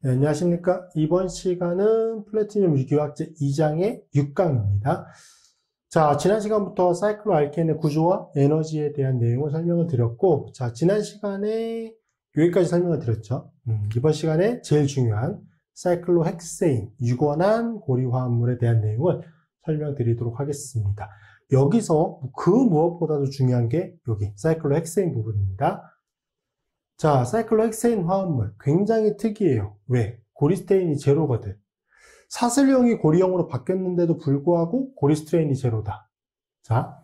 네, 안녕하십니까. 이번 시간은 플래티늄 유기화학제 2장의 6강입니다. 자, 지난 시간부터 사이클로알켄의 구조와 에너지에 대한 내용을 설명을 드렸고, 자, 지난 시간에 여기까지 설명을 드렸죠. 이번 시간에 제일 중요한 사이클로헥세인, 유권한 고리화합물에 대한 내용을 설명드리도록 하겠습니다. 여기서 그 무엇보다도 중요한 게 여기 사이클로헥세인 부분입니다. 자, 사이클로헥세인 화합물 굉장히 특이해요. 왜? 고리스테인이 제로거든. 사슬형이 고리형으로 바뀌었는데도 불구하고 고리스트레인이 제로다. 자,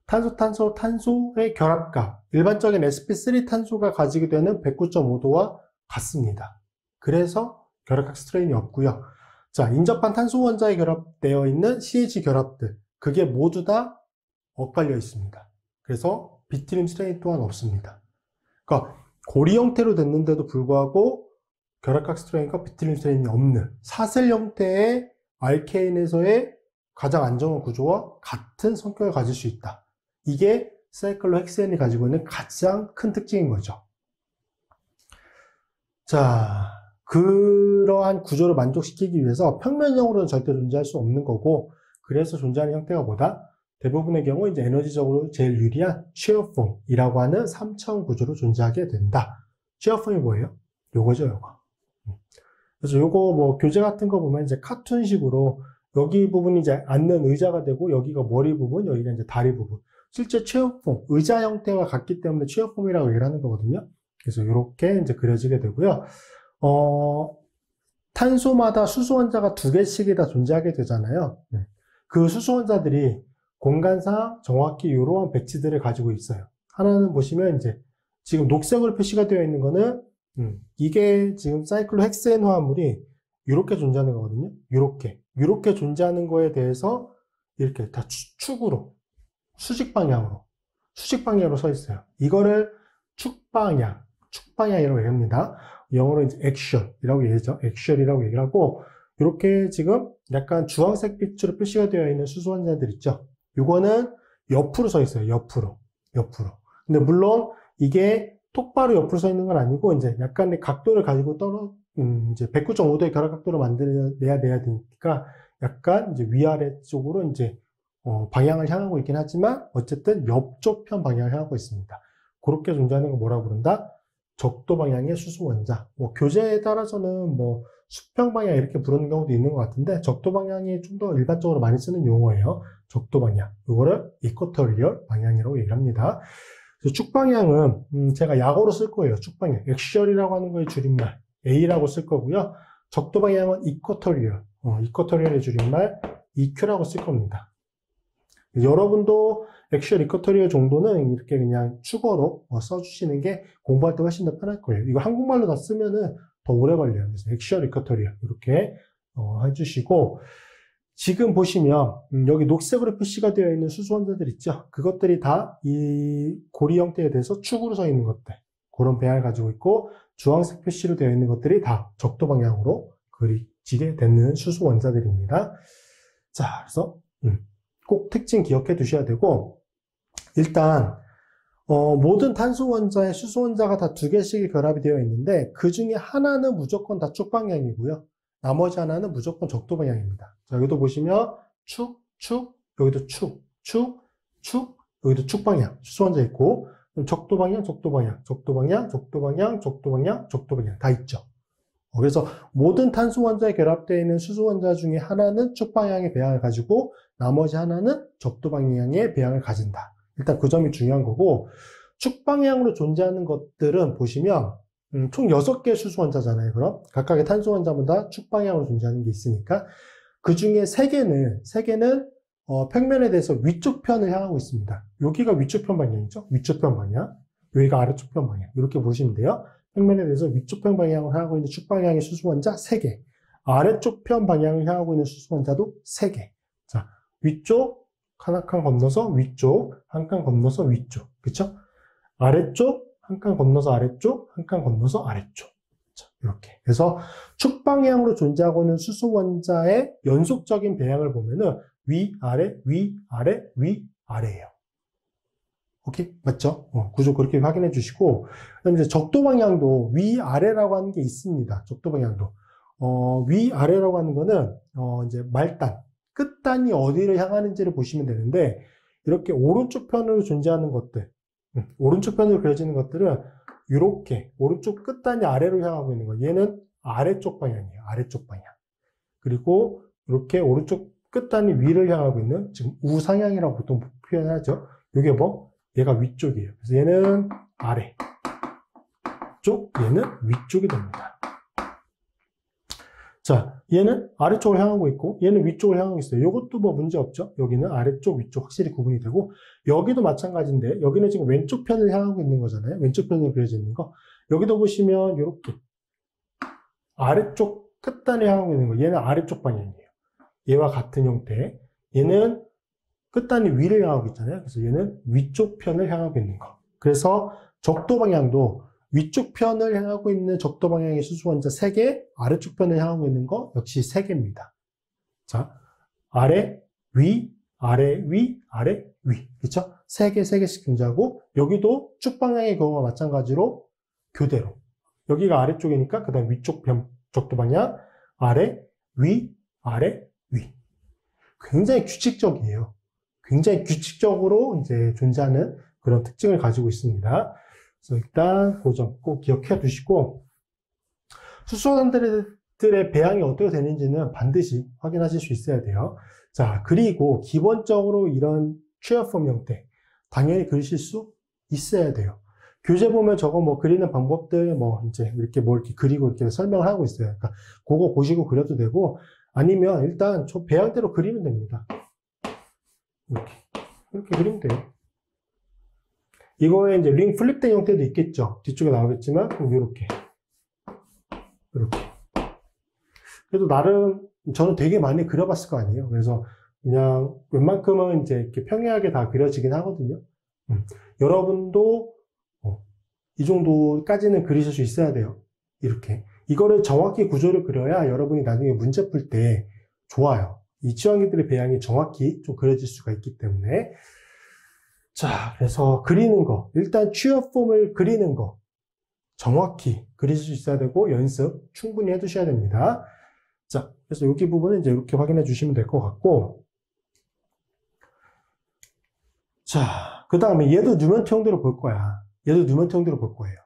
탄소의 결합값, 일반적인 sp3 탄소가 가지게 되는 109.5도와 같습니다. 그래서 결합각 스트레인이 없고요. 자, 인접한 탄소 원자에 결합되어 있는 CH 결합들, 그게 모두 다 엇갈려 있습니다. 그래서 비트륨 스트레인 또한 없습니다. 그러니까 고리 형태로 됐는데도 불구하고 결합각 스트레인과 비트륨 스트레인이 없는 사슬 형태의 알케인에서의 가장 안정한 구조와 같은 성격을 가질 수 있다. 이게 사이클로헥세인이 가지고 있는 가장 큰 특징인 거죠. 자, 그러한 구조를 만족시키기 위해서 평면형으로는 절대 존재할 수 없는 거고, 그래서 존재하는 형태가 뭐다? 대부분의 경우 이제 에너지적으로 제일 유리한 취어폼이라고 하는 3차원 구조로 존재하게 된다. 취어폼이 뭐예요? 요거죠, 요거. 그래서 요거 뭐 교재 같은 거 보면 이제 카툰식으로 여기 부분이 이제 앉는 의자가 되고 여기가 머리 부분, 여기가 이제 다리 부분. 실제 취어폼, 의자 형태와 같기 때문에 취어폼이라고 얘기를 하는 거거든요. 그래서 이렇게 이제 그려지게 되고요. 탄소마다 수소 원자가 2개씩이 다 존재하게 되잖아요. 그 수소 원자들이 공간상 정확히 이러한 배치들을 가지고 있어요. 하나는 보시면 이제 지금 녹색으로 표시가 되어 있는 거는 이게 지금 사이클로헥세인 화합물이 이렇게 존재하는 거거든요. 이렇게 존재하는 거에 대해서 이렇게 다 축으로 수직 방향으로 서 있어요. 이거를 축방향이라고 얘기합니다. 영어로 이제 액션이라고 얘기하죠. 액션이라고 얘기를 하고, 이렇게 지금 약간 주황색 빛으로 표시가 되어 있는 수소 원자들 있죠. 이거는 옆으로 서 있어요. 옆으로. 근데 물론 이게 똑바로 옆으로 서 있는 건 아니고 이제 약간의 각도를 가지고 이제 109.5도의 결합 각도를 만들어내야 되니까 약간 이제 위아래 쪽으로 이제 방향을 향하고 있긴 하지만 어쨌든 옆쪽 편 방향을 향하고 있습니다. 그렇게 존재하는 거 뭐라고 부른다? 적도 방향의 수소 원자. 뭐 교재에 따라서는 뭐 수평 방향 이렇게 부르는 경우도 있는 것 같은데 적도 방향이 좀 더 일반적으로 많이 쓰는 용어예요. 적도 방향. 이거를 이쿼토리얼 방향이라고 얘기합니다. 그래서 축방향은 제가 약어로 쓸 거예요. 축방향. 액시얼이라고 하는 거의 줄임말 A라고 쓸 거고요. 적도 방향은 이쿼토리얼의 줄임말 EQ라고 쓸 겁니다. 여러분도 액시얼 이쿼토리얼 정도는 이렇게 그냥 축어로 써주시는 게 공부할 때 훨씬 더 편할 거예요. 이거 한국말로 다 쓰면은 더 오래 걸려요. 그래서 액시얼 이쿼토리얼 이렇게 해주시고, 지금 보시면 여기 녹색으로 표시가 되어 있는 수소 원자들 있죠. 그것들이 다 이 고리 형태에 대해서 축으로 서 있는 것들, 그런 배양을 가지고 있고, 주황색 표시로 되어 있는 것들이 다 적도 방향으로 그려지게 되는 수소 원자들입니다. 자, 그래서 꼭 특징 기억해 두셔야 되고, 일단 모든 탄소 원자에 수소 원자가 다 2개씩이 결합이 되어 있는데 그 중에 하나는 무조건 다 축 방향이고요. 나머지 하나는 무조건 적도 방향입니다. 자, 여기도 보시면 축, 여기도 축, 여기도 축 방향 수소 원자 있고, 적도 방향 다 있죠. 그래서 모든 탄소 원자에 결합되어 있는 수소 원자 중에 하나는 축 방향의 배양을 가지고 나머지 하나는 적도 방향의 배양을 가진다. 일단 그 점이 중요한 거고, 축 방향으로 존재하는 것들은 보시면 총 6개의 수소 원자잖아요. 그럼 각각의 탄소 원자마다 축 방향으로 존재하는 게 있으니까 그 중에 3개는 평면에 대해서 위쪽 편을 향하고 있습니다. 여기가 위쪽 편 방향이죠. 위쪽 편 방향. 여기가 아래쪽 편 방향. 이렇게 보시면 돼요. 평면에 대해서 위쪽 편 방향을 향하고 있는 축 방향의 수소 원자 3개. 아래쪽 편 방향을 향하고 있는 수소 원자도 3개. 자, 위쪽 한 칸 건너서 위쪽, 한 칸 건너서 위쪽. 그쵸? 아래쪽, 한 칸 건너서 아래쪽, 한 칸 건너서 아래쪽. 자, 이렇게. 그래서 축 방향으로 존재하고 있는 수소 원자의 연속적인 배양을 보면은 위아래, 위아래, 위아래예요. 오케이? 맞죠? 구조 그렇게 확인해 주시고, 그다음에 이제 적도 방향도 위아래라고 하는 게 있습니다. 적도 방향도. 위아래라고 하는 거는, 이제 말단, 끝단이 어디를 향하는지를 보시면 되는데, 이렇게 오른쪽 편으로 존재하는 것들, 오른쪽 편으로 그려지는 것들은, 이렇게, 오른쪽 끝단이 아래로 향하고 있는 거. 얘는 아래쪽 방향이에요. 아래쪽 방향. 그리고, 이렇게 오른쪽 끝단이 위를 향하고 있는, 지금 우상향이라고 보통 표현하죠. 이게 뭐? 얘가 위쪽이에요. 그래서 얘는 아래 쪽, 얘는 위쪽이 됩니다. 자, 얘는 아래쪽을 향하고 있고, 얘는 위쪽을 향하고 있어요. 이것도 뭐 문제 없죠? 여기는 아래쪽, 위쪽 확실히 구분이 되고, 여기도 마찬가지인데, 여기는 지금 왼쪽 편을 향하고 있는 거잖아요. 왼쪽 편으로 그려져 있는 거. 여기도 보시면, 이렇게. 아래쪽 끝단을 향하고 있는 거. 얘는 아래쪽 방향이에요. 얘와 같은 형태. 얘는 끝단이 위를 향하고 있잖아요. 그래서 얘는 위쪽 편을 향하고 있는 거. 그래서 적도 방향도 위쪽 편을 향하고 있는 적도 방향의 수소원자 3개, 아래쪽 편을 향하고 있는 거 역시 3개입니다. 자, 아래, 위, 아래, 위, 아래, 위. 그쵸? 3개, 3개씩 존재하고, 여기도 쭉 방향의 경우와 마찬가지로 교대로. 여기가 아래쪽이니까, 그 다음 위쪽 편, 적도 방향, 아래, 위, 아래, 위. 굉장히 규칙적이에요. 굉장히 규칙적으로 이제 존재하는 그런 특징을 가지고 있습니다. 그래서 일단 그 점 꼭 기억해 두시고, 수소원자들의 배양이 어떻게 되는지는 반드시 확인하실 수 있어야 돼요. 자, 그리고 기본적으로 이런 취업폼 형태 당연히 그리실 수 있어야 돼요. 교재 보면 저거 뭐 그리는 방법들 뭐 이제 이렇게 뭐 이렇게 그리고 이렇게 설명을 하고 있어요. 그러니까 그거 보시고 그려도 되고, 아니면 일단 저 배양대로 그리면 됩니다. 이렇게 그리면 돼요. 이거에 이제 링 플립된 형태도 있겠죠. 뒤쪽에 나오겠지만, 이렇게. 그래도 나름, 저는 되게 많이 그려봤을 거 아니에요. 그래서 그냥 웬만큼은 이제 이렇게 평이하게 다 그려지긴 하거든요. 여러분도 이 정도까지는 그리실 수 있어야 돼요. 이렇게. 이거를 정확히 구조를 그려야 여러분이 나중에 문제 풀 때 좋아요. 이 치환기들의 배양이 정확히 좀 그려질 수가 있기 때문에. 자, 그래서 그리는 거. 일단 취업폼을 그리는 거. 정확히 그리실 수 있어야 되고, 연습 충분히 해 두셔야 됩니다. 자, 그래서 여기 부분은 이제 이렇게 확인해 주시면 될 것 같고. 자, 그 다음에 얘도 뉴먼트 형태로 볼 거야. 얘도 뉴먼트 형태로 볼 거예요.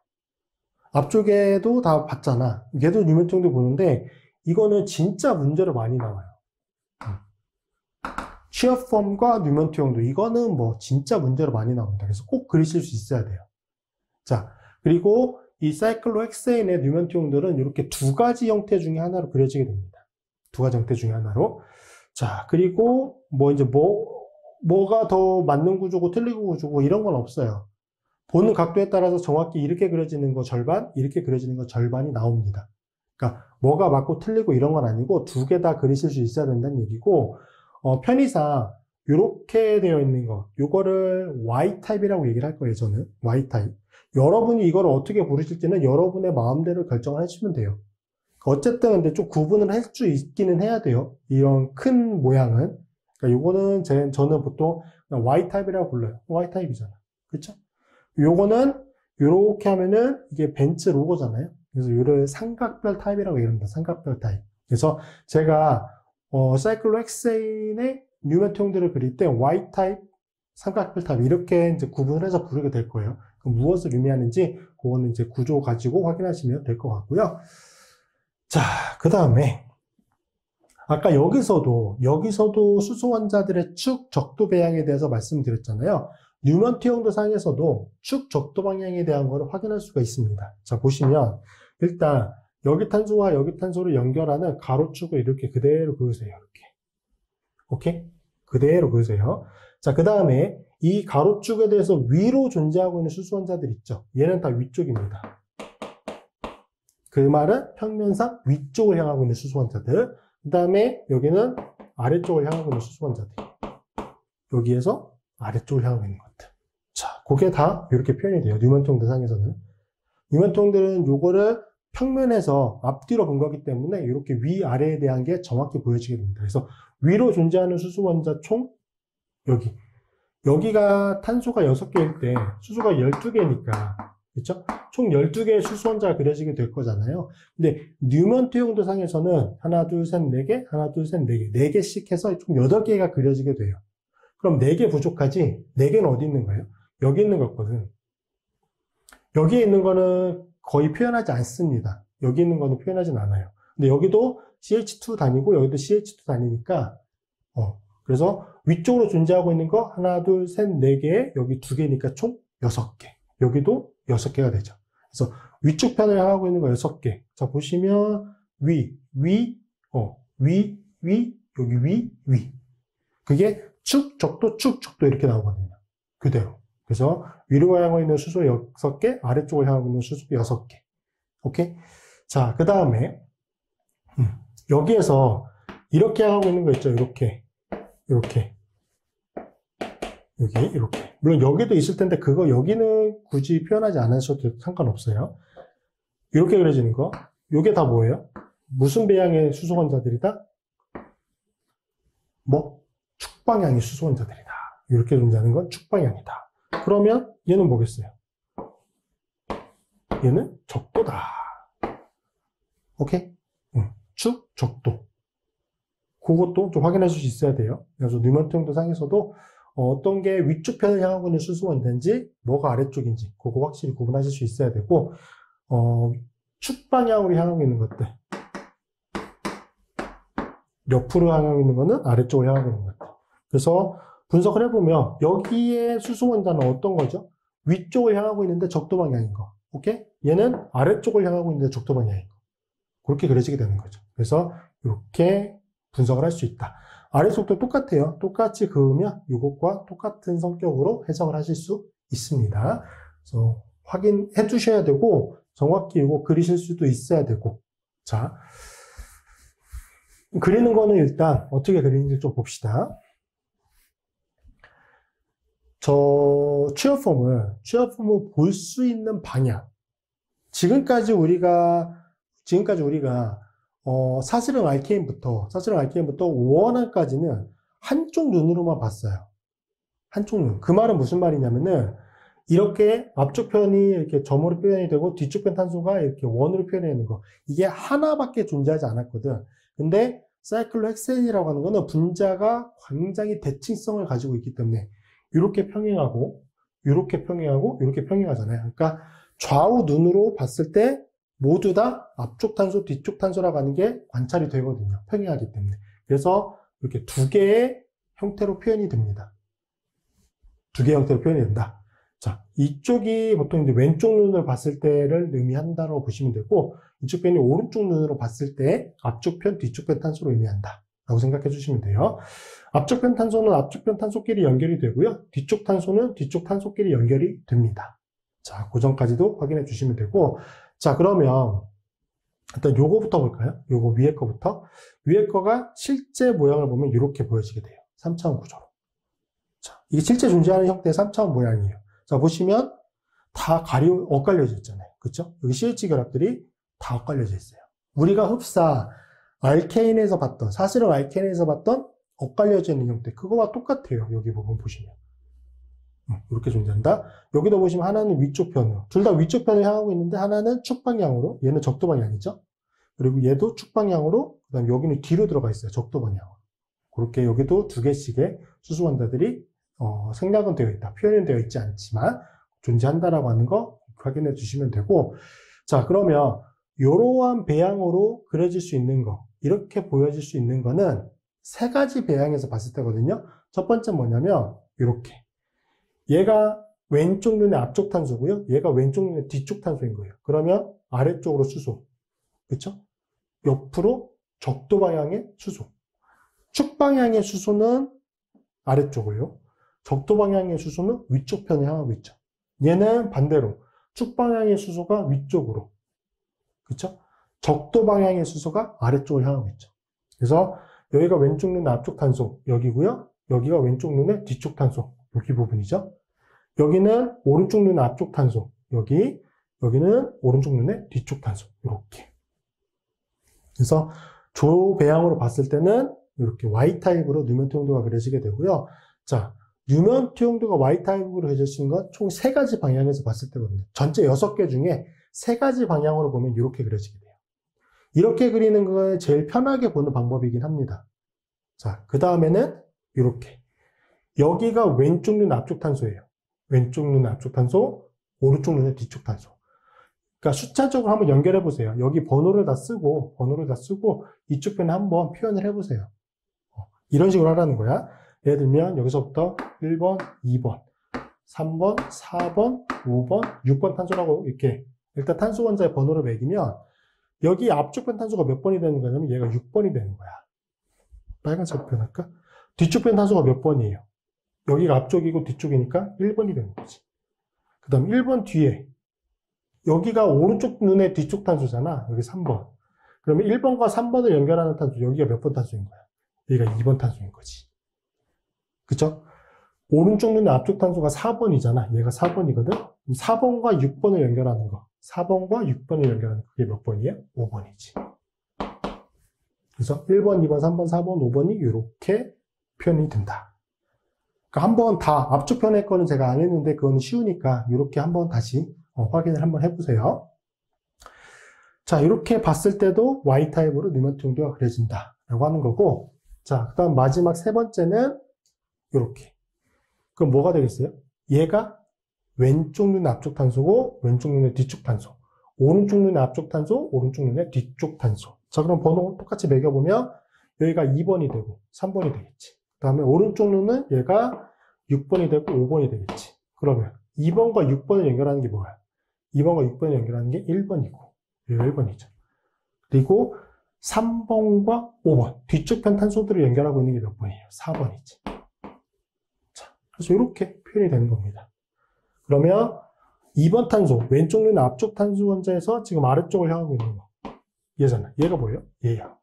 앞쪽에도 다 봤잖아. 얘도 뉴먼트 형태로 보는데, 이거는 진짜 문제로 많이 나와요. 취업폼과 뉴먼트 형도 이거는 뭐 진짜 문제로 많이 나옵니다. 그래서 꼭 그리실 수 있어야 돼요. 자, 그리고 이 사이클로헥세인의 뉴먼트 형들은 이렇게 두 가지 형태 중에 하나로 그려지게 됩니다. 두 가지 형태 중에 하나로. 자, 그리고 뭐 이제 뭐가 더 맞는 구조고 틀리고 구조고 이런 건 없어요. 보는 각도에 따라서 정확히 이렇게 그려지는 거 절반, 이렇게 그려지는 거 절반이 나옵니다. 그러니까 뭐가 맞고 틀리고 이런 건 아니고 두 개 다 그리실 수 있어야 된다는 얘기고, 편의상 이렇게 되어 있는 거, 요거를 Y타입이라고 얘기를 할 거예요. 저는 Y타입. 여러분이 이걸 어떻게 부르실지는 여러분의 마음대로 결정을 해주시면 돼요. 어쨌든 근데 좀 구분을 할 수 있기는 해야 돼요. 이런 큰 모양은. 그러니까 요거는 저는 보통 Y타입이라고 불러요. Y타입이잖아. 그렇죠? 요거는 요렇게 하면은 이게 벤츠 로고잖아요. 그래서 요를 삼각별 타입이라고 얘기합니다. 삼각별 타입. 그래서 제가 사이클로헥세인의 뉴먼트 형들을 그릴 때 Y타입, 삼각별 타입 이렇게 이제 구분을 해서 부르게 될 거예요. 그럼 무엇을 의미하는지 그거는 이제 구조 가지고 확인하시면 될 것 같고요. 자, 그 다음에 아까 여기서도 수소 원자들의 축 적도 배양에 대해서 말씀드렸잖아요. 뉴먼트 형도 상에서도 축 적도 방향에 대한 거를 확인할 수가 있습니다. 자, 보시면 일단 여기 탄소와 여기 탄소를 연결하는 가로축을 이렇게 그대로 그으세요. 이렇게. 오케이? 그대로 그으세요. 자, 그 다음에 이 가로축에 대해서 위로 존재하고 있는 수소원자들 있죠. 얘는 다 위쪽입니다. 그 말은 평면상 위쪽을 향하고 있는 수소원자들. 그 다음에 여기는 아래쪽을 향하고 있는 수소원자들. 여기에서 아래쪽을 향하고 있는 것들. 자, 그게 다 이렇게 표현이 돼요. 뉴먼트 형들 상에서는. 뉴먼트 형들은 요거를 평면에서 앞뒤로 본 거기 때문에 이렇게 위아래에 대한 게 정확히 보여지게 됩니다. 그래서 위로 존재하는 수소원자 총 여기가 탄소가 6개일 때 수소가 12개니까 그렇죠? 총 12개의 수소원자가 그려지게 될 거잖아요. 근데 뉴먼 투영도 상에서는 하나, 둘, 셋, 네 개, 하나, 둘, 셋, 네 개, 4개씩 해서 총 8개가 그려지게 돼요. 그럼 4개 부족하지? 4개는 어디 있는 거예요? 여기 있는 거거든. 여기에 있는 거는 거의 표현하지 않습니다. 여기 있는 거는 표현하진 않아요. 근데 여기도 CH2 단위고 여기도 CH2 단위니까 그래서 위쪽으로 존재하고 있는 거 하나, 둘, 셋, 4개, 여기 2개니까 총 6개. 여기도 6개가 되죠. 그래서 위쪽 편을 향하고 있는 거 6개. 자, 보시면 위, 여기 위. 그게 축, 적도, 이렇게 나오거든요. 그대로. 그래서 위로 향하고 있는 수소 6개, 아래쪽을 향하고 있는 수소 6개. 오케이? 자, 그 다음에 여기에서 이렇게 향하고 있는 거 있죠? 이렇게. 여기 이렇게. 물론 여기도 있을 텐데 그거 여기는 굳이 표현하지 않으셔도 상관없어요. 이렇게 그려지는 거. 이게 다 뭐예요? 무슨 배양의 수소원자들이다? 축방향의 수소원자들이다. 이렇게 존재하는 건 축방향이다. 그러면 얘는 뭐겠어요? 얘는 적도다. 오케이? 축, 적도. 그것도 좀 확인해 줄 수 있어야 돼요. 그래서 뉴먼 투영도 상에서도 어떤 게 위쪽 편을 향하고 있는 수소원자인지 뭐가 아래쪽인지 그거 확실히 구분하실 수 있어야 되고 축 방향으로 향하고 있는 것들 옆으로 향하고 있는 거는 아래쪽으로 향하고 있는 것들. 그래서 분석을 해보면 여기에 수소원자는 어떤 거죠? 위쪽을 향하고 있는데 적도 방향인 거. 오케이? 얘는 아래쪽을 향하고 있는데 적도 방향인 거. 그렇게 그려지게 되는 거죠. 그래서 이렇게 분석을 할 수 있다. 아래쪽도 똑같아요. 똑같이 그으면 이것과 똑같은 성격으로 해석을 하실 수 있습니다. 그래서 확인해 두셔야 되고 정확히 이거 그리실 수도 있어야 되고. 자, 그리는 거는 일단 어떻게 그리는지 좀 봅시다. 취업폼을 볼 수 있는 방향. 지금까지 우리가 사실은 알케인부터 5원안까지는 한쪽 눈으로만 봤어요. 한쪽 눈. 그 말은 무슨 말이냐면은 이렇게 앞쪽 편이 이렇게 점으로 표현이 되고 뒤쪽 편 탄소가 이렇게 원으로 표현되는 거. 이게 하나밖에 존재하지 않았거든. 근데 사이클로헥센이라고 하는 거는 분자가 굉장히 대칭성을 가지고 있기 때문에 이렇게 평행하고 이렇게 평행하잖아요. 그러니까 좌우 눈으로 봤을 때 모두 다 앞쪽 탄소, 뒤쪽 탄소라고 하는 게 관찰이 되거든요. 평행하기 때문에. 그래서 이렇게 2개의 형태로 표현이 됩니다. 2개의 형태로 표현이 된다. 자, 이쪽이 보통 이제 왼쪽 눈을 봤을 때를 의미한다고 보시면 되고, 이쪽 편이 오른쪽 눈으로 봤을 때 앞쪽 편, 뒤쪽 편 탄소를 의미한다. 라고 생각해 주시면 돼요. 앞쪽 편 탄소는 앞쪽 편 탄소끼리 연결이 되고요. 뒤쪽 탄소는 뒤쪽 탄소끼리 연결이 됩니다. 자, 그 점까지도 확인해 주시면 되고, 자, 그러면 일단 요거부터 볼까요? 요거 위에 거부터. 위에 거가 실제 모양을 보면 이렇게 보여지게 돼요. 3차원 구조로. 자, 이게 실제 존재하는 형태의 3차원 모양이에요. 자, 보시면 다 엇갈려져 있잖아요. 그쵸? 여기 CH 결합들이 다 엇갈려져 있어요. 우리가 흡사, 사실은 알케인에서 봤던 엇갈려져 있는 형태. 그거와 똑같아요. 여기 부분 보시면. 이렇게 존재한다. 여기도 보시면 하나는 위쪽 편으로. 둘 다 위쪽 편을 향하고 있는데 하나는 축 방향으로. 얘는 적도 방향이죠. 그리고 얘도 축 방향으로. 그 다음에 여기는 뒤로 들어가 있어요. 적도 방향으로. 그렇게 여기도 2개씩의 수소원자들이 생략은 되어 있다. 표현은 되어 있지 않지만 존재한다라고 하는 거 확인해 주시면 되고. 자, 그러면 이러한 배양으로 그려질 수 있는 거, 이렇게 보여질 수 있는 거는 3가지 배양에서 봤을 때거든요. 첫 번째 뭐냐면 이렇게. 얘가 왼쪽 눈의 앞쪽 탄소고요. 얘가 왼쪽 눈의 뒤쪽 탄소인 거예요. 그러면 아래쪽으로 수소. 그렇죠? 옆으로 적도 방향의 수소. 축 방향의 수소는 아래쪽을요. 적도 방향의 수소는 위쪽 편을 향하고 있죠. 얘는 반대로 축 방향의 수소가 위쪽으로. 그렇죠? 적도 방향의 수소가 아래쪽을 향하고 있죠. 그래서 여기가 왼쪽 눈의 앞쪽 탄소 여기고요. 여기가 왼쪽 눈의 뒤쪽 탄소. 여기 부분이죠. 여기는 오른쪽 눈의 앞쪽 탄소. 여기는 오른쪽 눈의 뒤쪽 탄소. 이렇게. 그래서 조 배양으로 봤을 때는 이렇게 Y타입으로 뉴먼 투영도가 그려지게 되고요. 자, 뉴먼트 형도가 Y타입으로 해줄 수 있는 건 총 3가지 방향에서 봤을 때거든요. 전체 6개 중에 3가지 방향으로 보면 이렇게 그려지게 돼요. 이렇게 그리는 걸 제일 편하게 보는 방법이긴 합니다. 자, 그 다음에는 이렇게. 여기가 왼쪽 눈의 앞쪽 탄소예요. 왼쪽 눈의 앞쪽 탄소, 오른쪽 눈의 뒤쪽 탄소. 그러니까 숫자적으로 한번 연결해 보세요. 여기 번호를 다 쓰고 이쪽 편에 한번 표현을 해 보세요. 이런 식으로 하라는 거야. 예를 들면 여기서부터 1번, 2번, 3번, 4번, 5번, 6번 탄소라고 이렇게 일단 탄소 원자의 번호를 매기면 여기 앞쪽 편 탄소가 몇 번이 되는 거냐면 얘가 6번이 되는 거야. 빨간색으로 표현할까? 뒤쪽 편 탄소가 몇 번이에요? 여기가 앞쪽이고 뒤쪽이니까 1번이 되는 거지. 그 다음 1번 뒤에 여기가 오른쪽 눈의 뒤쪽 탄소잖아. 여기 3번. 그러면 1번과 3번을 연결하는 탄소 여기가 몇 번 탄소인 거야? 여기가 2번 탄소인 거지. 그쵸? 오른쪽 눈의 앞쪽 탄소가 4번이잖아. 얘가 4번이거든? 4번과 6번을 연결하는 거. 4번과 6번을 연결하는 그게 몇 번이에요? 5번이지. 그래서 1번, 2번, 3번, 4번, 5번이 이렇게 표현이 된다. 그러니까 한번 다 앞쪽 편의 거는 제가 안 했는데 그건 쉬우니까 이렇게 한번 다시 확인을 한번 해보세요. 자, 이렇게 봤을 때도 Y타입으로 뉴먼트 형도가 그려진다 라고 하는 거고, 자, 그 다음 마지막 3번째는 이렇게. 그럼 뭐가 되겠어요? 얘가 왼쪽 눈의 앞쪽 탄소고 왼쪽 눈의 뒤쪽 탄소. 오른쪽 눈의 앞쪽 탄소, 오른쪽 눈의 뒤쪽 탄소. 자, 그럼 번호 똑같이 매겨보면 여기가 2번이 되고 3번이 되겠지. 그 다음에 오른쪽 눈은 얘가 6번이 되고 5번이 되겠지. 그러면 2번과 6번을 연결하는 게 뭐야? 2번과 6번을 연결하는 게 1번이고 여기가 1번이죠. 그리고 3번과 5번 뒤쪽 편 탄소들을 연결하고 있는 게 몇 번이에요? 4번이지. 자, 그래서 이렇게 표현이 되는 겁니다. 그러면 2번 탄소, 왼쪽 눈의 앞쪽 탄소 원자에서 지금 아래쪽을 향하고 있는 거. 얘잖아. 얘가 뭐예요? 얘야.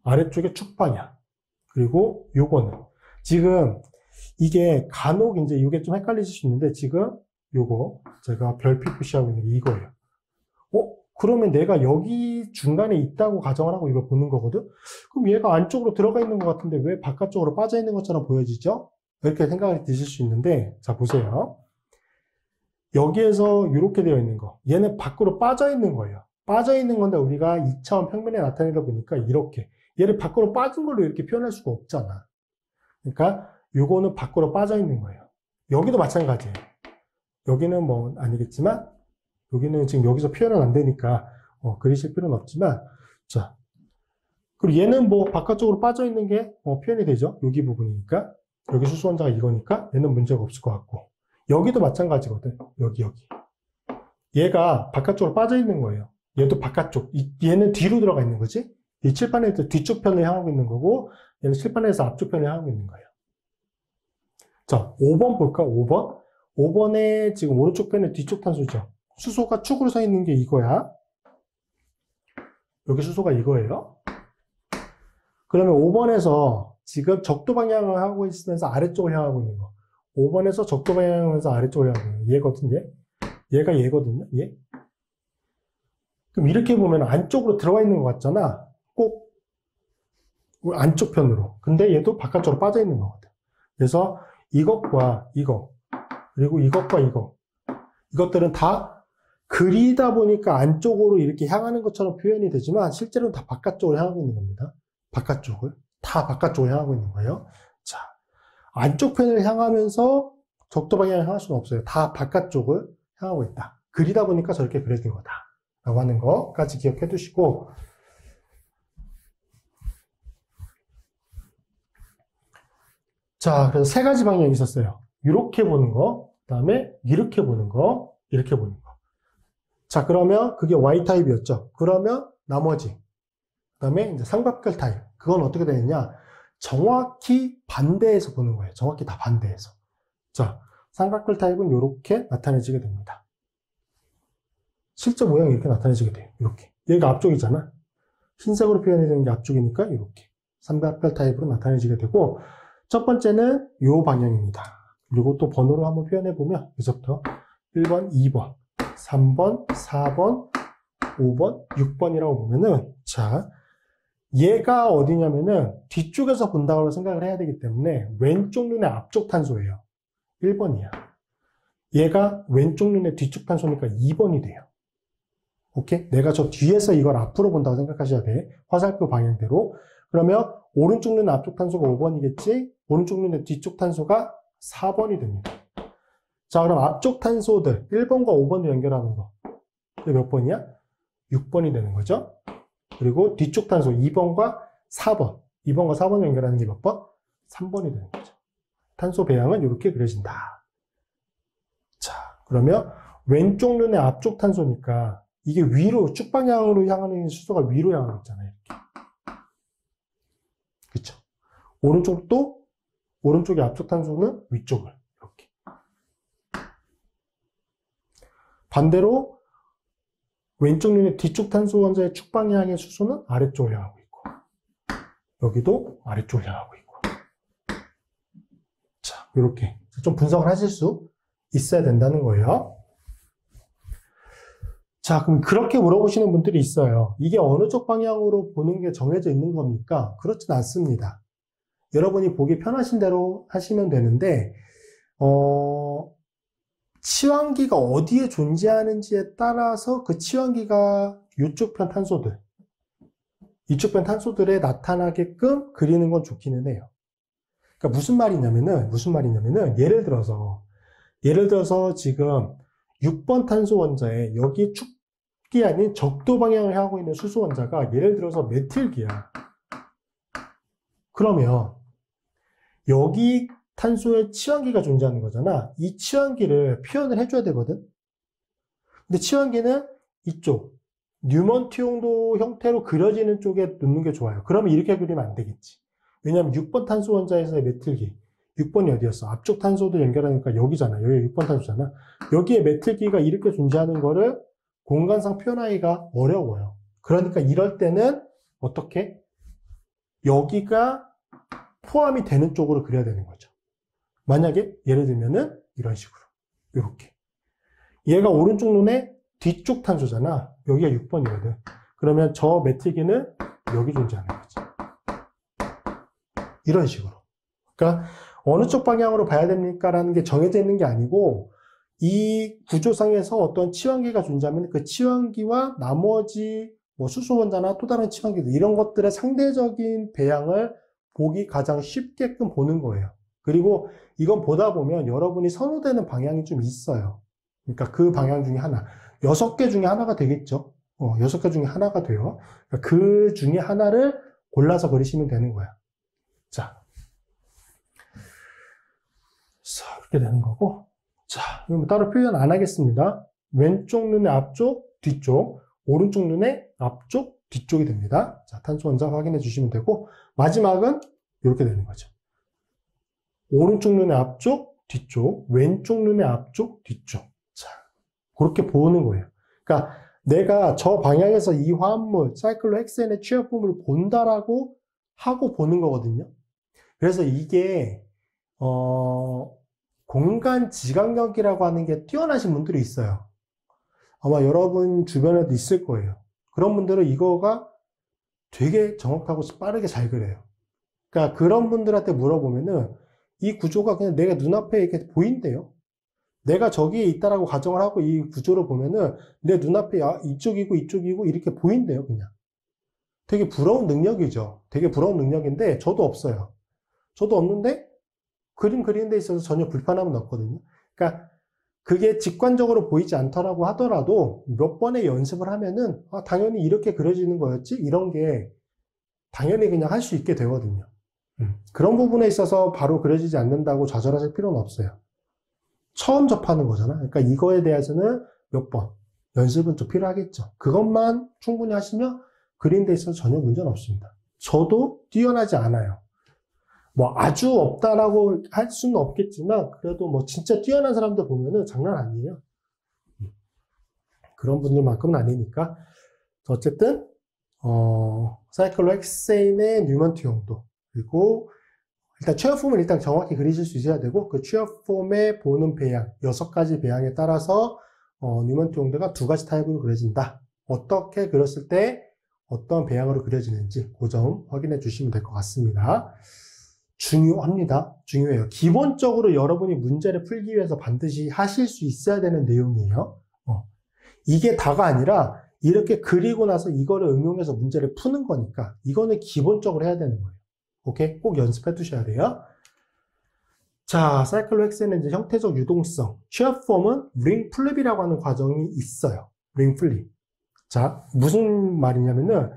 아래쪽에 축방이야. 그리고 요거는 지금 이게 간혹 이제 이게 좀 헷갈리실 수 있는데 지금 요거 제가 별표 표시하고 있는 게 이거예요. 그러면 내가 여기 중간에 있다고 가정을 하고 이걸 보는 거거든? 그럼 얘가 안쪽으로 들어가 있는 것 같은데 왜 바깥쪽으로 빠져 있는 것처럼 보여지죠? 이렇게 생각이 드실 수 있는데, 자, 보세요. 여기에서 이렇게 되어 있는 거. 얘는 밖으로 빠져 있는 거예요. 빠져 있는 건데 우리가 2차원 평면에 나타내다 보니까 이렇게. 얘를 밖으로 빠진 걸로 이렇게 표현할 수가 없잖아. 그러니까 요거는 밖으로 빠져 있는 거예요. 여기도 마찬가지예요. 여기는 뭐 아니겠지만, 여기는 지금 여기서 표현은 안 되니까 그리실 필요는 없지만, 자, 그리고 얘는 뭐 바깥쪽으로 빠져 있는 게 표현이 되죠. 여기 부분이니까. 여기 수소원자가 이거니까 얘는 문제가 없을 것 같고, 여기도 마찬가지거든. 여기. 얘가 바깥쪽으로 빠져 있는 거예요. 얘도 바깥쪽. 얘는 뒤로 들어가 있는 거지. 이 칠판에서 뒤쪽 편을 향하고 있는 거고, 얘는 칠판에서 앞쪽 편을 향하고 있는 거예요. 자, 5번 볼까? 5번? 5번에 지금 오른쪽 편에 뒤쪽 탄소죠. 수소가 축으로 서 있는 게 이거야. 여기 수소가 이거예요. 그러면 5번에서 지금 적도 방향을 하고 있으면서 아래쪽을 향하고 있는 거. 5번에서 적도 방향을 하면서 아래쪽을 향하고 있는 거. 얘거든요. 얘가 얘거든요. 얘. 그럼 이렇게 보면 안쪽으로 들어가 있는 것 같잖아. 꼭 안쪽 편으로. 근데 얘도 바깥쪽으로 빠져 있는 거거든. 그래서 이것과 이거, 그리고 이것과 이거. 이것들은 다 그리다 보니까 안쪽으로 이렇게 향하는 것처럼 표현이 되지만 실제로는 다 바깥쪽을 향하고 있는 겁니다. 바깥쪽을. 다 바깥쪽을 향하고 있는 거예요. 자, 안쪽 편을 향하면서 적도 방향을 향할 수는 없어요. 다 바깥쪽을 향하고 있다. 그리다 보니까 저렇게 그려진 거다. 라고 하는 거까지 기억해 두시고, 자, 그래서 3가지 방향이 있었어요. 이렇게 보는 거, 그 다음에 이렇게 보는 거, 이렇게 보는 거. 자, 그러면 그게 Y타입이었죠. 그러면 나머지, 그 다음에 이제 삼각형 타입. 그건 어떻게 되느냐? 정확히 반대에서 보는 거예요. 정확히 다 반대에서. 자, 삼각형 타입은 이렇게 나타내지게 됩니다. 실제 모양이 이렇게 나타내지게 돼요. 이렇게. 얘가 앞쪽이잖아. 흰색으로 표현이 되는 게 앞쪽이니까 이렇게. 삼각형 타입으로 나타내지게 되고, 첫 번째는 이 방향입니다. 그리고 또 번호로 한번 표현해 보면 여기서부터 1번, 2번, 3번, 4번, 5번, 6번이라고 보면은, 자, 얘가 어디냐면은 뒤쪽에서 본다고 생각을 해야 되기 때문에 왼쪽 눈의 앞쪽 탄소예요. 1번이야. 얘가 왼쪽 눈의 뒤쪽 탄소니까 2번이 돼요. 오케이? 내가 저 뒤에서 이걸 앞으로 본다고 생각하셔야 돼. 화살표 방향대로. 그러면 오른쪽 눈의 앞쪽 탄소가 5번이겠지? 오른쪽 눈의 뒤쪽 탄소가 4번이 됩니다. 자, 그럼 앞쪽 탄소들 1번과 5번을 연결하는 거. 이게 몇 번이야? 6번이 되는 거죠. 그리고 뒤쪽 탄소 2번과 4번. 2번과 4번을 연결하는 게 몇 번? 3번이 되는 거죠. 탄소 배양은 이렇게 그려진다. 자, 그러면 왼쪽 눈의 앞쪽 탄소니까 이게 위로, 쭉 방향으로 향하는 수소가 위로 향하고 있잖아요. 이렇게. 그쵸? 오른쪽도, 오른쪽의 앞쪽 탄소는 위쪽을. 이렇게. 반대로 왼쪽 눈의 뒤쪽 탄소 원자의 축 방향의 수소는 아래쪽을 향하고 있고, 여기도 아래쪽을 향하고 있고. 자, 이렇게 좀 분석을 하실 수 있어야 된다는 거예요. 자, 그럼 그렇게 물어보시는 분들이 있어요. 이게 어느 쪽 방향으로 보는 게 정해져 있는 겁니까? 그렇진 않습니다. 여러분이 보기 편하신 대로 하시면 되는데, 치환기가 어디에 존재하는지에 따라서 그 치환기가 이쪽 편 탄소들, 이쪽 편 탄소들에 나타나게끔 그리는 건 좋기는 해요. 그러니까 무슨 말이냐면은, 예를 들어서 지금 6번 탄소 원자에 여기 축이 아닌 적도 방향을 향하고 있는 수소 원자가 예를 들어서 메틸기야. 그러면 여기 탄소에 치환기가 존재하는 거잖아. 이 치환기를 표현을 해줘야 되거든. 근데 치환기는 이쪽 뉴먼티용도 형태로 그려지는 쪽에 놓는 게 좋아요. 그러면 이렇게 그리면 안 되겠지. 왜냐하면 6번 탄소 원자에서의 메틸기, 6번이 어디였어? 앞쪽 탄소도 연결하니까 여기잖아. 여기 6번 탄소잖아. 여기에 메틸기가 이렇게 존재하는 거를 공간상 표현하기가 어려워요. 그러니까 이럴 때는 어떻게? 여기가 포함이 되는 쪽으로 그려야 되는 거죠. 만약에 예를 들면은 이런 식으로 이렇게 얘가 오른쪽 눈의 뒤쪽 탄소잖아. 여기가 6번이거든. 그러면 저 메틸기는 여기 존재하는 거지. 이런 식으로. 그러니까 어느 쪽 방향으로 봐야 됩니까라는 게 정해져 있는 게 아니고 이 구조상에서 어떤 치환기가 존재하면 그 치환기와 나머지 뭐 수소 원자나 또 다른 치환기들 이런 것들의 상대적인 배양을 보기 가장 쉽게끔 보는 거예요. 그리고 이건 보다 보면 여러분이 선호되는 방향이 좀 있어요. 그러니까 그 방향 중에 하나. 6개 중에 하나가 되겠죠. 6개 중에 하나가 돼요. 그러니까 그 중에 하나를 골라서 그리시면 되는 거야. 자, 그렇게 되는 거고. 자, 그럼 따로 표현 안 하겠습니다. 왼쪽 눈의 앞쪽, 뒤쪽, 오른쪽 눈의 앞쪽, 뒤쪽이 됩니다. 자, 탄소 원자 확인해 주시면 되고, 마지막은 이렇게 되는 거죠. 오른쪽 눈의 앞쪽, 뒤쪽, 왼쪽 눈의 앞쪽, 뒤쪽. 자, 그렇게 보는 거예요. 그러니까 내가 저 방향에서 이 화합물, 사이클로헥센의 취합form을 본다라고 하고 보는 거거든요. 그래서 이게 공간 지각력이라고 하는 게 뛰어나신 분들이 있어요. 아마 여러분 주변에도 있을 거예요. 그런 분들은 이거가 되게 정확하고 빠르게 잘 그려요. 그러니까 그런 분들한테 물어보면은 이 구조가 그냥 내가 눈앞에 이렇게 보인대요. 내가 저기에 있다라고 가정을 하고 이 구조를 보면은 내 눈앞에 이쪽이고 이쪽이고 이렇게 보인대요, 그냥. 되게 부러운 능력이죠. 되게 부러운 능력인데 저도 없어요. 저도 없는데 그림 그리는 데 있어서 전혀 불편함은 없거든요. 그러니까 그게 직관적으로 보이지 않더라고 하더라도 몇 번의 연습을 하면은 당연히 이렇게 그려지는 거였지? 이런 게 당연히 그냥 할 수 있게 되거든요. 그런 부분에 있어서 바로 그려지지 않는다고 좌절하실 필요는 없어요. 처음 접하는 거잖아. 그러니까 이거에 대해서는 몇 번 연습은 좀 필요하겠죠. 그것만 충분히 하시면 그리는 데 있어서 전혀 문제는 없습니다. 저도 뛰어나지 않아요. 뭐 아주 없다라고 할 수는 없겠지만 그래도 뭐 진짜 뛰어난 사람들 보면은 장난 아니에요. 그런 분들만큼은 아니니까. 어쨌든 사이클로헥세인의 뉴먼트 용도, 그리고 일단 취합폼을 일단 정확히 그리실 수 있어야 되고, 그 취합폼의 보는 배양, 6가지 배양에 따라서 뉴먼트 용도가 2가지 타입으로 그려진다. 어떻게 그렸을 때 어떤 배양으로 그려지는지 그 점 확인해 주시면 될 것 같습니다. 중요합니다. 중요해요. 기본적으로 여러분이 문제를 풀기 위해서 반드시 하실 수 있어야 되는 내용이에요. 이게 다가 아니라 이렇게 그리고 나서 이거를 응용해서 문제를 푸는 거니까 이거는 기본적으로 해야 되는 거예요. 오케이? 꼭 연습해 두셔야 돼요. 자, 사이클로 헥스는 이제 형태적 유동성, 취합폼은 링 플립이라고 하는 과정이 있어요. 링 플립. 자, 무슨 말이냐면은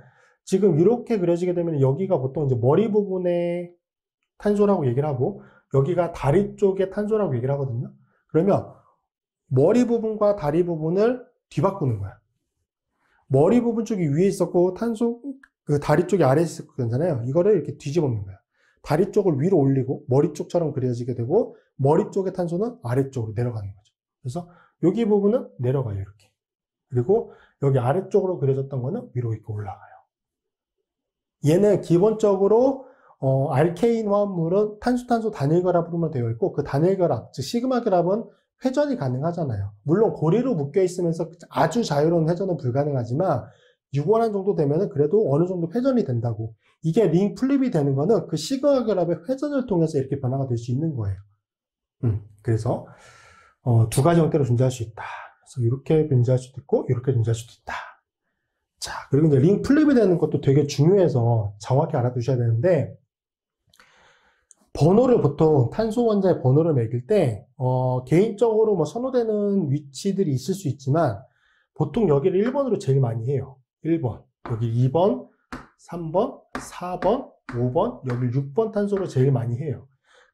지금 이렇게 그려지게 되면 여기가 보통 이제 머리 부분에 탄소라고 얘기를 하고 여기가 다리 쪽에 탄소라고 얘기를 하거든요. 그러면 머리 부분과 다리 부분을 뒤바꾸는 거야. 머리 부분 쪽이 위에 있었고 탄소 그 다리 쪽이 아래에 있었잖아요. 이거를 이렇게 뒤집어 놓는 거야. 다리 쪽을 위로 올리고 머리 쪽처럼 그려지게 되고 머리 쪽의 탄소는 아래쪽으로 내려가는 거죠. 그래서 여기 부분은 내려가요. 이렇게. 그리고 여기 아래쪽으로 그려졌던 거는 위로 이렇게 올라가요. 얘는 기본적으로 알케인 화합물은 탄소 단일 결합으로만 되어 있고 그 단일 결합, 즉 시그마 결합은 회전이 가능하잖아요. 물론 고리로 묶여 있으면서 아주 자유로운 회전은 불가능하지만 유관한 정도 되면 그래도 어느 정도 회전이 된다고. 이게 링 플립이 되는 거는 그 시그마 결합의 회전을 통해서 이렇게 변화가 될 수 있는 거예요. 그래서 두 가지 형태로 존재할 수 있다. 그래서 이렇게 존재할 수도 있고 이렇게 존재할 수도 있다. 자, 그리고 이제 링 플립이 되는 것도 되게 중요해서 정확히 알아두셔야 되는데 번호를 보통 탄소 원자의 번호를 매길 때 개인적으로 뭐 선호되는 위치들이 있을 수 있지만 보통 여기를 1번으로 제일 많이 해요. 1번, 여기 2번, 3번, 4번, 5번, 여기 6번 탄소로 제일 많이 해요.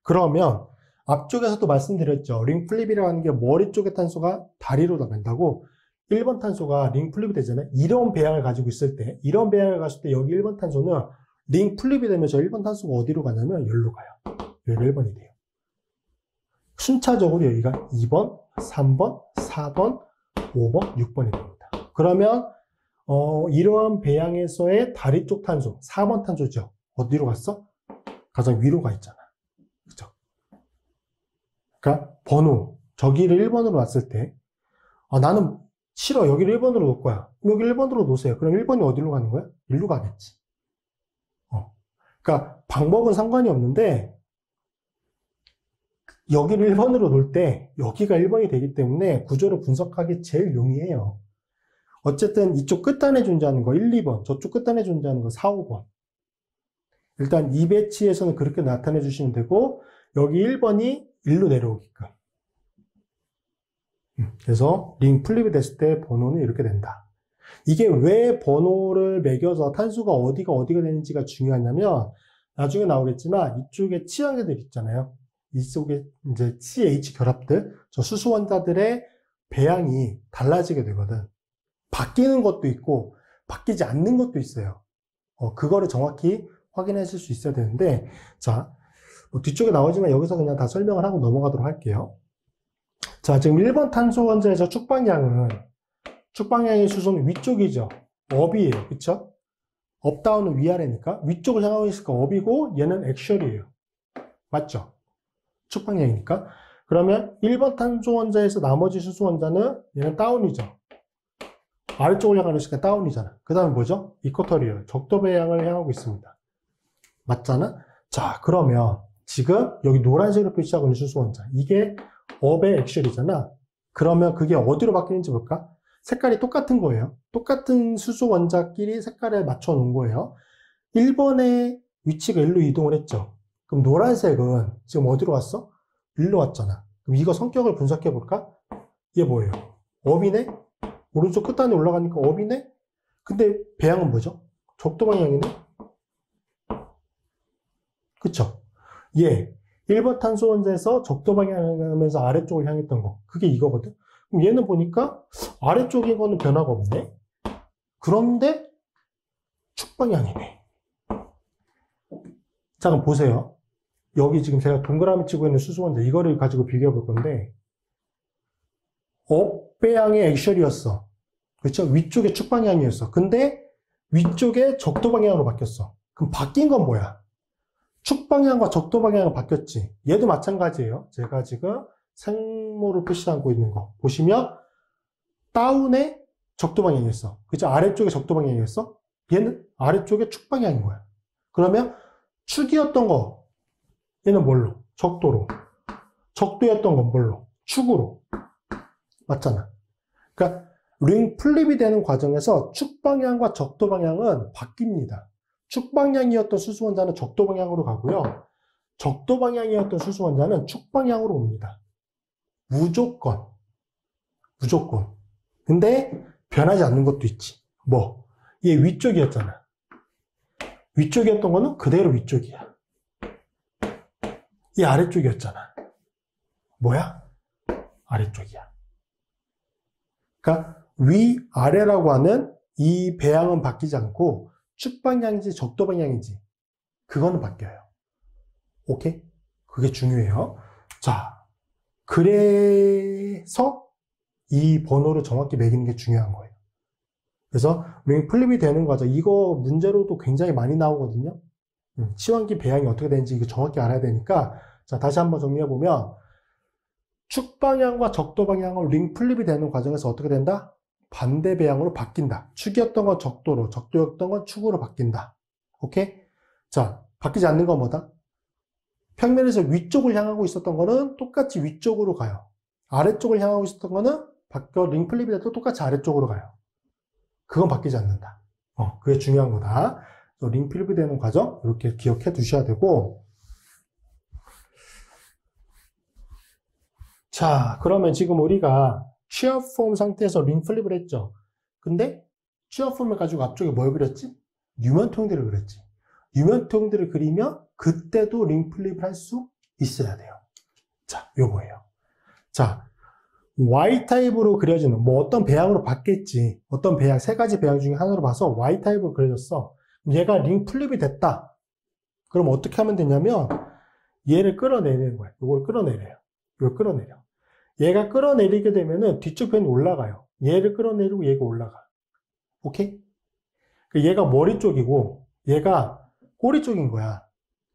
그러면 앞쪽에서도 말씀드렸죠. 링 플립이라고 하는 게 머리 쪽의 탄소가 다리로 나간다고 1번 탄소가 링 플립이 되잖아요. 이런 배양을 가지고 있을 때, 이런 배양을 갔을 때 여기 1번 탄소는 링 플립이 되면서 1번 탄소가 어디로 가냐면 여기로 가요. 여기가 1번이 돼요. 순차적으로 여기가 2번, 3번, 4번, 5번, 6번이 됩니다. 그러면 이러한 배양에서의 다리 쪽 탄소, 4번 탄소죠. 어디로 갔어? 가장 위로 가 있잖아. 그죠? 그러니까 번호, 저기를 1번으로 놨을 때 나는 싫어. 여기를 1번으로 놓을 거야. 여기 1번으로 놓으세요. 그럼 1번이 어디로 가는 거야? 일로 가겠지. 그러니까 방법은 상관이 없는데 여기를 1번으로 놓을 때 여기가 1번이 되기 때문에 구조를 분석하기 제일 용이해요. 어쨌든 이쪽 끝단에 존재하는 거 1, 2번, 저쪽 끝단에 존재하는 거 4, 5번. 일단 이 배치에서는 그렇게 나타내 주시면 되고 여기 1번이 1로 내려오게끔. 그래서 링 플립이 됐을 때 번호는 이렇게 된다. 이게 왜 번호를 매겨서 탄소가 어디가 되는지가 중요하냐면 나중에 나오겠지만 이쪽에 치양제들 있잖아요. 이쪽에 이제 CH 결합들, 저 수소 원자들의 배양이 달라지게 되거든. 바뀌는 것도 있고 바뀌지 않는 것도 있어요. 그거를 정확히 확인하실 수 있어야 되는데 자, 뒤쪽에 나오지만 여기서 그냥 다 설명을 하고 넘어가도록 할게요. 자, 지금 1번 탄소 원자에서 축방향의 수소는 위쪽이죠. 업이에요. 그쵸? 업다운은 위아래니까 위쪽을 향하고 있으니까 업이고 얘는 액셜이에요. 맞죠? 축방향이니까. 그러면 1번 탄소 원자에서 나머지 수소 원자는 얘는 다운이죠. 아래쪽을 향하고 있으니까 다운이잖아. 그 다음에 뭐죠? 이쿼터리얼, 적도 배양을 향하고 있습니다. 맞잖아? 자, 그러면 지금 여기 노란색으로 표시하고 있는 수소 원자 이게 업의 액셜이잖아. 그러면 그게 어디로 바뀌는지 볼까? 색깔이 똑같은 거예요. 똑같은 수소 원자끼리 색깔을 맞춰 놓은 거예요. 1번의 위치가 1로 이동을 했죠. 그럼 노란색은 지금 어디로 왔어? 1로 왔잖아. 그럼 이거 성격을 분석해 볼까? 이게 뭐예요? 업이네? 오른쪽 끝단에 올라가니까 업이네? 근데 배양은 뭐죠? 적도 방향이네? 그쵸? 얘 1번 탄소 원자에서 적도 방향을 하면서 아래쪽을 향했던 거 그게 이거거든? 그럼 얘는 보니까 아래쪽인 거는 변화가 없네? 그런데 축방향이네. 자, 그럼 보세요. 여기 지금 제가 동그라미 치고 있는 수소 원자 이거를 가지고 비교해 볼 건데 업배양의 액셜이었어. 그렇죠? 위쪽에 축방향이었어. 근데 위쪽에 적도 방향으로 바뀌었어. 그럼 바뀐 건 뭐야? 축방향과 적도 방향은 바뀌었지. 얘도 마찬가지예요. 제가 지금 생모를 표시하고 있는 거 보시면 다운의 적도 방향이었어. 그죠? 아래쪽에 적도 방향이었어. 얘는 아래쪽에 축 방향인 거야. 그러면 축이었던 거 얘는 뭘로? 적도로. 적도였던 건 뭘로? 축으로. 맞잖아. 그러니까 링 플립이 되는 과정에서 축 방향과 적도 방향은 바뀝니다. 축 방향이었던 수소원자는 적도 방향으로 가고요. 적도 방향이었던 수소원자는 축 방향으로 옵니다. 무조건. 무조건. 근데 변하지 않는 것도 있지. 뭐? 얘 위쪽이었잖아. 위쪽이었던 거는 그대로 위쪽이야. 얘 아래쪽이었잖아. 뭐야? 아래쪽이야. 그러니까 위아래라고 하는 이 배양은 바뀌지 않고 축 방향인지 적도 방향인지 그거는 바뀌어요. 오케이? 그게 중요해요. 자, 그래서 이 번호를 정확히 매기는 게 중요한 거예요. 그래서 링 플립이 되는 과정, 이거 문제로도 굉장히 많이 나오거든요. 시황기 배양이 어떻게 되는지 이거 정확히 알아야 되니까, 자, 다시 한번 정리해보면 축 방향과 적도 방향을 링 플립이 되는 과정에서 어떻게 된다? 반대 배양으로 바뀐다. 축이었던 건 적도로, 적도였던 건 축으로 바뀐다. 오케이? 자, 바뀌지 않는 건 뭐다? 평면에서 위쪽을 향하고 있었던 거는 똑같이 위쪽으로 가요. 아래쪽을 향하고 있었던 거는 링 플립이 돼도 똑같이 아래쪽으로 가요. 그건 바뀌지 않는다. 그게 중요한 거다. 링 플립이 되는 과정 이렇게 기억해 두셔야 되고, 자, 그러면 지금 우리가 취업폼 상태에서 링 플립을 했죠. 근데 취업폼을 가지고 앞쪽에 뭘 그렸지? 뉴먼통들을 그렸지. 뉴먼통들을 그리면 그때도 링 플립을 할 수 있어야 돼요. 자, 요거예요. 자, Y타입으로 그려지는, 뭐 어떤 배양으로 봤겠지. 어떤 배양, 세 가지 배양 중에 하나로 봐서 Y타입으로 그려졌어. 얘가 링 플립이 됐다. 그럼 어떻게 하면 되냐면, 얘를 끌어내리는 거야. 이걸 끌어내려요. 이걸 끌어내려. 얘가 끌어내리게 되면은 뒤쪽 편이 올라가요. 얘를 끌어내리고 얘가 올라가. 오케이? 얘가 머리 쪽이고, 얘가 꼬리 쪽인 거야.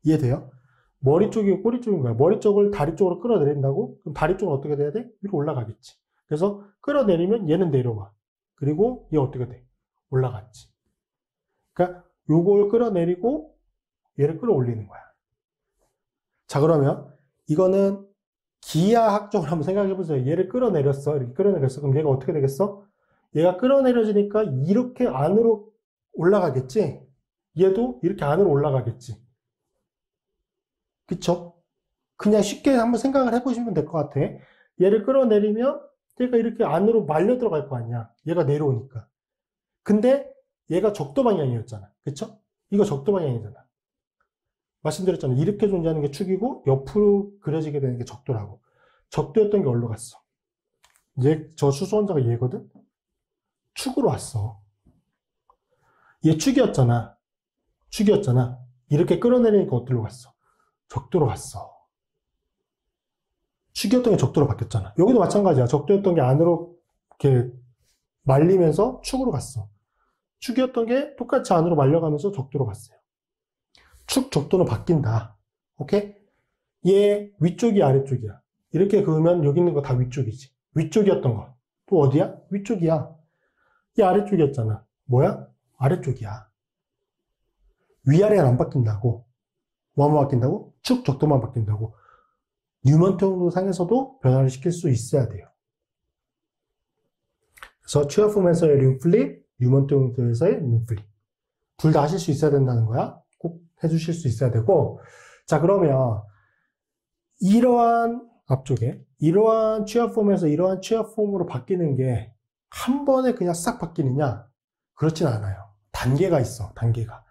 이해돼요? 머리 쪽이고 꼬리 쪽인 거야. 머리 쪽을 다리 쪽으로 끌어내린다고? 그럼 다리 쪽은 어떻게 돼야 돼? 위로 올라가겠지. 그래서 끌어내리면 얘는 내려와. 그리고 얘 어떻게 돼? 올라갔지. 그러니까 요걸 끌어내리고 얘를 끌어올리는 거야. 자, 그러면 이거는 기하학적으로 한번 생각해 보세요. 얘를 끌어내렸어. 이렇게 끌어내렸어. 그럼 얘가 어떻게 되겠어? 얘가 끌어내려지니까 이렇게 안으로 올라가겠지? 얘도 이렇게 안으로 올라가겠지. 그쵸? 그냥 쉽게 한번 생각을 해보시면 될 것 같아. 얘를 끌어내리면 얘가 이렇게 안으로 말려 들어갈 거 아니야. 얘가 내려오니까. 근데 얘가 적도 방향이었잖아. 그쵸? 이거 적도 방향이잖아. 말씀드렸잖아. 이렇게 존재하는 게 축이고 옆으로 그려지게 되는 게 적도라고. 적도였던 게 어디로 갔어? 저 수소원자가 얘거든? 축으로 왔어. 얘 축이었잖아. 축이었잖아. 이렇게 끌어내리니까 어디로 갔어? 적도로 갔어. 축이었던 게 적도로 바뀌었잖아. 여기도 마찬가지야. 적도였던 게 안으로 이렇게 말리면서 축으로 갔어. 축이었던 게 똑같이 안으로 말려가면서 적도로 갔어요. 축, 적도는 바뀐다. 오케이? 얘 위쪽이 아래쪽이야. 이렇게 그으면 여기 있는 거 다 위쪽이지. 위쪽이었던 거. 또 어디야? 위쪽이야. 얘 아래쪽이었잖아. 뭐야? 아래쪽이야. 위아래는 안 바뀐다고. 뭐만 바뀐다고? 축, 적도만 바뀐다고. 뉴먼통도 상에서도 변화를 시킬 수 있어야 돼요. 그래서 취업폼에서의 링 플립, 뉴먼통도에서의 링 플립. 둘 다 하실 수 있어야 된다는 거야. 꼭 해주실 수 있어야 되고. 자, 그러면 이러한 앞쪽에 이러한 취업폼에서 이러한 취업폼으로 바뀌는 게 한 번에 그냥 싹 바뀌느냐? 그렇진 않아요. 단계가 있어. 단계가.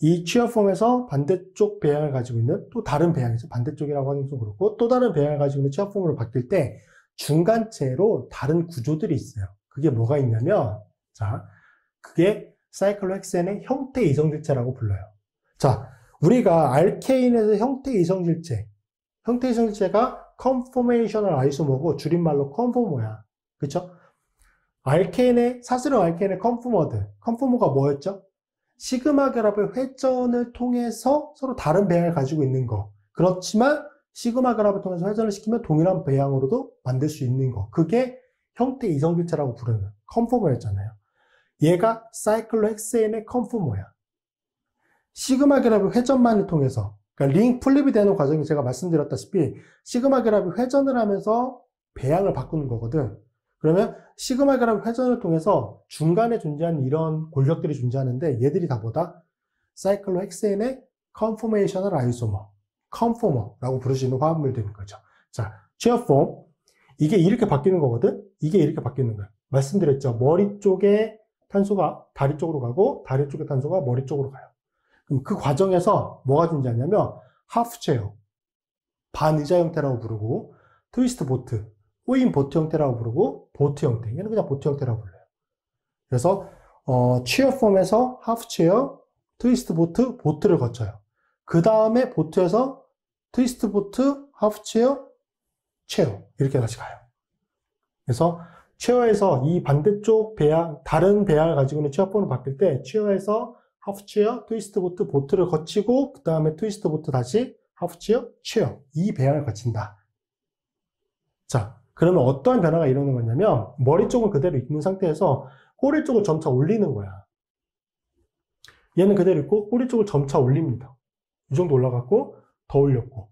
이 취업폼에서 반대쪽 배양을 가지고 있는 또 다른 배양이죠. 반대쪽이라고 하긴 좀 그렇고 또 다른 배양을 가지고 있는 취업폼으로 바뀔 때 중간체로 다른 구조들이 있어요. 그게 뭐가 있냐면, 자, 그게 사이클로헥센의 형태 이성질체라고 불러요. 자, 우리가 알케인에서 형태 이성질체, 형태 이성질체가 컨포메이셔널 아이소머고 줄임말로 컨포머야. 그쵸? 사실은 알케인의 컨포머가 뭐였죠? 시그마 결합의 회전을 통해서 서로 다른 배양을 가지고 있는 거. 그렇지만 시그마 결합을 통해서 회전을 시키면 동일한 배양으로도 만들 수 있는 거. 그게 형태 이성질체라고 부르는 컨포머였잖아요. 얘가 사이클로헥세인의 컨포머야. 시그마 결합의 회전만을 통해서, 그러니까 링 플립이 되는 과정이 제가 말씀드렸다시피 시그마 결합이 회전을 하면서 배양을 바꾸는 거거든. 그러면 시그마 결합 회전을 통해서 중간에 존재하는 이런 골격들이 존재하는데 얘들이 다 뭐다? 사이클로헥세인의 컨포메이셔널 아이소머, 컨포머라고 부를 수 있는 화합물들인 거죠. 자, 체어폼. 이게 이렇게 바뀌는 거거든? 이게 이렇게 바뀌는 거야. 말씀드렸죠. 머리 쪽에 탄소가 다리 쪽으로 가고 다리 쪽에 탄소가 머리 쪽으로 가요. 그럼 그 과정에서 뭐가 존재하냐면 하프체어, 반의자 형태라고 부르고 트위스트 보트, 꼬인 보트 형태라고 부르고 보트 형태. 얘는 그냥 보트 형태라고 불러요. 그래서 체어폼에서 하프체어, 트위스트 보트, 보트를 거쳐요. 그 다음에 보트에서 트위스트 보트, 하프체어, 체어 이렇게 다시 가요. 그래서 체어에서 이 반대쪽 배양, 다른 배양을 가지고 있는 체어폼으로 바뀔 때 체어에서 하프체어, 트위스트 보트, 보트를 거치고 그 다음에 트위스트 보트 다시 하프체어, 체어 이 배양을 거친다. 자, 그러면 어떠한 변화가 일어나는 거냐면 머리 쪽은 그대로 있는 상태에서 꼬리 쪽을 점차 올리는 거야. 얘는 그대로 있고 꼬리 쪽을 점차 올립니다. 이 정도 올라갔고 더 올렸고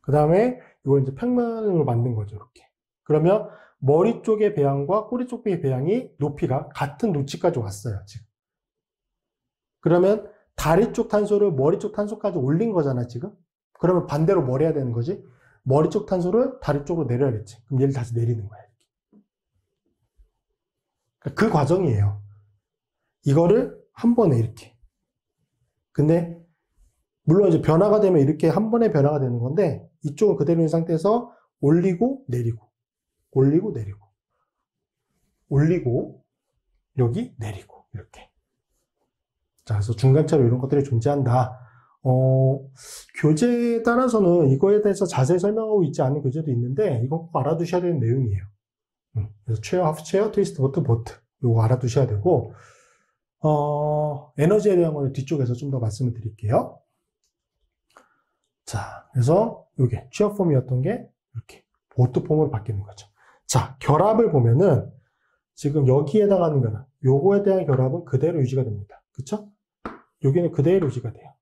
그 다음에 이걸 이제 평면으로 만든 거죠. 이렇게. 그러면 머리 쪽의 배양과 꼬리 쪽의 배양이 높이가 같은 높이까지 왔어요. 지금. 그러면 다리 쪽 탄소를 머리 쪽 탄소까지 올린 거잖아 지금. 그러면 반대로 뭘 해야 되는 거지? 머리 쪽 탄소를 다리 쪽으로 내려야겠지. 그럼 얘를 다시 내리는 거야. 그러니까 그 과정이에요. 이거를 한 번에 이렇게. 근데 물론 이제 변화가 되면 이렇게 한 번에 변화가 되는 건데 이쪽은 그대로 있는 상태에서 올리고 내리고 올리고 내리고 올리고 여기 내리고 이렇게. 자, 그래서 중간체로 이런 것들이 존재한다. 교재에 따라서는 이거에 대해서 자세히 설명하고 있지 않은 교재도 있는데 이거 꼭 알아두셔야 되는 내용이에요. 그래서 체어, 하프체어, 트위스트 보트, 보트 이거 알아두셔야 되고 에너지에 대한 거는 뒤쪽에서 좀 더 말씀을 드릴게요. 자, 그래서 이게 체어폼이었던 게 이렇게 보트 폼으로 바뀌는 거죠. 자, 결합을 보면은 지금 여기에 해당하는 거는 요거에 대한 결합은 그대로 유지가 됩니다. 그쵸? 여기는 그대로 유지가 돼요.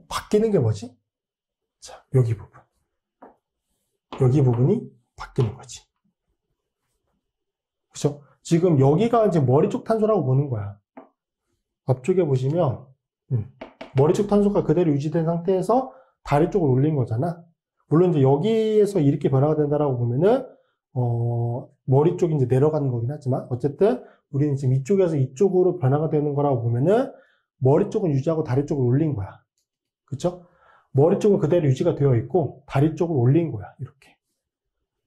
바뀌는 게 뭐지? 자, 여기 부분. 여기 부분이 바뀌는 거지. 그쵸? 지금 여기가 이제 머리 쪽 탄소라고 보는 거야. 앞쪽에 보시면, 머리 쪽 탄소가 그대로 유지된 상태에서 다리 쪽을 올린 거잖아. 물론 이제 여기에서 이렇게 변화가 된다라고 보면은, 머리 쪽이 이제 내려가는 거긴 하지만, 어쨌든, 우리는 지금 이쪽에서 이쪽으로 변화가 되는 거라고 보면은, 머리 쪽은 유지하고 다리 쪽을 올린 거야. 그쵸? 머리 쪽은 그대로 유지가 되어 있고, 다리 쪽을 올린 거야. 이렇게.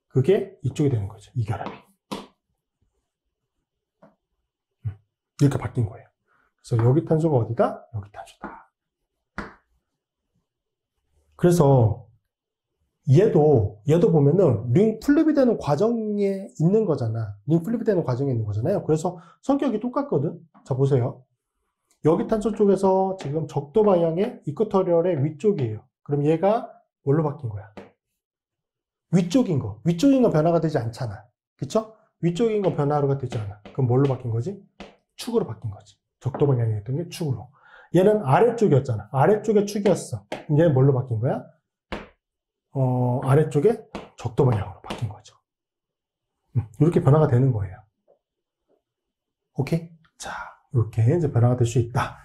그게 이쪽이 되는 거죠. 이 결합이. 이렇게 바뀐 거예요. 그래서 여기 탄소가 어디다? 여기 탄소다. 그래서 얘도 보면은 링 플립이 되는 과정에 있는 거잖아. 링 플립이 되는 과정에 있는 거잖아요. 그래서 성격이 똑같거든. 자, 보세요. 여기 탄소 쪽에서 지금 적도 방향의 이쿼토리얼의 위쪽이에요. 그럼 얘가 뭘로 바뀐 거야? 위쪽인 거. 위쪽인 건 변화가 되지 않잖아. 그쵸? 위쪽인 건 변화가 되지 않아. 그럼 뭘로 바뀐 거지? 축으로 바뀐 거지. 적도 방향에 있던 게 축으로. 얘는 아래쪽이었잖아. 아래쪽에 축이었어. 그럼 얘는 뭘로 바뀐 거야? 아래쪽에 적도 방향으로 바뀐 거죠. 이렇게 변화가 되는 거예요. 오케이? 자, 이렇게 이제 변화가 될 수 있다.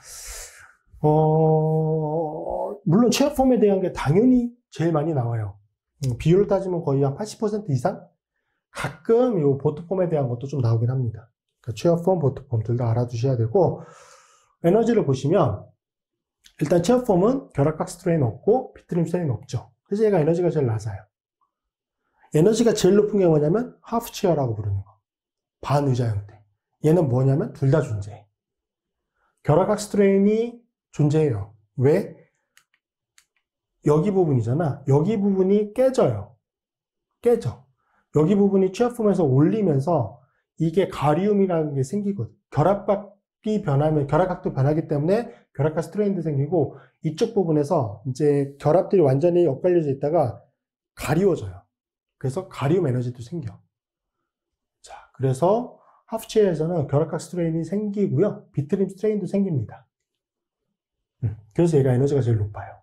물론 체어폼에 대한 게 당연히 제일 많이 나와요. 비율을 따지면 거의 한 80% 이상? 가끔 이 보트폼에 대한 것도 좀 나오긴 합니다. 그러니까 체어폼, 보트폼 둘 다 알아두셔야 되고, 에너지를 보시면 일단 체어폼은 결합각 스트레인 없고 비트림 스트레인 없죠. 그래서 얘가 에너지가 제일 낮아요. 에너지가 제일 높은 게 뭐냐면 하프 체어라고 부르는 거. 반의자 형태. 얘는 뭐냐면 둘 다 존재해. 결합각 스트레인이 존재해요. 왜? 여기 부분이잖아. 여기 부분이 깨져요. 깨져. 여기 부분이 체어폼에서 올리면서 이게 가리움이라는 게 생기거든. 결합각이 변하면 결합각도 변하기 때문에 결합각 스트레인도 생기고 이쪽 부분에서 이제 결합들이 완전히 엇갈려져 있다가 가리워져요. 그래서 가리움 에너지도 생겨. 자, 그래서 하프체어에서는 결합각 스트레인이 생기고요. 비트림 스트레인도 생깁니다. 그래서 얘가 에너지가 제일 높아요.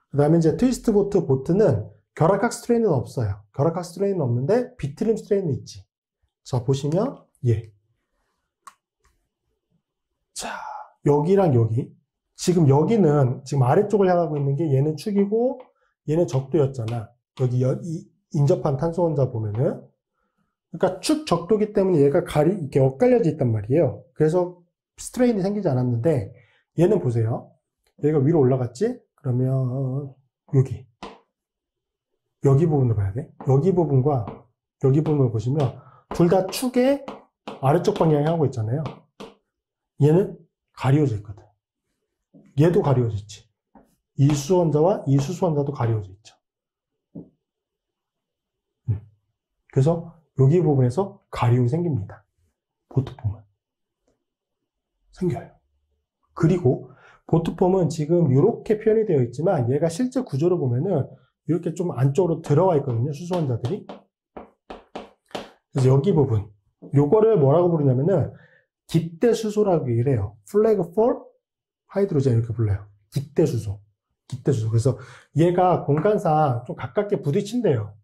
그 다음에 이제 트위스트 보트는 결합각 스트레인은 없어요. 결합각 스트레인은 없는데 비트림 스트레인은 있지. 자, 보시면 자, 여기랑 여기. 지금 여기는 지금 아래쪽을 향하고 있는 게 얘는 축이고 얘는 적도였잖아. 여기 인접한 탄소 원자 보면은. 그러니까 축 적도기 때문에 얘가 이렇게 엇갈려져 있단 말이에요. 그래서 스트레인이 생기지 않았는데 얘는 보세요. 얘가 위로 올라갔지? 그러면 여기 부분을 봐야 돼. 여기 부분과 여기 부분을 보시면 둘 다 축의 아래쪽 방향에 하고 있잖아요. 얘는 가리워져 있거든. 얘도 가리워져 있지. 이 수소원자와 이 수소원자도 가리워져 있죠. 그래서 여기 부분에서 가리움이 생깁니다. 보트폼은. 생겨요. 그리고 보트폼은 지금 이렇게 표현이 되어 있지만 얘가 실제 구조를 보면은 이렇게 좀 안쪽으로 들어와 있거든요. 수소원자들이. 그래서 여기 부분. 요거를 뭐라고 부르냐면은 깃대수소라고 얘기를 해요. flag for hydrogen 이렇게 불러요. 깃대수소. 그래서 얘가 공간상 좀 가깝게 부딪힌대요.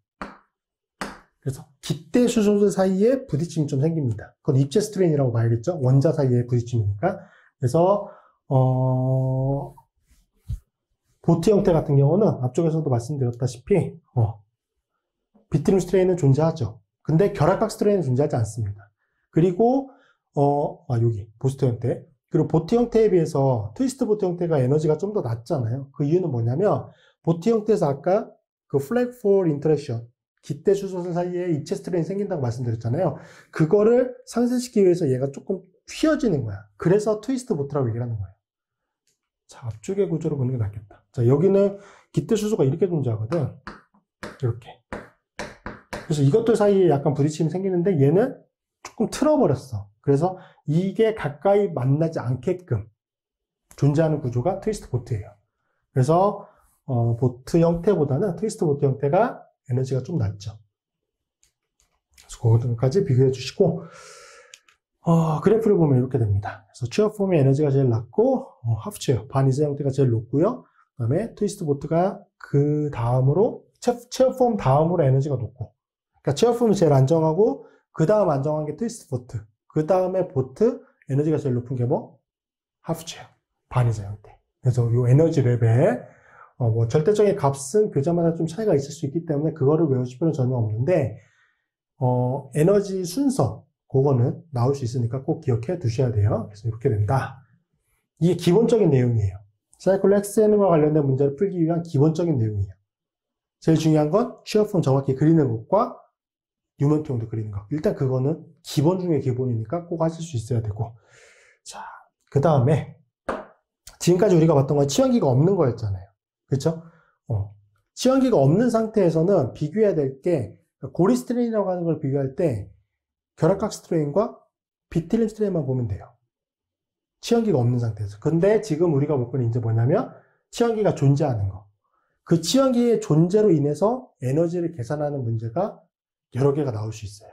그래서 깃대수소들 사이에 부딪힘이 좀 생깁니다. 그건 입체 스트레인이라고 봐야겠죠? 원자 사이에 부딪힘이니까. 그래서 보트 형태 같은 경우는 앞쪽에서도 말씀드렸다시피 비트림 스트레인은 존재하죠. 근데 결합각 스트레인은 존재하지 않습니다. 그리고 여기 보스트 형태. 그리고 보트 형태에 비해서 트위스트 보트 형태가 에너지가 좀 더 낮잖아요. 그 이유는 뭐냐면 보트 형태에서 아까 그 flag for interaction 깃대 수소들 사이에 입체 스트레인이 생긴다고 말씀드렸잖아요. 그거를 상쇄시키기 위해서 얘가 조금 휘어지는 거야. 그래서 트위스트 보트라고 얘기를 하는 거예요. 자, 앞쪽의 구조로 보는 게 낫겠다. 자, 여기는 깃대 수소가 이렇게 존재하거든. 이렇게. 그래서 이것들 사이에 약간 부딪힘이 생기는데 얘는 조금 틀어버렸어. 그래서 이게 가까이 만나지 않게끔 존재하는 구조가 트위스트 보트예요. 그래서 보트 형태보다는 트위스트 보트 형태가 에너지가 좀 낮죠. 그래서 그것까지 비교해 주시고 그래프를 보면 이렇게 됩니다. 그래서 취업 폼의 에너지가 제일 낮고 하프체어 반이자 형태가 제일 높고요. 그 다음에 트위스트 보트가 그 다음으로 취업 폼 다음으로 에너지가 높고, 그러니까 취업 폼이 제일 안정하고 그 다음 안정한 게 트위스트 보트, 그 다음에 보트 에너지가 제일 높은 게 하프체어 반이자 형태. 그래서 이 에너지 레벨 절대적인 값은 교자마다 좀 차이가 있을 수 있기 때문에 그거를 외우실 필요는 전혀 없는데, 에너지 순서, 그거는 나올 수 있으니까 꼭 기억해 두셔야 돼요. 그래서 이렇게 된다. 이게 기본적인 내용이에요. 사이클 XN과 관련된 문제를 풀기 위한 기본적인 내용이에요. 제일 중요한 건 취업폼 정확히 그리는 것과 뉴먼 투형도 그리는 거. 일단 그거는 기본 중에 기본이니까 꼭 하실 수 있어야 되고. 자, 그 다음에 지금까지 우리가 봤던 건 치환기가 없는 거였잖아요. 그렇죠? 치환기가 없는 상태에서는 비교해야 될 게 고리 스트레인이라고 하는 걸 비교할 때 결합각 스트레인과 비트림 스트레인만 보면 돼요. 치환기가 없는 상태에서. 근데 지금 우리가 볼 건 이제 뭐냐면 치환기가 존재하는 거. 그 치환기의 존재로 인해서 에너지를 계산하는 문제가 여러 개가 나올 수 있어요.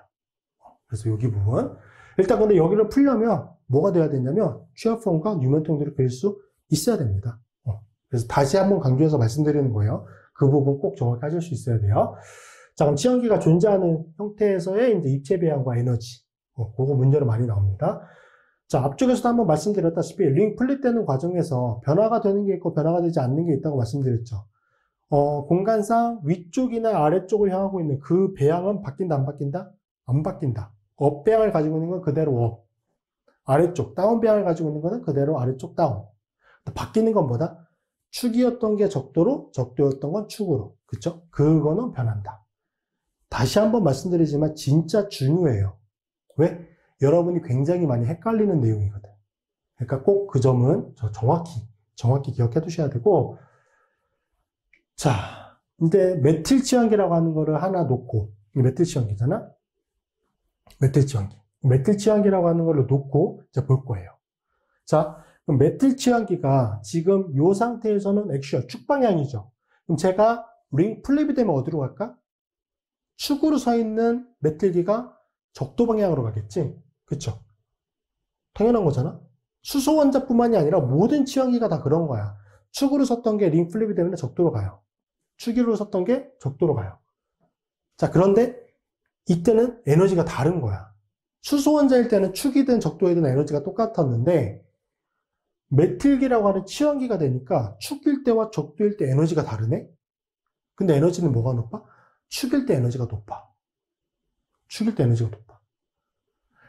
그래서 여기 부분. 일단 근데 여기를 풀려면 뭐가 돼야 되냐면 취합form과 뉴먼 통들을 그릴 수 있어야 됩니다. 그래서 다시 한번 강조해서 말씀드리는 거예요. 그 부분 꼭 정확히 하실 수 있어야 돼요. 자, 그럼 치환기가 존재하는 형태에서의 이제 입체 배양과 에너지. 그거 문제로 많이 나옵니다. 자, 앞쪽에서도 한번 말씀드렸다시피 링 분리되는 과정에서 변화가 되는 게 있고 변화가 되지 않는 게 있다고 말씀드렸죠. 공간상 위쪽이나 아래쪽을 향하고 있는 그 배양은 바뀐다, 안 바뀐다? 안 바뀐다. 업 배양을 가지고 있는 건 그대로 업. 아래쪽, 다운 배양을 가지고 있는 거는 그대로 아래쪽 다운. 바뀌는 건 뭐다? 축이었던 게 적도로, 적도였던 건 축으로. 그쵸? 그거는 변한다. 다시 한번 말씀드리지만 진짜 중요해요. 왜? 여러분이 굉장히 많이 헷갈리는 내용이거든. 그러니까 꼭 그 점은 정확히 기억해 두셔야 되고, 자, 이제 메틸 치환기라고 하는 거를 하나 놓고, 메틸 치환기잖아? 메틸 치환기라고 하는 걸로 놓고 이제 볼 거예요. 자, 그럼 메틸 치환기가 지금 이 상태에서는 액션, 축 방향이죠. 그럼 제가 링 플립이 되면 어디로 갈까? 축으로 서 있는 메틸기가 적도 방향으로 가겠지? 그쵸? 당연한 거잖아? 수소 원자뿐만이 아니라 모든 치환기가 다 그런 거야. 축으로 섰던 게 링 플립이 되면 적도로 가요. 축으로 섰던 게 적도로 가요. 자, 그런데 이때는 에너지가 다른 거야. 수소 원자일 때는 축이든 적도이든 에너지가 똑같았는데 메틸기라고 하는 치환기가 되니까 축일 때와 적도일 때 에너지가 다르네? 근데 에너지는 뭐가 높아? 축일 때 에너지가 높아. 축일 때 에너지가 높아.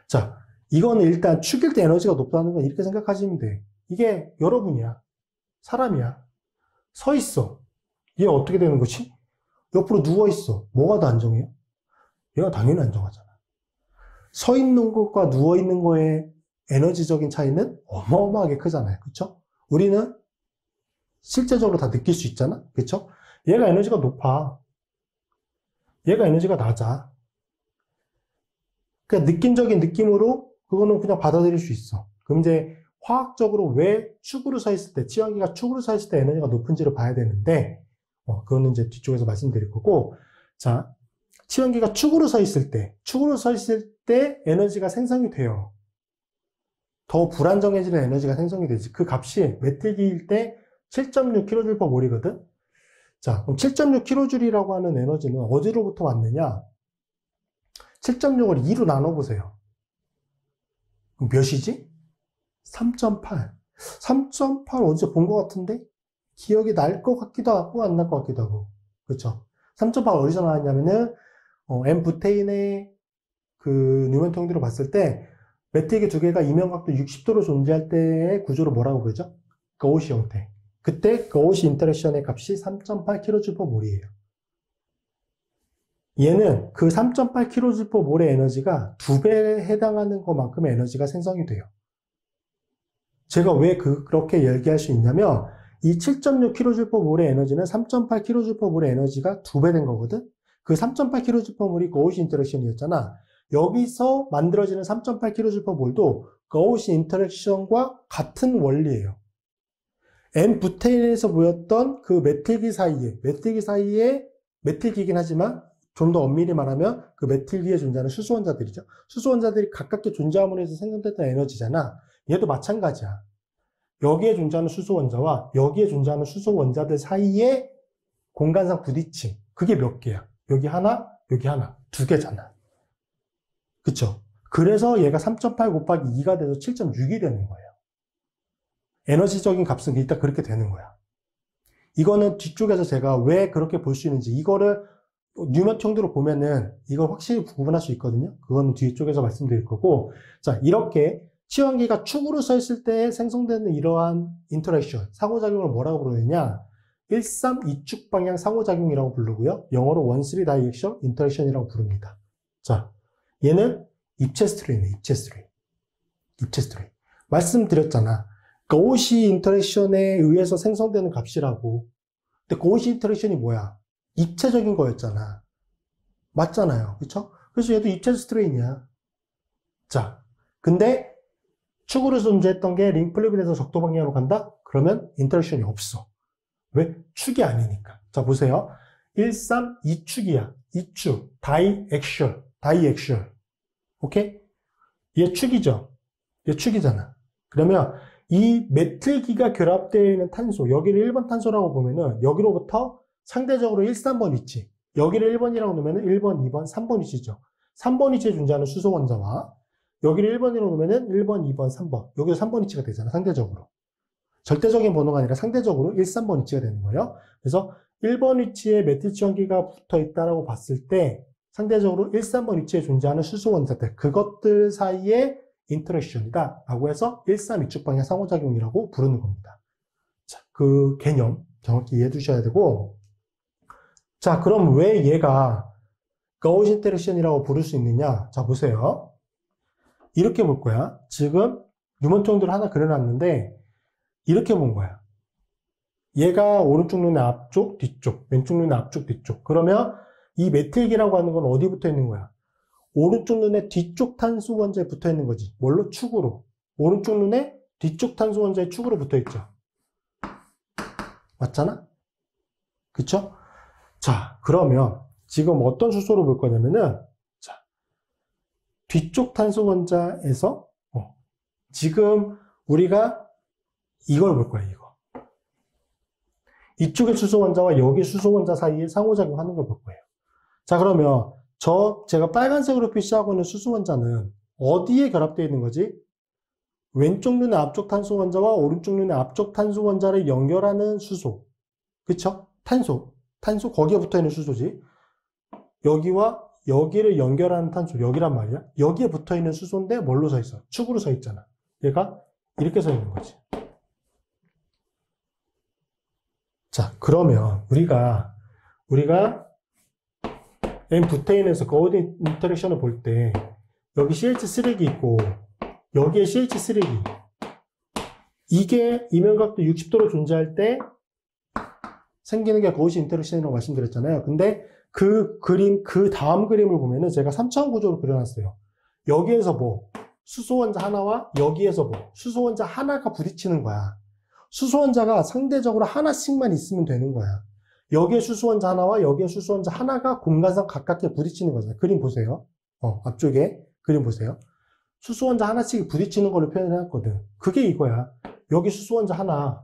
자, 이거는 일단 축일 때 에너지가 높다는 건 이렇게 생각하시면 돼. 이게 여러분이야. 사람이야. 서 있어. 얘 어떻게 되는 거지? 옆으로 누워 있어. 뭐가 더 안정해요? 얘가 당연히 안정하잖아. 서 있는 것과 누워 있는 거의 에너지적인 차이는 어마어마하게 크잖아요. 그쵸? 우리는 실제적으로 다 느낄 수 있잖아. 그쵸? 얘가 에너지가 높아. 얘가 에너지가 낮아. 그러니까 느낌적인 느낌으로 그거는 그냥 받아들일 수 있어. 그럼 이제 화학적으로 왜 축으로 서 있을 때, 치환기가 축으로 서 있을 때 에너지가 높은지를 봐야 되는데, 그거는 이제 뒤쪽에서 말씀드릴 거고, 자, 치환기가 축으로 서 있을 때 에너지가 생성이 돼요. 더 불안정해지는 에너지가 생성이 되지. 그 값이 메틸기일 때 7.6kJ/몰이거든? 자, 그럼 7.6kJ라고 하는 에너지는 어디로부터 왔느냐? 7.6을 2로 나눠보세요. 그럼 몇이지? 3.8. 3.8 어디서 본 것 같은데? 기억이 날 것 같기도 하고, 안 날 것 같기도 하고. 그쵸? 3.8 어디서 나왔냐면은, N부테인의 그 뉴먼트 형태로 봤을 때, 메틸기 두 개가 이면각도 60도로 존재할 때의 구조를 뭐라고 부르죠? 거우시 형태. 그때 거우시 인터랙션의 값이 3.8kJ/몰이에요. 얘는 그 3.8kJ/몰의 에너지가 2배에 해당하는 것만큼의 에너지가 생성이 돼요. 제가 왜 그렇게 얘기할 수 있냐면 이 7.6kJ/몰의 에너지는 3.8kJ/몰의 에너지가 2배 된 거거든? 그 3.8kJ/몰이 거우시 인터랙션이었잖아. 여기서 만들어지는 3.8kJ/몰도 거우시 인터랙션과 같은 원리예요. N부테인에서 보였던 그 메틸기 사이에 메틸기이긴 하지만 좀 더 엄밀히 말하면 그 메틸기에 존재하는 수소원자들이죠. 수소원자들이 가깝게 존재함으로 해서 생성됐던 에너지잖아. 얘도 마찬가지야. 여기에 존재하는 수소원자와 여기에 존재하는 수소원자들 사이에 공간상 부딪힘. 그게 몇 개야? 여기 하나, 여기 하나. 2개잖아. 그쵸? 그래서 얘가 3.8 곱하기 2가 돼서 7.6이 되는 거예요. 에너지적인 값은 일단 그렇게 되는 거야. 이거는 뒤쪽에서 제가 왜 그렇게 볼 수 있는지, 이거를 뉴먼트 형태로 보면은 이걸 확실히 구분할 수 있거든요. 그거는 뒤쪽에서 말씀드릴 거고, 자, 이렇게 치환기가 축으로 서 있을 때 생성되는 이러한 인터랙션, 상호작용을 뭐라고 부르느냐? 1,3, 2축 방향 상호작용이라고 부르고요. 영어로 1,3 다이렉션 인터랙션이라고 부릅니다. 자, 얘는 입체 스트레인이에요. 입체 스트레인. 말씀드렸잖아. 거우시 인터랙션에 의해서 생성되는 값이라고. 근데 거우시 인터랙션이 뭐야? 입체적인 거였잖아. 맞잖아요. 그쵸? 그래서 얘도 입체 스트레인이야. 자, 근데 축으로 존재했던 게 링 플립이 돼서 적도 방향으로 간다? 그러면 인터랙션이 없어. 왜? 축이 아니니까. 자, 보세요. 1, 3, 2축이야. 2축. 다이액셜. 오케이? 얘 축이죠? 얘 축이잖아. 그러면 이 메틸기가 결합되어 있는 탄소, 여기를 1번 탄소라고 보면은 여기로부터 상대적으로 1, 3번 위치, 여기를 1번이라고 놓으면은 1번, 2번, 3번 위치죠. 3번 위치에 존재하는 수소 원자와 여기를 1번이라고 놓으면은 1번, 2번, 3번. 여기도 3번 위치가 되잖아, 상대적으로. 절대적인 번호가 아니라 상대적으로 1, 3번 위치가 되는 거예요. 그래서 1번 위치에 메틸 치환기가 붙어 있다라고 봤을 때 상대적으로 1, 3번 위치에 존재하는 수소 원자들, 그것들 사이에 인터랙션이다 라고 해서 1, 3, 2축 방향 상호작용이라고 부르는 겁니다. 자, 그 개념 정확히 이해해 두셔야 되고, 자, 그럼 왜 얘가 거우시 인터랙션이라고 부를 수 있느냐? 자, 보세요. 이렇게 볼 거야. 지금 뉴먼트 형태를 하나 그려놨는데 이렇게 본 거야. 얘가 오른쪽 눈의 앞쪽, 뒤쪽, 왼쪽 눈의 앞쪽, 뒤쪽. 그러면 이 메틸기라고 하는 건 어디 붙어 있는 거야? 오른쪽 눈의 뒤쪽 탄소 원자에 붙어 있는 거지. 뭘로? 축으로. 오른쪽 눈의 뒤쪽 탄소 원자에 축으로 붙어 있죠. 맞잖아? 그쵸? 자, 그러면 지금 어떤 수소로 볼 거냐면은, 자, 뒤쪽 탄소 원자에서 지금 우리가 이걸 볼 거예요. 이거. 이쪽의 수소 원자와 여기 수소 원자 사이에 상호작용하는 걸 볼 거예요. 자, 그러면 제가 빨간색으로 표시하고 있는 수소 원자는 어디에 결합되어 있는 거지? 왼쪽 눈의 앞쪽 탄소 원자와 오른쪽 눈의 앞쪽 탄소 원자를 연결하는 수소. 그쵸? 탄소 거기에 붙어 있는 수소지. 여기와 여기를 연결하는 탄소, 여기란 말이야. 여기에 붙어 있는 수소인데 뭘로 서 있어? 축으로 서 있잖아. 얘가 이렇게 서 있는 거지. 자, 그러면 우리가 N-부테인에서 거디 인터랙션을 볼 때 여기 CH3기 있고 여기에 CH3기, 이게 이면각도 60도로 존재할 때 생기는 게 거시 인터랙션이라고 말씀드렸잖아요. 근데 그 다음 그림을 보면은 제가 3차원 구조로 그려놨어요. 여기에서 수소 원자 하나와 여기에서 수소 원자 하나가 부딪히는 거야. 수소 원자가 상대적으로 하나씩만 있으면 되는 거야. 여기에 수소 원자 하나와 여기에 수소 원자 하나가 공간상 가깝게 부딪히는 거잖아요. 그림 보세요. 앞쪽에 그림 보세요. 수소 원자 하나씩 부딪히는 걸로 표현해놨거든. 그게 이거야. 여기 수소 원자 하나,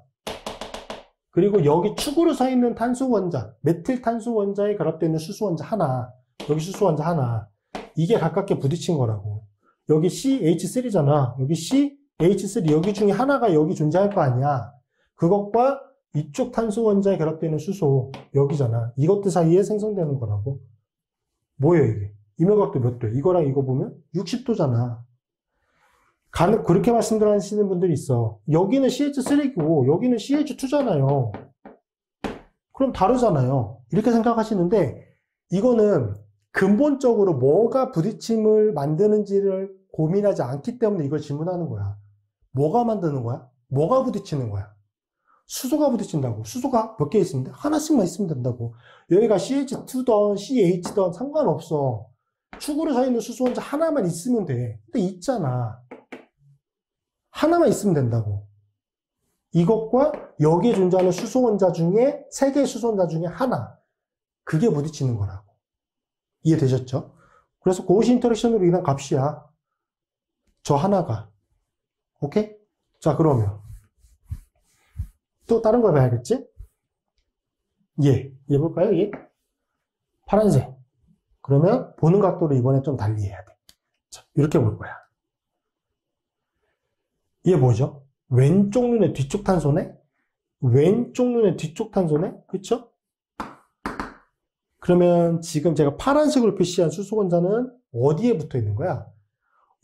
그리고 여기 축으로 서 있는 탄소 원자, 메틸 탄소 원자에 결합되어 있는 수소 원자 하나, 여기 수소 원자 하나, 이게 가깝게 부딪힌 거라고. 여기 CH3잖아. 여기 CH3, 여기 중에 하나가 여기 존재할 거 아니야. 그것과 이쪽 탄소 원자에 결합되어 있는 수소, 여기잖아. 이것들 사이에 생성되는 거라고. 뭐예요, 이게? 이면각도 몇 도야? 이거랑 이거 보면 60도잖아. 그렇게 말씀하시는 분들이 있어. 여기는 CH3고 여기는 CH2잖아요. 그럼 다르잖아요. 이렇게 생각하시는데 이거는 근본적으로 뭐가 부딪힘을 만드는지를 고민하지 않기 때문에 이걸 질문하는 거야. 뭐가 만드는 거야? 뭐가 부딪히는 거야? 수소가 부딪힌다고. 수소가 몇 개 있으면 돼? 하나씩만 있으면 된다고. 여기가 CH2든 CH든 상관없어. 축으로 서 있는 수소 원자 하나만 있으면 돼. 근데 있잖아. 하나만 있으면 된다고. 이것과 여기에 존재하는 수소 원자 중에, 3개의 수소 원자 중에 하나. 그게 부딪히는 거라고. 이해되셨죠? 그래서 고시 인터랙션으로 인한 값이야. 저 하나가. 오케이? 자, 그러면 또 다른 걸 봐야겠지? 얘 볼까요? 얘? 파란색. 그러면 보는 각도를 이번에 좀 달리 해야 돼. 자, 이렇게 볼 거야. 이게 뭐죠? 왼쪽 눈의 뒤쪽 탄소네? 왼쪽 눈의 뒤쪽 탄소네? 그쵸? 그러면 지금 제가 파란색으로 표시한 수소 원자는 어디에 붙어 있는 거야?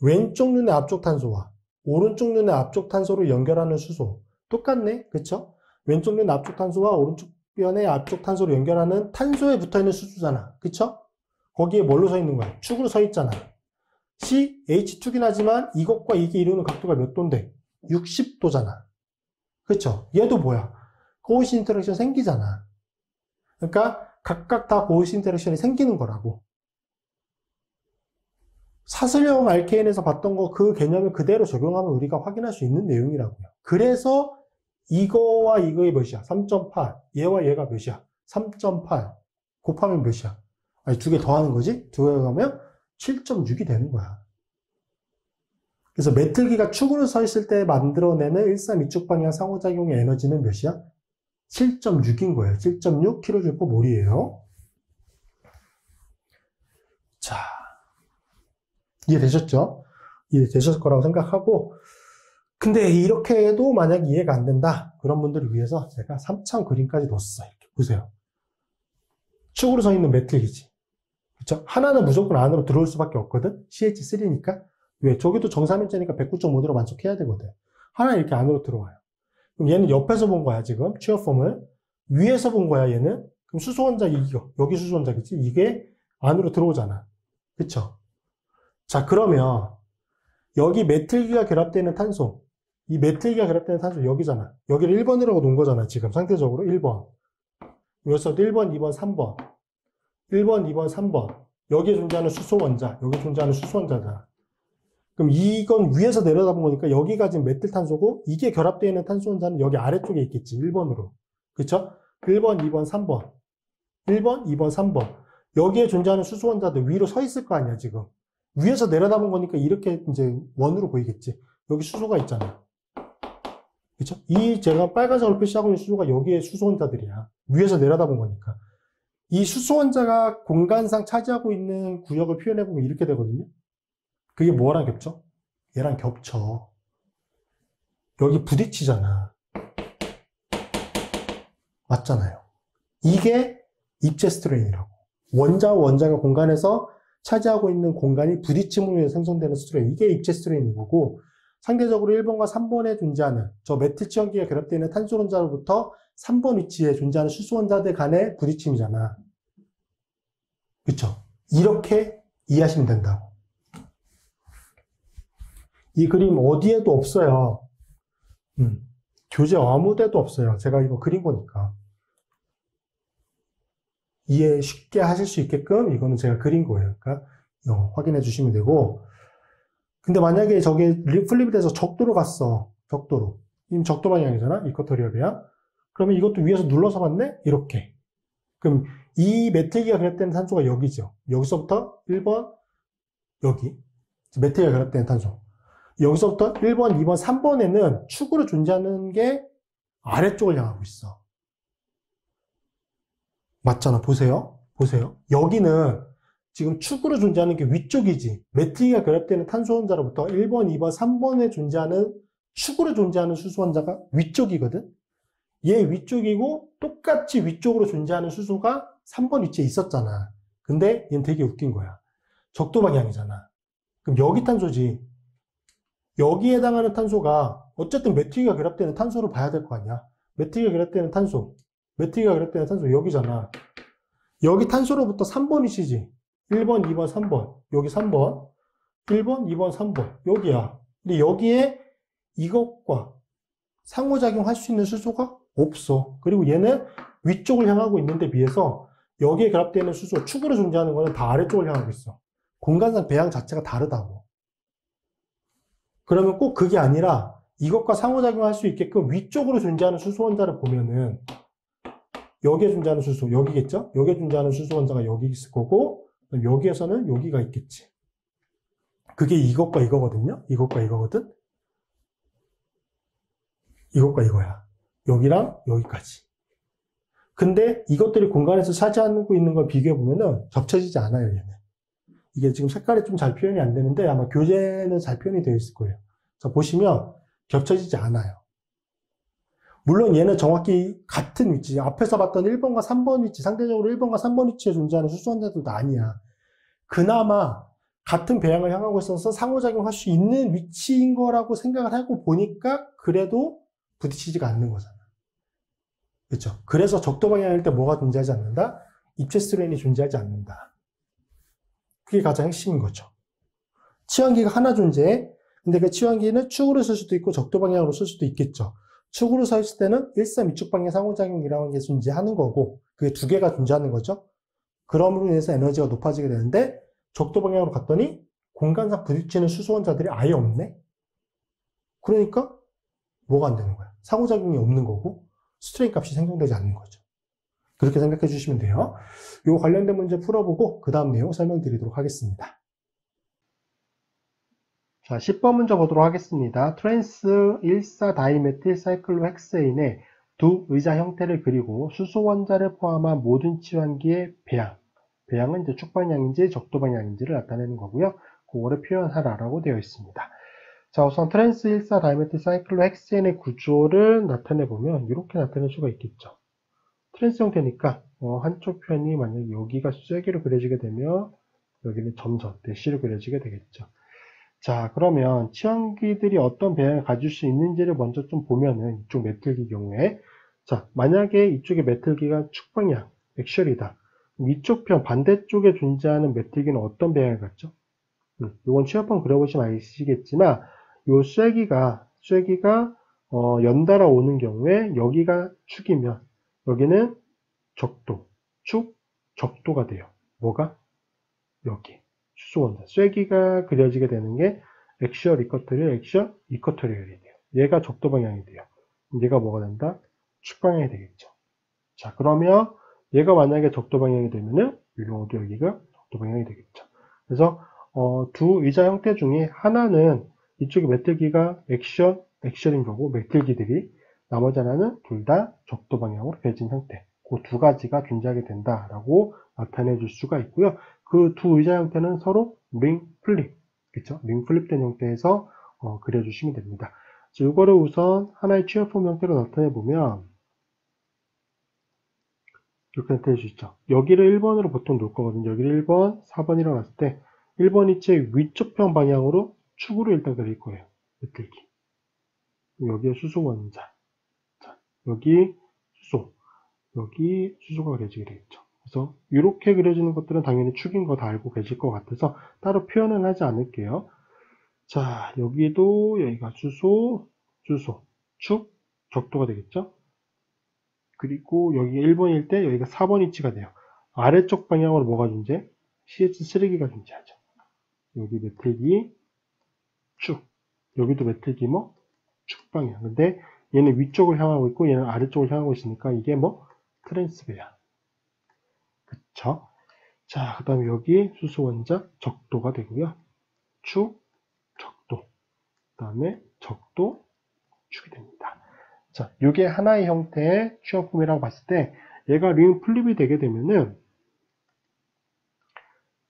왼쪽 눈의 앞쪽 탄소와 오른쪽 눈의 앞쪽 탄소를 연결하는 수소. 똑같네? 그쵸? 왼쪽 눈의 앞쪽 탄소와 오른쪽 면의 앞쪽 탄소를 연결하는 탄소에 붙어 있는 수소잖아. 그쵸? 거기에 뭘로 서 있는 거야? 축으로 서 있잖아. CH2긴 하지만 이것과 이게 이루는 각도가 몇 도인데? 60도잖아. 그쵸? 얘도 뭐야? 고시 인터랙션 생기잖아. 그러니까 각각 다 고시 인터랙션이 생기는 거라고. 사슬형 알케인에서 봤던 거 그 개념을 그대로 적용하면 우리가 확인할 수 있는 내용이라고요. 그래서 이거와 이거의 몇이야? 3.8. 얘와 얘가 몇이야? 3.8. 곱하면 몇이야? 아니, 2개 더하는 거지? 2개 더하면 7.6이 되는 거야. 그래서 메틀기가 축으로 서 있을 때 만들어내는 132쪽 방향 상호작용의 에너지는 몇이야? 7.6인 거예요. 7.6kJ몰이에요. 자, 이해되셨죠? 이해되셨을 거라고 생각하고, 근데 이렇게 해도 만약 이해가 안 된다. 그런 분들을 위해서 제가 3차원 그림까지 넣었어요. 이렇게 보세요. 축으로 서 있는 메틀기지. 그쵸? 하나는 무조건 안으로 들어올 수밖에 없거든? CH3니까. 왜? 저기도 정사면체니까 109.5도로 만족해야 되거든. 하나는 이렇게 안으로 들어와요. 그럼 얘는 옆에서 본 거야, 지금. 취업폼을. 위에서 본 거야, 얘는. 그럼 수소원자 이거. 여기 수소원자겠지? 이게 안으로 들어오잖아. 그쵸? 자, 그러면 여기 메틀기가 결합되는 탄소. 이 메틀기가 결합되는 탄소 여기잖아. 여기를 1번이라고 놓은 거잖아, 지금. 상태적으로 1번. 여기서도 1번, 2번, 3번. 1번, 2번, 3번. 여기에 존재하는 수소원자. 여기 존재하는 수소원자다. 그럼 이건 위에서 내려다본 거니까 여기가 지금 메틸탄소고 이게 결합되어 있는 탄소 원자는 여기 아래쪽에 있겠지. 1번으로. 그쵸? 1번, 2번, 3번. 1번, 2번, 3번. 여기에 존재하는 수소 원자들 위로 서 있을 거 아니야, 지금. 위에서 내려다본 거니까 이렇게 이제 원으로 보이겠지. 여기 수소가 있잖아. 그쵸? 이 제가 빨간색으로 표시하고 있는 수소가 여기에 수소원자들이야. 위에서 내려다본 거니까. 이 수소원자가 공간상 차지하고 있는 구역을 표현해보면 이렇게 되거든요. 그게 뭐랑 겹쳐? 얘랑 겹쳐. 여기 부딪히잖아. 맞잖아요. 이게 입체 스트레인이라고. 원자와 원자가 공간에서 차지하고 있는 공간이 부딪힘으로 인해 생성되는 스트레인. 이게 입체 스트레인인 거고, 상대적으로 1번과 3번에 존재하는 저 메틸 치연기가 결합되어 있는 탄소원자로부터 3번 위치에 존재하는 수소원자들 간의 부딪힘이잖아. 그쵸? 이렇게 이해하시면 된다고. 이 그림 어디에도 없어요. 교재 아무 데도 없어요. 제가 이거 그린 거니까. 이해 쉽게 하실 수 있게끔 이거는 제가 그린 거예요. 그러니까 확인해 주시면 되고. 근데 만약에 저게 플립이 돼서 적도로 갔어. 적도로. 이미 적도 방향이잖아. 이쿼토리얼 방향. 그러면 이것도 위에서 눌러서 봤네? 이렇게. 그럼 이 메틸기가 결합되는 탄소가 여기죠. 여기서부터 1번, 여기. 메틸기가 결합되는 탄소. 여기서부터 1번, 2번, 3번에는 축으로 존재하는 게 아래쪽을 향하고 있어. 맞잖아. 보세요. 보세요. 여기는 지금 축으로 존재하는 게 위쪽이지. 메틸기가 결합되는 탄소 원자로부터 1번, 2번, 3번에 존재하는 축으로 존재하는 수소 원자가 위쪽이거든. 얘 위쪽이고 똑같이 위쪽으로 존재하는 수소가 3번 위치에 있었잖아. 근데 얘는 되게 웃긴 거야. 적도 방향이잖아. 그럼 여기 탄소지. 여기에 해당하는 탄소가 어쨌든 메틸기가 결합되는 탄소로 봐야 될 거 아니야. 메틸기가 결합되는 탄소. 메틸기가 결합되는 탄소 여기잖아. 여기 탄소로부터 3번 위치지. 1번, 2번, 3번. 여기 3번. 1번, 2번, 3번. 여기야. 근데 여기에 이것과 상호작용할 수 있는 수소가 없어. 그리고 얘는 위쪽을 향하고 있는데 비해서 여기에 결합되는 수소, 축으로 존재하는 거는 다 아래쪽을 향하고 있어. 공간상 배양 자체가 다르다고. 그러면 꼭 그게 아니라 이것과 상호작용할 수 있게끔 위쪽으로 존재하는 수소 원자를 보면은 여기에 존재하는 수소, 여기겠죠? 여기에 존재하는 수소 원자가 여기 있을 거고 여기에서는 여기가 있겠지. 그게 이것과 이거거든요? 이것과 이거거든? 이것과 이거야. 여기랑 여기까지. 근데 이것들이 공간에서 차지하고 있는 걸 비교해보면은 겹쳐지지 않아요, 얘는. 이게 지금 색깔이 좀 잘 표현이 안 되는데 아마 교재는 잘 표현이 되어 있을 거예요. 자, 보시면 겹쳐지지 않아요. 물론 얘는 정확히 같은 위치, 앞에서 봤던 1번과 3번 위치, 상대적으로 1번과 3번 위치에 존재하는 수소 원자들도 아니야. 그나마 같은 배양을 향하고 있어서 상호작용할 수 있는 위치인 거라고 생각을 하고 보니까 그래도 부딪히지가 않는 거잖아. 그렇죠? 그래서 적도 방향일 때 뭐가 존재하지 않는다? 입체 스트레인이 존재하지 않는다. 그게 가장 핵심인 거죠. 치환기가 하나 존재해. 근데 그 치환기는 축으로 쓸 수도 있고 적도 방향으로 쓸 수도 있겠죠. 축으로 서 있을 때는 1, 3, 2쪽 방향 상호작용이라는 게 존재하는 거고 그게 두 개가 존재하는 거죠. 그럼으로 인해서 에너지가 높아지게 되는데 적도 방향으로 갔더니 공간상 부딪히는 수소 원자들이 아예 없네. 그러니까 뭐가 안 되는 거야? 상호작용이 없는 거고 스트레인 값이 생성되지 않는 거죠. 그렇게 생각해 주시면 돼요. 요 관련된 문제 풀어보고 그 다음 내용 설명드리도록 하겠습니다. 자, 10번 문제 보도록 하겠습니다. 트랜스 1,4 다이메틸 사이클로헥세인의 두 의자 형태를 그리고 수소 원자를 포함한 모든 치환기의 배양. 배양은 이제 축 방향인지 적도 방향인지를 나타내는 거고요. 그거를 표현하라라고 되어 있습니다. 자, 우선 트랜스 1,4 다이메틸 사이클로헥세인의 구조를 나타내 보면 이렇게 나타낼 수가 있겠죠. 트랜스 형태니까 한쪽 편이 만약에 여기가 쐐기로 그려지게 되면 여기는 점선, 대시로 그려지게 되겠죠. 자, 그러면 치환기들이 어떤 배양을 가질 수 있는지를 먼저 좀 보면은 이쪽 메틀기 경우에 자, 만약에 이쪽에 메틀기가 축방향, 액셜이다. 이쪽 편 반대쪽에 존재하는 메틀기는 어떤 배양을 갖죠? 이건 취업판 그려보시면 아시겠지만 요 쐐기가 연달아 오는 경우에 여기가 축이면 여기는 적도, 축, 적도가 돼요. 뭐가? 여기. 수소원자. 쐐기가 그려지게 되는 게 액시얼 이쿼토리얼, 액시얼 이쿼토리얼이 돼요. 얘가 적도 방향이 돼요. 얘가 뭐가 된다? 축 방향이 되겠죠. 자, 그러면 얘가 만약에 적도 방향이 되면은 이 경우도 여기가 적도 방향이 되겠죠. 그래서 두 의자 형태 중에 하나는 이쪽에 메틀기가 액션인 거고, 메틀기들이, 나머지 하나는 둘 다 적도 방향으로 배진 형태. 그 두 가지가 존재하게 된다라고 나타내 줄 수가 있고요. 그 두 의자 형태는 서로 링 플립, 그쵸? 링 플립된 형태에서 그려주시면 됩니다. 이거를 우선 하나의 취업폼 형태로 나타내 보면 이렇게 나타낼 수 있죠. 여기를 1번으로 보통 놓을 거거든요. 여기를 1번, 4번이라고 놨을 때 1번 위치의 위쪽편 방향으로 축으로 일단 그릴 거예요. 메틀기. 여기에 수소 원자. 자, 여기 수소. 여기 수소가 그려지게 되겠죠. 그래서 이렇게 그려지는 것들은 당연히 축인 거 다 알고 계실 것 같아서 따로 표현은 하지 않을게요. 자, 여기도 여기가 수소, 축, 적도가 되겠죠. 그리고 여기 1번일 때 여기가 4번 위치가 돼요. 아래쪽 방향으로 뭐가 존재? CH3기가 존재하죠. 여기 메틀기, 축. 여기도 메틀기 축 방향. 근데 얘는 위쪽을 향하고 있고 얘는 아래쪽을 향하고 있으니까 이게 트랜스배야. 그쵸? 자, 그 다음에 여기 수소 원자 적도가 되고요. 축, 적도. 그 다음에 적도, 축이 됩니다. 자, 이게 하나의 형태의 취업폼이라고 봤을 때 얘가 링 플립이 되게 되면은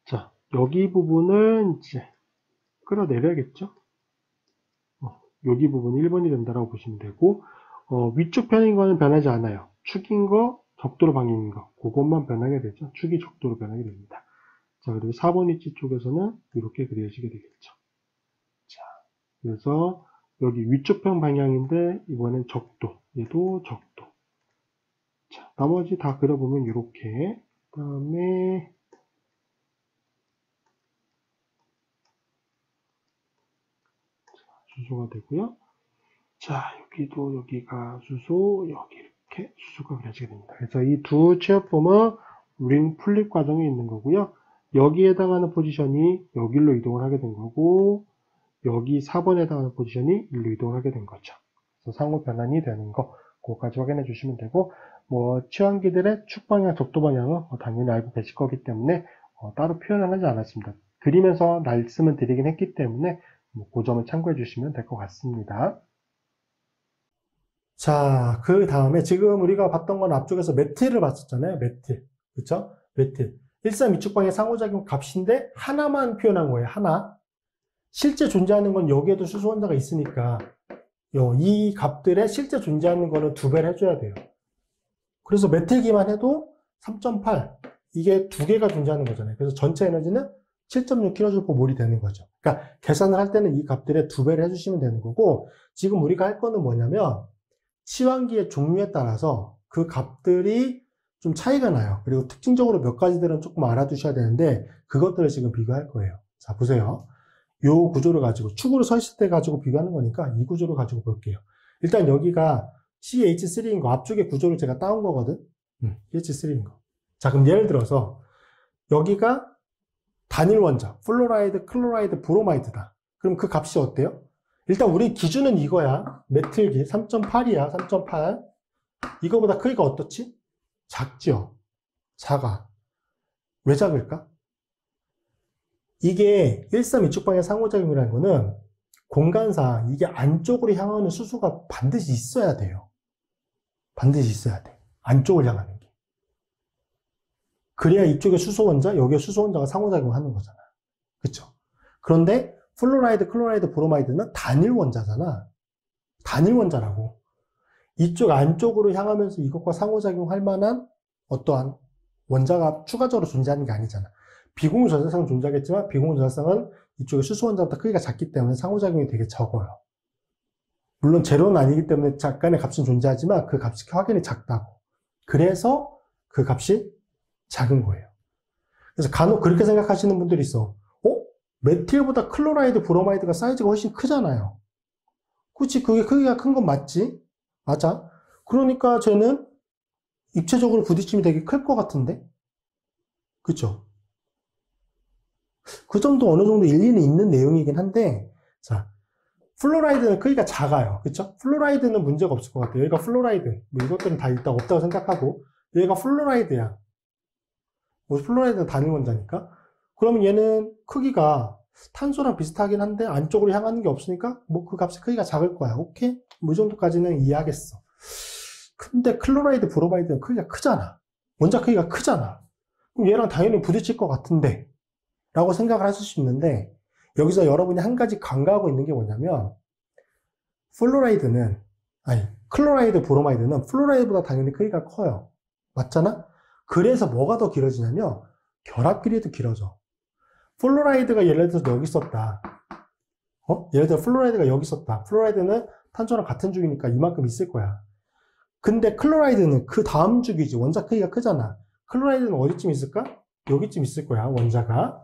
자, 여기 부분은 이제 끌어내려야겠죠? 여기 부분이 1번이 된다라고 보시면 되고 위쪽 편인 거는 변하지 않아요. 축인 거, 적도로 방향인 거 그것만 변하게 되죠. 축이 적도로 변하게 됩니다. 자, 그리고 4번 위치 쪽에서는 이렇게 그려지게 되겠죠. 자, 그래서 여기 위쪽 편 방향인데 이번엔 적도, 얘도 적도. 자, 나머지 다 그려보면 이렇게. 그 다음에 수소가 되고요. 자, 여기도 여기가 수소, 여기 이렇게 수소가 그려지게 됩니다. 그래서 이 두 취업폼은 링 플립 과정이 있는 거고요. 여기에 해당하는 포지션이 여기로 이동을 하게 된 거고 여기 4번에 해당하는 포지션이 일로 이동을 하게 된 거죠. 그래서 상호 변환이 되는 거 그거까지 확인해 주시면 되고 치환기들의 축 방향, 적도 방향은 당연히 알고 계실 거기 때문에 따로 표현을 하지 않았습니다. 그리면서 말씀을 드리긴 했기 때문에 그 점을 참고해 주시면 될 것 같습니다. 자, 그 다음에 지금 우리가 봤던 건 앞쪽에서 메틀을 봤었잖아요. 메틀. 그쵸? 메틀. 132축방의 상호작용 값인데 하나만 표현한 거예요. 하나. 실제 존재하는 건 여기에도 수소 원자가 있으니까 이 값들에 실제 존재하는 거는 2배를 해줘야 돼요. 그래서 메틀기만 해도 3.8 이게 2개가 존재하는 거잖아요. 그래서 전체 에너지는 7.6kJ/몰이 되는 거죠. 그러니까 계산을 할 때는 이 값들에 2배를 해주시면 되는 거고 지금 우리가 할 거는 뭐냐면 치환기의 종류에 따라서 그 값들이 좀 차이가 나요. 그리고 특징적으로 몇 가지들은 조금 알아두셔야 되는데 그것들을 지금 비교할 거예요. 자, 보세요. 요 구조를 가지고 축으로 서 있을 때 가지고 비교하는 거니까 이 구조를 가지고 볼게요. 일단 여기가 CH3인 거 앞쪽에 구조를 제가 따온 거거든. CH3인 거. 자, 그럼 예를 들어서 여기가 단일 원자, 플로라이드, 클로라이드, 브로마이드다. 그럼 그 값이 어때요? 일단 우리 기준은 이거야. 메틀기 3.8이야. 3.8. 이거보다 크기가 어떻지? 작죠? 작아. 왜 작을까? 이게 132축방의 상호작용이라는 거는 공간상 이게 안쪽으로 향하는 수소가 반드시 있어야 돼요. 반드시 있어야 돼. 안쪽을 향하는 게. 그래야 이쪽에 수소 원자, 여기에 수소 원자가 상호작용하는 거잖아. 그쵸? 그런데 플로라이드, 클로라이드, 브로마이드는 단일 원자잖아. 단일 원자라고. 이쪽 안쪽으로 향하면서 이것과 상호작용할 만한 어떠한 원자가 추가적으로 존재하는 게 아니잖아. 비공유 전자쌍은 존재하겠지만 비공유 전자쌍은 이쪽에 수소 원자보다 크기가 작기 때문에 상호작용이 되게 적어요. 물론 제로는 아니기 때문에 약간의 값은 존재하지만 그 값이 확연히 작다고. 그래서 그 값이 작은 거예요. 그래서 간혹 그렇게 생각하시는 분들이 있어. 메틸보다 클로라이드, 브로마이드가 사이즈가 훨씬 크잖아요. 그치? 그게 크기가 큰 건 맞지? 맞아. 그러니까 쟤는 입체적으로 부딪힘이 되게 클 것 같은데? 그쵸? 그 점도 어느 정도 일리는 있는 내용이긴 한데, 자, 플로라이드는 크기가 작아요. 그쵸? 플로라이드는 문제가 없을 것 같아요. 여기가 플로라이드. 이것들은 다 일단 없다고 생각하고, 여기가 플로라이드야. 플로라이드는 단일 원자니까. 그러면 얘는 크기가 탄소랑 비슷하긴 한데 안쪽으로 향하는 게 없으니까 뭐 그 값의 크기가 작을 거야. 오케이? 뭐 이 정도까지는 이해하겠어. 근데 클로라이드, 브로마이드는 크기가 크잖아. 원자 크기가 크잖아. 그럼 얘랑 당연히 부딪힐 것 같은데 라고 생각을 하실 수 있는데 여기서 여러분이 한 가지 간과하고 있는 게 뭐냐면 클로라이드, 브로마이드는 플로라이드보다 당연히 크기가 커요. 맞잖아? 그래서 뭐가 더 길어지냐면 결합 길이도 길어져. 플로라이드가 예를 들어서 여기 있었다. 예를 들어 플로라이드가 여기 있었다. 플로라이드는 탄소랑 같은 주기니까 이만큼 있을 거야. 근데 클로라이드는 그 다음 주기지. 원자 크기가 크잖아. 클로라이드는 어디쯤 있을까? 여기쯤 있을 거야, 원자가.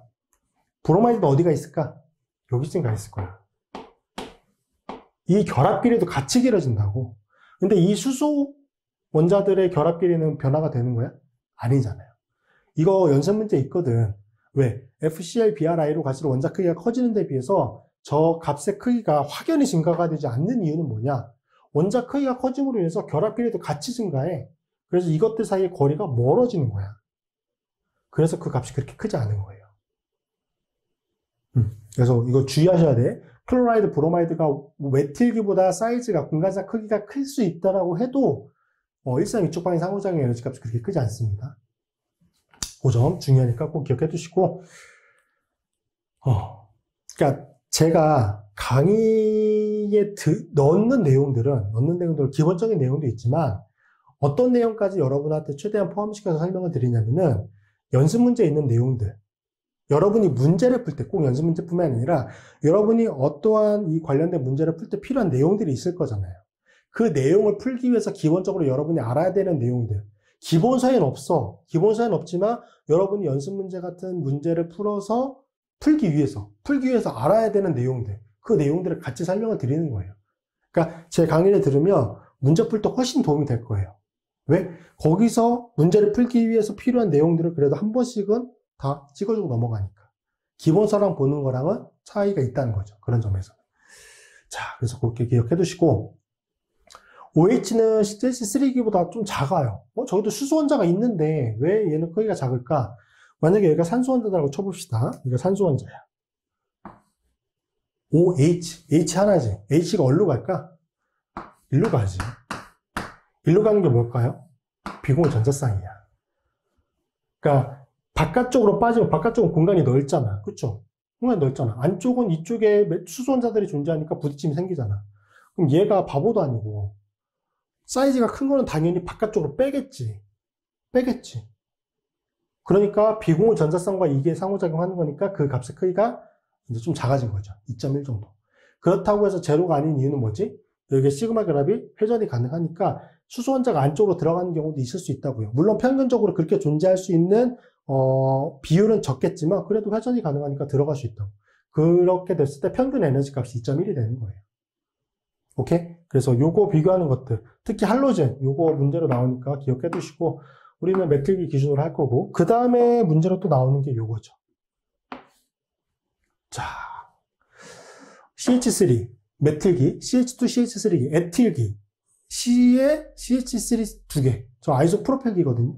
브로마이드는 어디가 있을까? 여기쯤 가 있을 거야. 이 결합 길이도 같이 길어진다고. 근데 이 수소 원자들의 결합 길이는 변화가 되는 거야? 아니잖아요. 이거 연습 문제 있거든. 왜? FCl, BrI로 갈수록 원자 크기가 커지는 데 비해서 저 값의 크기가 확연히 증가가 되지 않는 이유는 뭐냐? 원자 크기가 커짐으로 인해서 결합 길이도 같이 증가해. 그래서 이것들 사이의 거리가 멀어지는 거야. 그래서 그 값이 그렇게 크지 않은 거예요. 그래서 이거 주의하셔야 돼. 클로라이드, 브로마이드가 메틸기보다 사이즈가, 공간사 크기가 클 수 있다라고 해도 132쪽방의 상호작용 에너지 값이 그렇게 크지 않습니다. 그 점 중요하니까 꼭 기억해 두시고, 그러니까 제가 강의에 넣는 내용들은 기본적인 내용도 있지만 어떤 내용까지 여러분한테 최대한 포함시켜서 설명을 드리냐면은 연습 문제에 있는 내용들, 여러분이 문제를 풀 때 꼭 연습 문제뿐만 아니라 여러분이 어떠한 이 관련된 문제를 풀 때 필요한 내용들이 있을 거잖아요. 그 내용을 풀기 위해서 기본적으로 여러분이 알아야 되는 내용들, 기본서에는 없어. 기본서에는 없지만 여러분이 연습 문제 같은 문제를 풀어서 풀기 위해서 알아야 되는 내용들, 그 내용들을 같이 설명을 드리는 거예요. 그러니까 제 강의를 들으면 문제 풀 때 훨씬 도움이 될 거예요. 왜? 거기서 문제를 풀기 위해서 필요한 내용들을 그래도 한 번씩은 다 찍어주고 넘어가니까. 기본서랑 보는 거랑은 차이가 있다는 거죠. 그런 점에서. 자, 그래서 그렇게 기억해 두시고, OH는 CH3기보다 좀 작아요. 저기도 수소원자가 있는데 왜 얘는 크기가 작을까? 만약에 여기가 산소원자라고 쳐봅시다. 여기가 산소원자야. OH, H 하나지. H가 어디로 갈까? 일로 가지. 일로 가는 게 뭘까요? 비공유 전자쌍이야. 그러니까 바깥쪽으로 빠지면 바깥쪽은 공간이 넓잖아. 그쵸? 공간이 넓잖아. 안쪽은 이쪽에 수소원자들이 존재하니까 부딪힘이 생기잖아. 그럼 얘가 바보도 아니고 사이즈가 큰 거는 당연히 바깥쪽으로 빼겠지. 그러니까 비공유 전자쌍과 이게 상호작용하는 거니까 그 값의 크기가 이제 좀 작아진 거죠. 2.1 정도. 그렇다고 해서 제로가 아닌 이유는 뭐지? 여기에 시그마 결합이 회전이 가능하니까 수소원자가 안쪽으로 들어가는 경우도 있을 수 있다고요. 물론 평균적으로 그렇게 존재할 수 있는 비율은 적겠지만 그래도 회전이 가능하니까 들어갈 수 있다고. 그렇게 됐을 때 평균 에너지 값이 2.1이 되는 거예요. 오케이? 그래서 요거 비교하는 것들, 특히 할로젠, 요거 문제로 나오니까 기억해 두시고, 우리는 메틸기 기준으로 할 거고, 그 다음에 문제로 또 나오는 게 요거죠. 자, CH3, 메틸기, CH2, CH3기, 에틸기, C에 CH3 두 개. 저 아이소프로펠기거든요.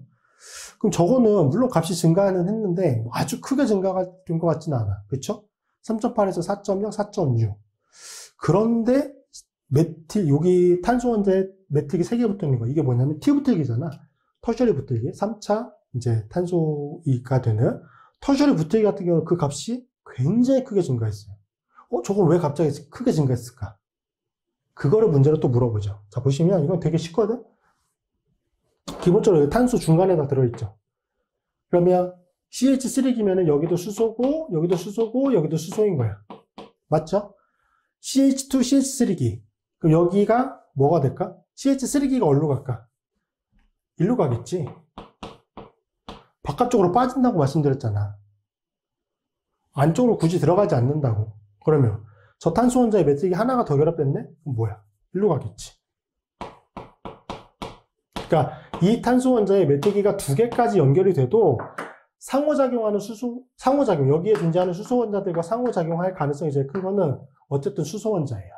그럼 저거는 물론 값이 증가는 했는데 아주 크게 증가가 된 것 같지는 않아. 그쵸? 3.8에서 4.0, 4.6. 그런데 여기 탄소 원자에 메틸기 3개 붙어 있는 거. 이게 뭐냐면 T부틀기잖아. 터셔리 붙들기. 3차 이제 탄소이가 되는 터셔리 붙들기 같은 경우는 그 값이 굉장히 크게 증가했어요. 저건 왜 갑자기 크게 증가했을까? 그거를 문제로 또 물어보죠. 자, 보시면 이건 되게 쉽거든? 기본적으로 탄소 중간에다 들어있죠. 그러면 CH3기면은 여기도 수소고, 여기도 수소고, 여기도 수소인 거야. 맞죠? CH2, CH3기. 그럼 여기가 뭐가 될까? CH3기가 어디로 갈까? 일로 가겠지. 바깥쪽으로 빠진다고 말씀드렸잖아. 안쪽으로 굳이 들어가지 않는다고. 그러면 저 탄소 원자의 메틸기 하나가 더 결합됐네? 그럼 뭐야? 일로 가겠지. 그러니까 이 탄소 원자의 메틸기가 2개까지 연결이 돼도 상호작용, 여기에 존재하는 수소 원자들과 상호작용할 가능성이 제일 큰 거는 어쨌든 수소 원자예요.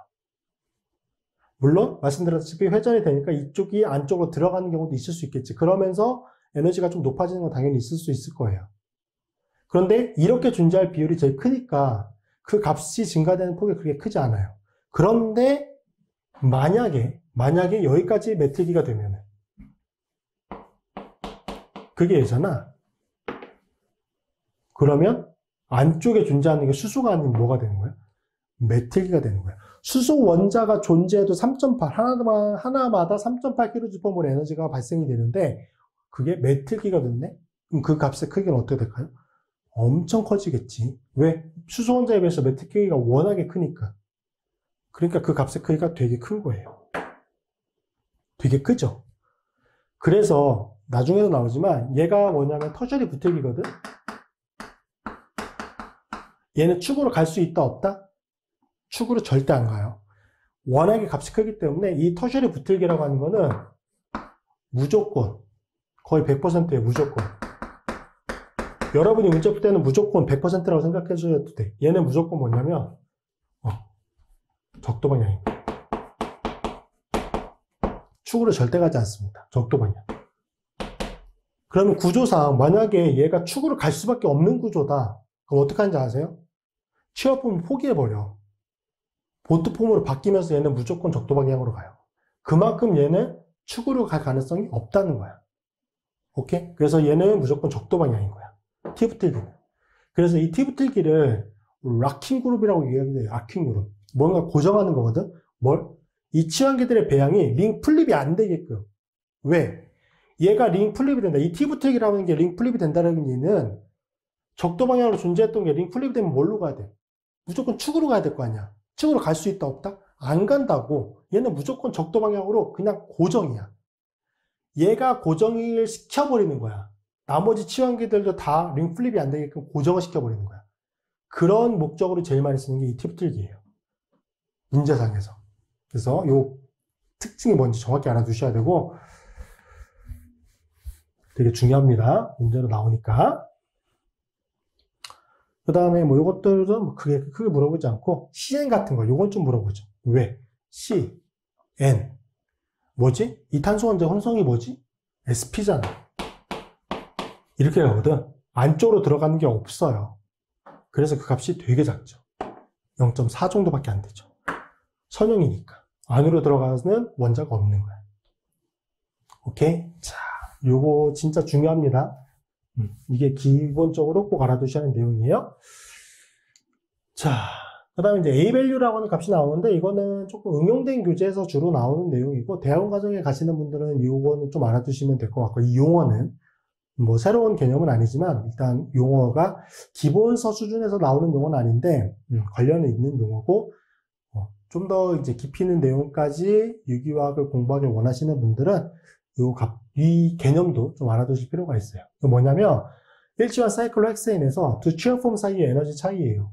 물론 말씀드렸다시피 회전이 되니까 이쪽이 안쪽으로 들어가는 경우도 있을 수 있겠지. 그러면서 에너지가 좀 높아지는 건 당연히 있을 수 있을 거예요. 그런데 이렇게 존재할 비율이 제일 크니까 그 값이 증가되는 폭이 그렇게 크지 않아요. 그런데 만약에 여기까지 메트기가 되면은 그게 얘잖아. 그러면 안쪽에 존재하는 게 수소가 아니면 뭐가 되는 거야? 메틸기가 되는 거야. 수소 원자가 존재해도 3.8, 하나마다 3.8kJ/mol 에너지가 발생이 되는데 그게 메틸기가 됐네? 그럼 그 값의 크기는 어떻게 될까요? 엄청 커지겠지. 왜? 수소 원자에 비해서 메틸기가 워낙에 크니까. 그러니까 그 값의 크기가 되게 큰 거예요. 되게 크죠? 그래서 나중에도 나오지만 얘가 뭐냐면 터셔리 부틀기거든? 얘는 축으로 갈 수 있다 없다? 축으로 절대 안 가요. 워낙에 값이 크기 때문에 이 터셔리 부틀기라고 하는 거는 무조건 거의 100%예요. 무조건. 여러분이 문제 풀 때는 무조건 100%라고 생각해 주셔도 돼. 얘는 무조건 뭐냐면 적도 방향입니다. 축으로 절대 가지 않습니다. 적도 방향. 그러면 구조상 만약에 얘가 축으로 갈 수밖에 없는 구조다. 그럼 어떻게 하는지 아세요? 취업폼을 포기해버려. 보트폼으로 바뀌면서 얘는 무조건 적도 방향으로 가요. 그만큼 얘는 축으로 갈 가능성이 없다는 거야. 오케이? 그래서 얘는 무조건 적도 방향인 거야. T부틀기는. 그래서 이 T부틀기를 락킹 그룹이라고 얘기해요. 락킹 그룹. 뭔가 고정하는 거거든? 뭘? 이 치환기들의 배양이 링 플립이 안 되게끔. 왜? 얘가 링 플립이 된다. 이 T부틀기라는 게 링 플립이 된다는 얘는 적도 방향으로 존재했던 게 링 플립이 되면 뭘로 가야 돼? 무조건 축으로 가야 될 거 아니야. 축으로 갈 수 있다 없다? 안 간다고. 얘는 무조건 적도 방향으로 그냥 고정이야. 얘가 고정을 시켜버리는 거야. 나머지 치환기들도 다 링 플립이 안 되게끔 고정을 시켜버리는 거야. 그런 목적으로 제일 많이 쓰는 게 이 T부틀기예요. 문제상에서. 그래서 요 특징이 뭔지 정확히 알아두셔야 되고 되게 중요합니다. 문제로 나오니까. 그 다음에 뭐 요것들은 크게 물어보지 않고 CN 같은 거 요건 좀 물어보죠. 왜? C, N 뭐지? 이 탄소 원자 혼성이 뭐지? SP잖아. 이렇게 가거든. 안쪽으로 들어가는 게 없어요. 그래서 그 값이 되게 작죠. 0.4 정도밖에 안 되죠. 선형이니까. 안으로 들어가는 원자가 없는 거야. 오케이? 자, 요거 진짜 중요합니다. 이게 기본적으로 꼭 알아두셔야 하는 내용이에요. 자, 그 다음에 이제 A-value라고 하는 값이 나오는데 이거는 조금 응용된 교재에서 주로 나오는 내용이고 대학원 과정에 가시는 분들은 이거는 좀 알아두시면 될 것 같고 이 용어는 뭐 새로운 개념은 아니지만 일단 용어가 기본서 수준에서 나오는 용어는 아닌데 관련이 있는 용어고 좀 더 이제 깊이 있는 내용까지 유기화학을 공부하길 원하시는 분들은 이 개념도 좀 알아두실 필요가 있어요. 뭐냐면 일치환 사이클로 헥세인에서 두 취업폼 사이의 에너지 차이예요.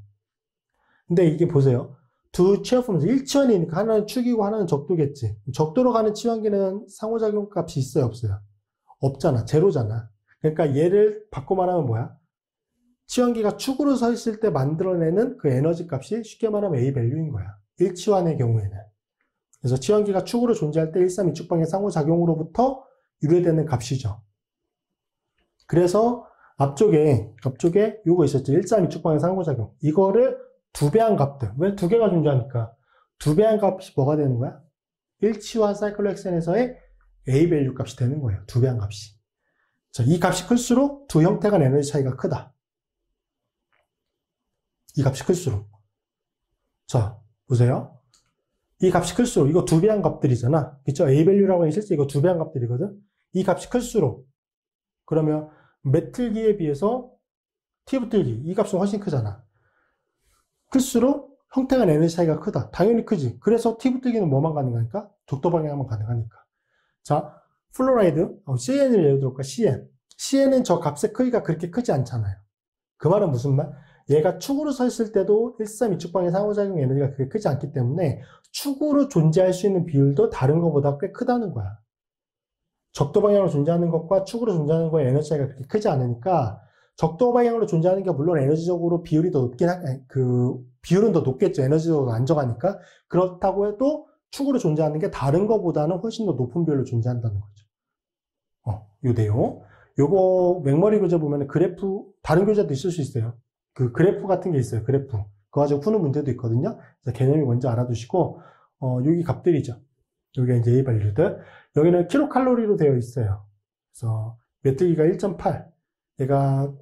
근데 이게 보세요. 두 취업폼은 일치환이니까 하나는 축이고 하나는 적도겠지. 적도로 가는 치환기는 상호작용 값이 있어요, 없어요? 없잖아. 제로잖아. 그러니까 얘를 바꿔 말하면 뭐야? 치환기가 축으로 서 있을 때 만들어내는 그 에너지 값이 쉽게 말하면 A-value인 거야. 일치환의 경우에는. 그래서 치환기가 축으로 존재할 때 132축방의 상호작용으로부터 유래되는 값이죠. 그래서 앞쪽에 요거 있었죠. 132축방의 상호작용. 이거를 2배한 값들. 왜 2개가 존재하니까? 2배한 값이 뭐가 되는 거야? 일치환 사이클로 헥센에서의 A-value 값이 되는 거예요. 2배한 값이. 자, 이 값이 클수록 두 형태 간 에너지 차이가 크다. 이 값이 클수록. 자, 보세요. 이 값이 클수록, 이거 2배한 값들이잖아. 그쵸? A-value라고 하는 실제 이거 2배한 값들이거든? 이 값이 클수록. 그러면 메틀기에 비해서 T부틀기, 이 값은 훨씬 크잖아. 클수록 형태가 에너지 차이가 크다. 당연히 크지. 그래서 T부틀기는 뭐만 가능하니까? 적도 방향만 가능하니까. 자, 플로라이드, CN을 예를 들어볼까? CN. CN은 저 값의 크기가 그렇게 크지 않잖아요. 그 말은 무슨 말? 얘가 축으로 서 있을 때도 132축방의 상호작용 에너지가 그렇게 크지 않기 때문에 축으로 존재할 수 있는 비율도 다른 것보다 꽤 크다는 거야. 적도 방향으로 존재하는 것과 축으로 존재하는 거의 에너지 차이가 그렇게 크지 않으니까 적도 방향으로 존재하는 게 물론 에너지적으로 비율이 더 높긴 비율은 더 높겠죠. 에너지적으로 안정하니까. 그렇다고 해도 축으로 존재하는 게 다른 것보다는 훨씬 더 높은 비율로 존재한다는 거죠. 요 내용. 요거 맥머리 교재 보면 그래프, 다른 교재도 있을 수 있어요. 그 그래프 같은 게 있어요. 그래프. 그거 가지고 푸는 문제도 있거든요. 그래서 개념이 뭔지 알아두시고, 여기 값들이죠. 여기가 이제 A 발류들. 여기는 킬로칼로리로 되어 있어요. 그래서 메뚜기가 1.8. 얘가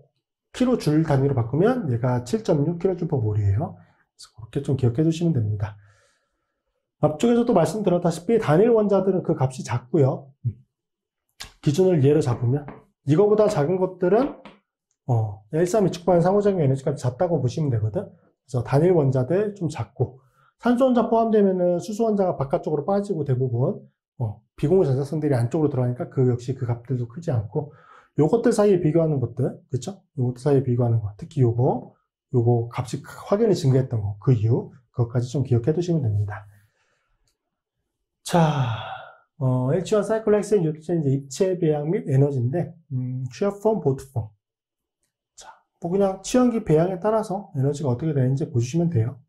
킬로 줄 단위로 바꾸면 얘가 7.6 kJmol이에요. 그래서 그렇게 좀 기억해 두시면 됩니다. 앞쪽에서도 말씀드렸다시피 단일 원자들은 그 값이 작고요. 기준을 얘로 잡으면 이거보다 작은 것들은 132축방 상호작용 에너지가 작다고 보시면 되거든. 그래서 단일 원자들 좀 작고 산소 원자 포함되면은 수소 원자가 바깥쪽으로 빠지고 대부분 비공유 전자성들이 안쪽으로 들어가니까 그 역시 그 값들도 크지 않고 요것들 사이에 비교하는 것들, 그쵸? 요것들 사이에 비교하는 거, 특히 요거 값이 확연히 증가했던 거, 그 이유, 그것까지 좀 기억해 두시면 됩니다. 자, H1 사이클 엑스엔 유도체는 이제 입체 배양 및 에너지인데, 취합폼, 보트폼. 자, 뭐 그냥 취향기 배양에 따라서 에너지가 어떻게 되는지 보시면 돼요.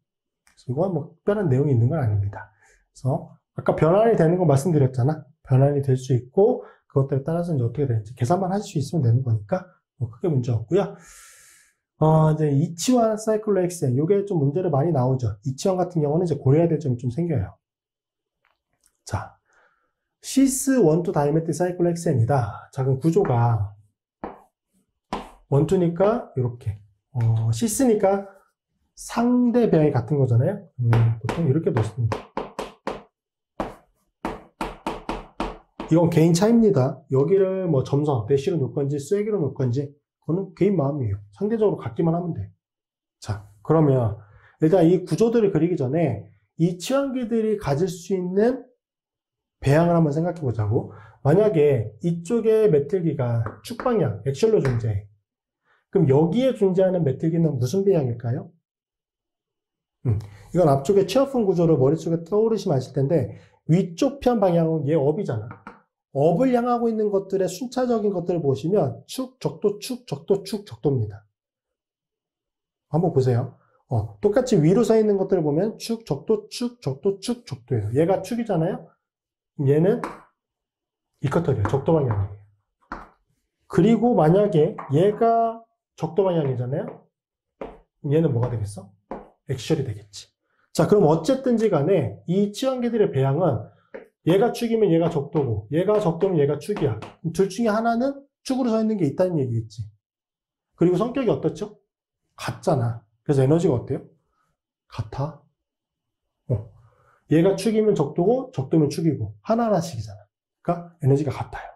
그래서 이건 뭐 특별한 내용이 있는 건 아닙니다. 그래서 아까 변환이 되는 거 말씀드렸잖아. 변환이 될 수 있고, 그것들에 따라서 이제 어떻게 되는지 계산만 하실 수 있으면 되는 거니까, 뭐 크게 문제 없고요. 이제 이치환 사이클로 엑스엔, 요게 좀 문제를 많이 나오죠. 이치환 같은 경우는 이제 고려해야 될 점이 좀 생겨요. 자, 시스 원투 다이메틱 사이클로 엑스엔이다. 자, 그럼 구조가 원투니까 이렇게, 시스니까 상대 배양이 같은 거잖아요. 보통 이렇게 놓습니다. 이건 개인 차이입니다. 여기를 뭐 점선, 대시로 놓을 건지, 쐐기로 놓을 건지, 그거는 개인 마음이에요. 상대적으로 같기만 하면 돼. 자, 그러면 일단 이 구조들을 그리기 전에 이 치환기들이 가질 수 있는 배양을 한번 생각해 보자고. 만약에 이쪽에 메틀기가 축방향, 액셜로 존재해. 그럼 여기에 존재하는 메틀기는 무슨 배양일까요? 이건 앞쪽에 취합품 구조를 머릿속에 떠오르시면 아실 텐데, 위쪽 편 방향은 얘 업이잖아. 업을 향하고 있는 것들의 순차적인 것들을 보시면 축, 적도, 축, 적도, 축, 적도입니다. 한번 보세요. 똑같이 위로 서 있는 것들을 보면 축, 적도, 축, 적도, 축, 적도예요. 얘가 축이잖아요. 얘는 이커터리예요. 적도 방향이에요. 그리고 만약에 얘가 적도 방향이잖아요. 얘는 뭐가 되겠어? 액셜이 되겠지. 자, 그럼 어쨌든지 간에 이 치환기들의 배양은 얘가 축이면 얘가 적도고 얘가 적도면 얘가 축이야. 둘 중에 하나는 축으로 서 있는 게 있다는 얘기겠지. 그리고 성격이 어떻죠? 같잖아. 그래서 에너지가 어때요? 같아. 얘가 축이면 적도고 적도면 축이고 하나하나씩이잖아. 그러니까 에너지가 같아요.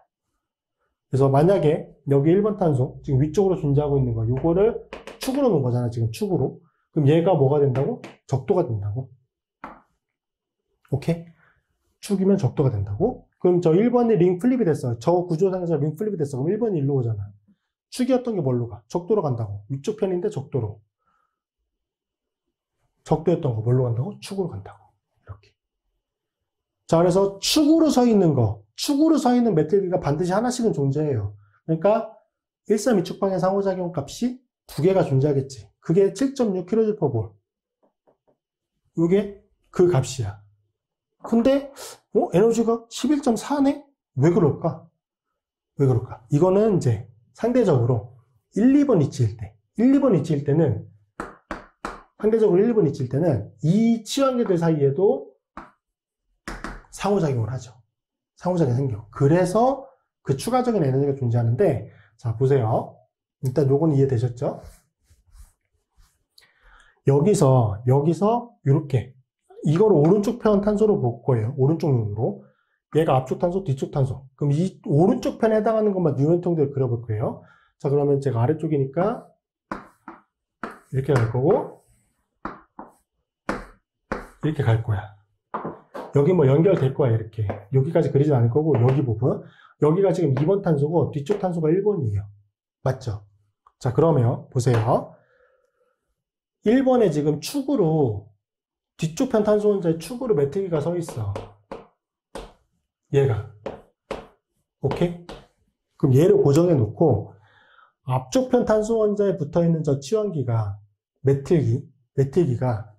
그래서 만약에 여기 1번 탄소 지금 위쪽으로 존재하고 있는 거 요거를 축으로 놓은 거잖아. 지금 축으로. 그럼 얘가 뭐가 된다고? 적도가 된다고. 오케이? 축이면 적도가 된다고? 그럼 저 1번이 링 플립이 됐어. 저 구조상에서 링 플립이 됐어. 그럼 1번이 일로 오잖아. 축이었던 게 뭘로 가? 적도로 간다고. 위쪽 편인데 적도로. 적도였던 거 뭘로 간다고? 축으로 간다고. 이렇게. 자, 그래서 축으로 서 있는 거, 축으로 서 있는 메틀기가 반드시 하나씩은 존재해요. 그러니까 132축 방의 상호작용 값이 두 개가 존재하겠지. 그게 7.6 kJ/mol. 이게 그 값이야. 근데 에너지가 11.4네? 왜 그럴까? 왜 그럴까? 이거는 이제 상대적으로 1, 2번 위치일 때, 1, 2번 위치일 때는 상대적으로 1, 2번 위치일 때는 이 치환계들 사이에도 상호작용을 하죠. 상호작용이 생겨. 그래서 그 추가적인 에너지가 존재하는데, 자, 보세요. 일단 요거는 이해되셨죠? 여기서 이렇게 이걸 오른쪽 편 탄소로 볼 거예요. 오른쪽 눈으로. 얘가 앞쪽 탄소, 뒤쪽 탄소. 그럼 이 오른쪽 편에 해당하는 것만 유연통들을 그려볼 거예요. 자, 그러면 제가 아래쪽이니까 이렇게 갈 거고 이렇게 갈 거야. 여기 뭐 연결될 거야, 이렇게. 여기까지 그리진 않을 거고, 여기 부분. 여기가 지금 2번 탄소고, 뒤쪽 탄소가 1번이에요. 맞죠? 자, 그러면 보세요. 1번에 지금 축으로, 뒤쪽 편 탄소 원자의 축으로 메틀기가 서 있어. 얘가. 오케이? 그럼 얘를 고정해 놓고, 앞쪽 편 탄소 원자에 붙어 있는 저 치환기가, 메틀기가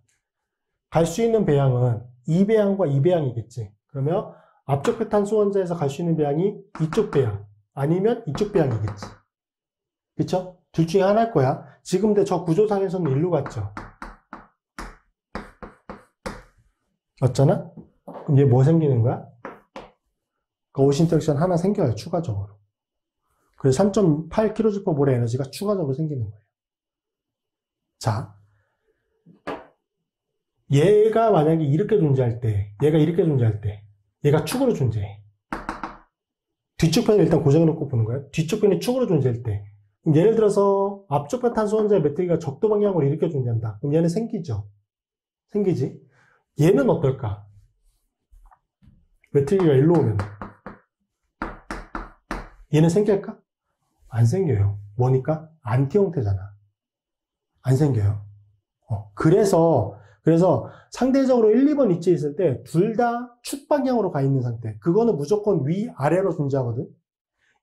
갈 수 있는 배양은 2배양과 2배양이겠지. 그러면 앞쪽 편 탄소 원자에서 갈 수 있는 배양이 이쪽 배양. 아니면 이쪽 방향이겠지. 그쵸? 둘 중에 하나일 거야. 지금 근데 저 구조상에서는 일로 갔죠. 맞잖아? 그럼 얘 뭐 생기는 거야? 거시 인터랙션 하나 생겨요, 추가적으로. 그래서 3.8kJ/몰의 에너지가 추가적으로 생기는 거예요. 자, 얘가 만약에 이렇게 존재할 때, 얘가 축으로 존재해. 뒤쪽 편을 일단 고정해놓고 보는 거야. 뒤쪽 편이 축으로 존재할 때. 그럼 예를 들어서 앞쪽 편 탄소 원자의 메뚜기가 적도 방향으로 이렇게 존재한다. 그럼 얘는 생기죠. 생기지. 얘는 어떨까? 메뚜기가 일로 오면 얘는 생길까? 안 생겨요. 뭐니까? 안티 형태잖아. 안 생겨요. 그래서 상대적으로 1, 2번 위치에 있을 때 둘 다 축 방향으로 가 있는 상태. 그거는 무조건 위아래로 존재하거든.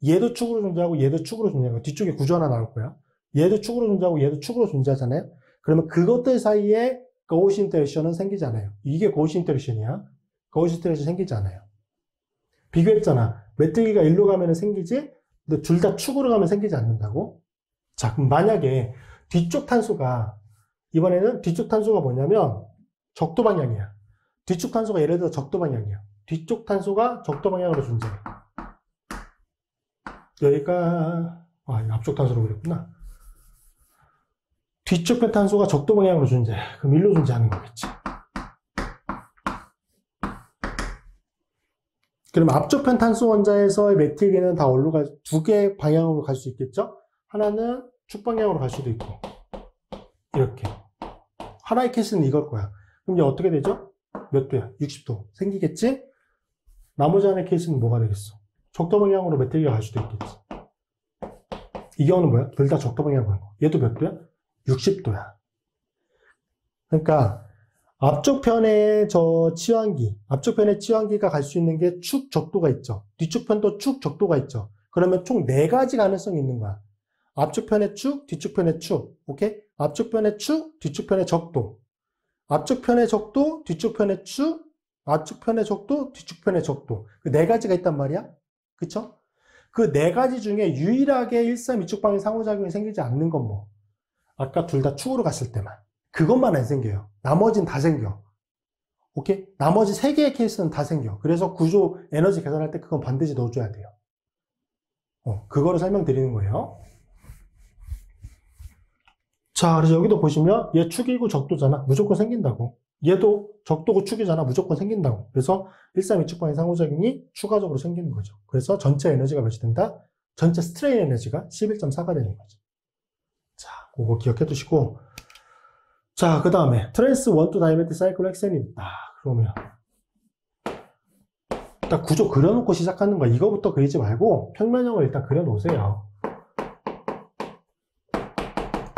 얘도 축으로 존재하고 얘도 축으로 존재하고 뒤쪽에 구조 하나 나올 거야. 얘도 축으로 존재하고 얘도 축으로 존재하잖아요. 그러면 그것들 사이에 거시 인터랙션은 생기지 않아요. 이게 거시 인터랙션이야. 거시 인터랙션 생기지 않아요. 비교했잖아. 메뚜기가 일로 가면 생기지, 근데 둘 다 축으로 가면 생기지 않는다고? 자, 그럼 만약에 뒤쪽 탄소가, 이번에는 뒤쪽 탄소가 뭐냐면 적도 방향이야. 뒤쪽 탄소가 예를 들어 적도 방향이야. 뒤쪽 탄소가 적도 방향으로 존재해. 여기가, 이거 앞쪽 탄소로 그랬구나. 뒤쪽 편 탄소가 적도 방향으로 존재해. 그럼 일로 존재하는 거겠지. 그럼 앞쪽 편 탄소 원자에서의 메틸기는 다 어디로 두 개 방향으로 갈 수 있겠죠? 하나는 축 방향으로 갈 수도 있고, 이렇게. 하나의 케이스는 이걸 거야. 그럼 이제 어떻게 되죠? 몇 도야? 60도. 생기겠지? 나머지 하나의 케이스는 뭐가 되겠어? 적도 방향으로 메틸기가 갈 수도 있겠지. 이 경우는 뭐야? 둘 다 적도 방향으로 가는 거. 얘도 몇 도야? 60도야. 그러니까, 앞쪽 편에 앞쪽 편에 치환기가 갈 수 있는 게 축 적도가 있죠. 뒤쪽 편도 축 적도가 있죠. 그러면 총 4가지 가능성이 있는 거야. 앞쪽 편의 축, 뒤쪽 편의 축. 오케이? 앞쪽 편의 축, 뒤쪽 편의 적도. 앞쪽 편의 적도, 뒤쪽 편의 축, 앞쪽 편의 적도, 뒤쪽 편의 적도. 그 4가지가 있단 말이야. 그쵸? 그 4가지 중에 유일하게 1, 3, 2쪽 방향 상호작용이 생기지 않는 건 뭐? 아까 둘 다 축으로 갔을 때만. 그것만 안 생겨요. 나머지는 다 생겨. 오케이? 나머지 3개의 케이스는 다 생겨. 그래서 구조 에너지 계산할 때 그건 반드시 넣어줘야 돼요. 그거를 설명드리는 거예요. 자, 그래서 여기도 보시면 얘 축이고 적도잖아. 무조건 생긴다고. 얘도 적도고 축이잖아. 무조건 생긴다고. 그래서 1, 3, 2축 방향 상호작용이 추가적으로 생기는 거죠. 그래서 전체 에너지가 몇이 된다? 전체 스트레인 에너지가 11.4가 되는 거죠. 자, 그거 기억해 두시고. 자, 그 다음에 트랜스 원투 다이메틱 사이클 헥센이 있다. 그러면 일단 구조 그려놓고 시작하는 거야. 이거부터 그리지 말고 평면형을 일단 그려놓으세요.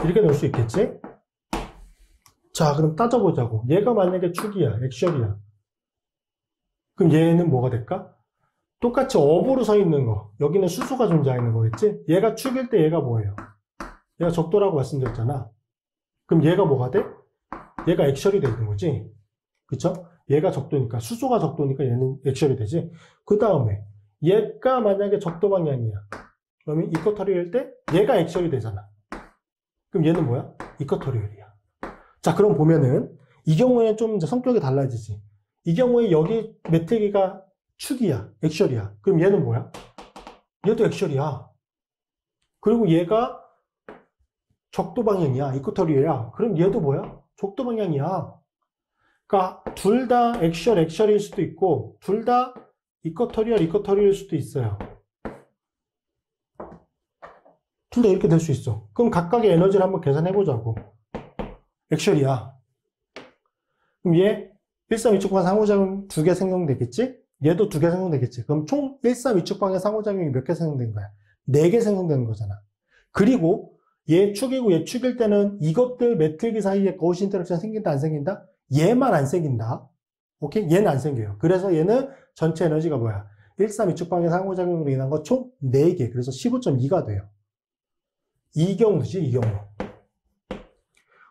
이렇게 넣을 수 있겠지? 자, 그럼 따져보자고. 얘가 만약에 축이야, 액션이야. 그럼 얘는 뭐가 될까? 똑같이 업으로 서 있는 거. 여기는 수소가 존재하는 거겠지? 얘가 축일 때 얘가 뭐예요? 얘가 적도라고 말씀드렸잖아. 그럼 얘가 뭐가 돼? 얘가 액션이 되는 거지? 그쵸? 얘가 적도니까, 수소가 적도니까 얘는 액션이 되지? 그 다음에 얘가 만약에 적도 방향이야. 그러면 이쿼터리얼일 때 얘가 액션이 되잖아. 그럼 얘는 뭐야? 이쿼터리얼이야. 자, 그럼 보면은 이 경우에는 좀 이제 성격이 달라지지. 이 경우에 여기 메뚜기가 축이야, 액션이야. 그럼 얘는 뭐야? 얘도 액션이야. 그리고 얘가 적도 방향이야, 이쿼터리얼이야. 그럼 얘도 뭐야? 적도 방향이야. 그러니까 둘 다 액션일 수도 있고 둘 다 이쿼터리얼일 수도 있어요. 둘 다 이렇게 될 수 있어. 그럼 각각의 에너지를 한번 계산해 보자고. 액션이야. 그럼 얘 1, 3, 2축 방향 상호작용 2개 생성되겠지? 얘도 2개 생성되겠지? 그럼 총 1, 3, 2축 방향 상호작용이 몇 개 생성된 거야? 4개 생성되는 거잖아. 그리고 얘 축이고 얘 축일 때는 이것들 메뚜기 사이에 거시 인터랙션 생긴다 안 생긴다? 얘만 안 생긴다. 오케이? 얘는 안 생겨요. 그래서 얘는 전체 에너지가 뭐야? 1, 3, 2축 방향 상호작용으로 인한 거 총 4개. 그래서 15.2가 돼요. 이 경우지, 이 경우.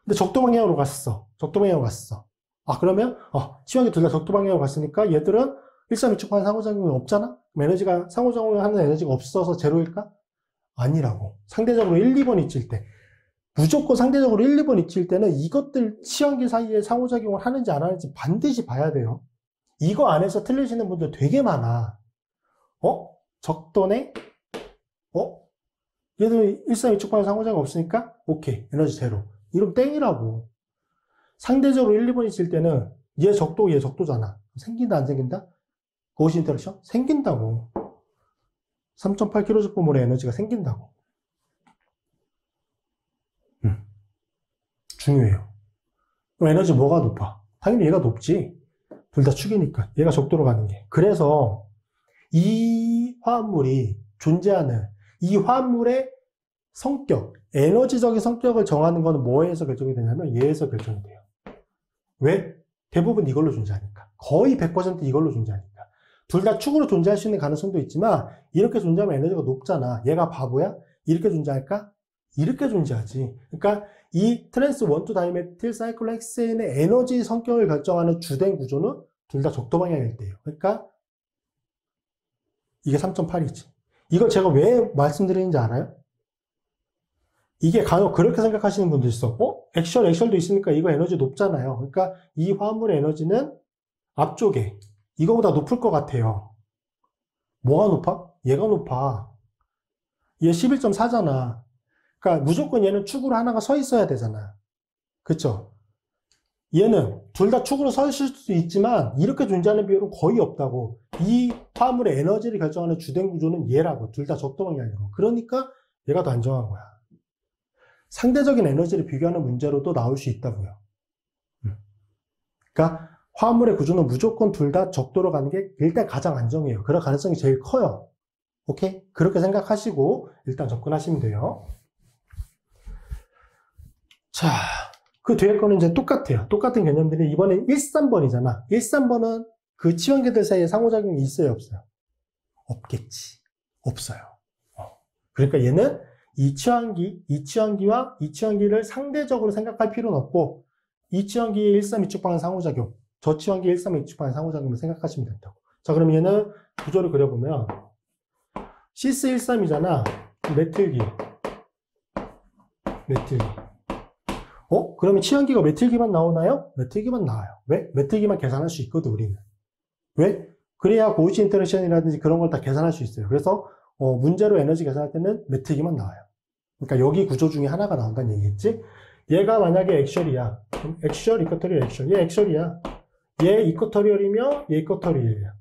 근데 적도 방향으로 갔어. 적도 방향으로 갔어. 아, 그러면, 치환기 둘 다 적도 방향으로 갔으니까 얘들은 13위축반응 상호작용이 없잖아? 그럼 에너지가, 상호작용을 하는 에너지가 없어서 제로일까? 아니라고. 상대적으로 1, 2번 이칠 때. 무조건 상대적으로 1, 2번 이칠 때는 이것들 치환기 사이에 상호작용을 하는지 안 하는지 반드시 봐야 돼요. 이거 안에서 틀리시는 분들 되게 많아. 적도네? 얘도 13위축반응 상호작용 없으니까? 오케이. 에너지 제로. 이러면 땡이라고. 상대적으로 1, 2번 이칠 때는 얘 적도잖아. 생긴다, 안 생긴다? 거시 인터랙션? 생긴다고. 3.8kJmol의 에너지가 생긴다고. 중요해요. 그럼 에너지 뭐가 높아? 당연히 얘가 높지. 둘 다 축이니까. 얘가 적도로 가는 게. 그래서 이 화합물이 존재하는 이 화합물의 성격, 에너지적인 성격을 정하는 거는 뭐에서 결정이 되냐면 얘에서 결정이 돼요. 왜? 대부분 이걸로 존재하니까. 거의 100% 이걸로 존재하니까. 둘 다 축으로 존재할 수 있는 가능성도 있지만 이렇게 존재하면 에너지가 높잖아. 얘가 바보야? 이렇게 존재할까? 이렇게 존재하지. 그러니까 이 트랜스 1,2 다이메틸 사이클로 헥세인의 에너지 성격을 결정하는 주된 구조는 둘 다 적도 방향일 때예요. 그러니까 이게 3.8이지. 이걸 제가 왜 말씀드리는지 알아요? 이게 간혹 그렇게 생각하시는 분도 있어. 액셜도 있으니까 이거 에너지 높잖아요. 그러니까 이 화합물의 에너지는 앞쪽에 이거보다 높을 것 같아요. 뭐가 높아? 얘가 높아. 얘 11.4잖아. 그러니까 무조건 얘는 축으로 하나가 서 있어야 되잖아. 그쵸? 얘는 둘 다 축으로 서 있을 수도 있지만 이렇게 존재하는 비율은 거의 없다고. 이 화합물의 에너지를 결정하는 주된 구조는 얘라고. 둘 다 적도 방향이라고. 그러니까 얘가 더 안정한 거야. 상대적인 에너지를 비교하는 문제로도 나올 수 있다고요. 그러니까 화합물의 구조는 무조건 둘 다 적도로 가는 게 일단 가장 안정해요. 그럴 가능성이 제일 커요. 오케이? 그렇게 생각하시고 일단 접근하시면 돼요. 자, 그 뒤에 거는 이제 똑같아요. 똑같은 개념들이 이번엔 13번이잖아. 13번은 그 치환기들 사이에 상호작용이 있어요, 없어요? 없겠지. 없어요. 그러니까 얘는 이 치환기와 이 치환기를 상대적으로 생각할 필요는 없고 이 치환기의 13위축방향 상호작용, 저 치환기의 13위축방향 상호작용을 생각하시면 된다고. 자, 그럼 얘는 구조를 그려보면 시스13이잖아. 메틸기. 그러면 치환기가 메틸기만 나오나요? 메틸기만 나와요. 왜? 메틸기만 계산할 수 있거든, 우리는. 왜? 그래야 고시 인터랙션이라든지 그런 걸 다 계산할 수 있어요. 그래서 문제로 에너지 계산할 때는 메틸기만 나와요. 그러니까 여기 구조 중에 하나가 나온다는 얘기겠지? 얘가 만약에 액셜이야. 액셜, 이쿼터리얼, 액셜. 얘 액셜이야. 얘 이쿼터리얼이며 얘 이쿼터리얼이야.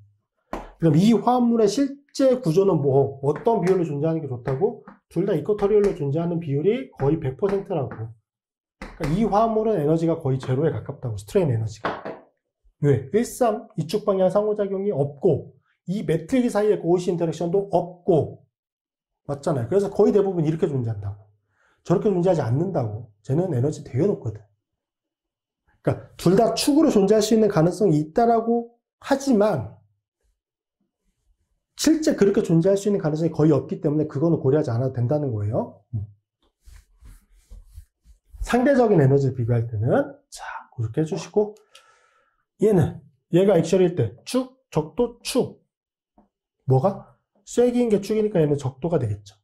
그럼 이 화합물의 실제 구조는 뭐 어떤 비율로 존재하는 게 좋다고? 둘 다 이쿼터리얼로 존재하는 비율이 거의 100%라고. 그러니까 이 화합물은 에너지가 거의 제로에 가깝다고. 스트레인 에너지가. 왜? 13 이축 방향 상호작용이 없고 이 메틸기 사이의 고시 인터랙션도 없고 맞잖아요. 그래서 거의 대부분 이렇게 존재한다고. 저렇게 존재하지 않는다고. 쟤는 에너지 되게 높거든. 그러니까 둘 다 축으로 존재할 수 있는 가능성이 있다라고 하지만 실제 그렇게 존재할 수 있는 가능성이 거의 없기 때문에 그거는 고려하지 않아도 된다는 거예요. 상대적인 에너지를 비교할 때는 자, 그렇게 해주시고 얘가 액셜일 때 축, 적도, 축. 뭐가? 쐐기인 게 축이니까 얘는 적도가 되겠죠.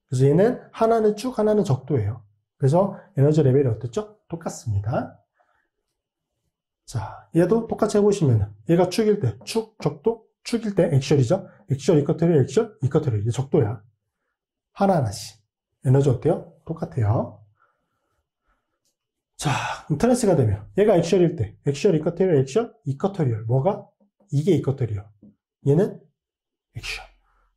그래서 얘는 하나는 축, 하나는 적도예요. 그래서 에너지 레벨이 어떻죠? 똑같습니다. 자, 얘도 똑같이 해보시면 얘가 축일 때 축, 적도, 축일 때 액셜이죠. 액셜, 이쿼터리얼, 액셜, 이쿼터리얼. 이게 적도야. 하나하나씩. 에너지 어때요? 똑같아요. 자, 그럼 트랜스가 되면 얘가 액셜일 때 액셜, 이쿼터리얼, 액셜, 이쿼터리얼. 뭐가? 이게 이쿼터리얼. 얘는 액션.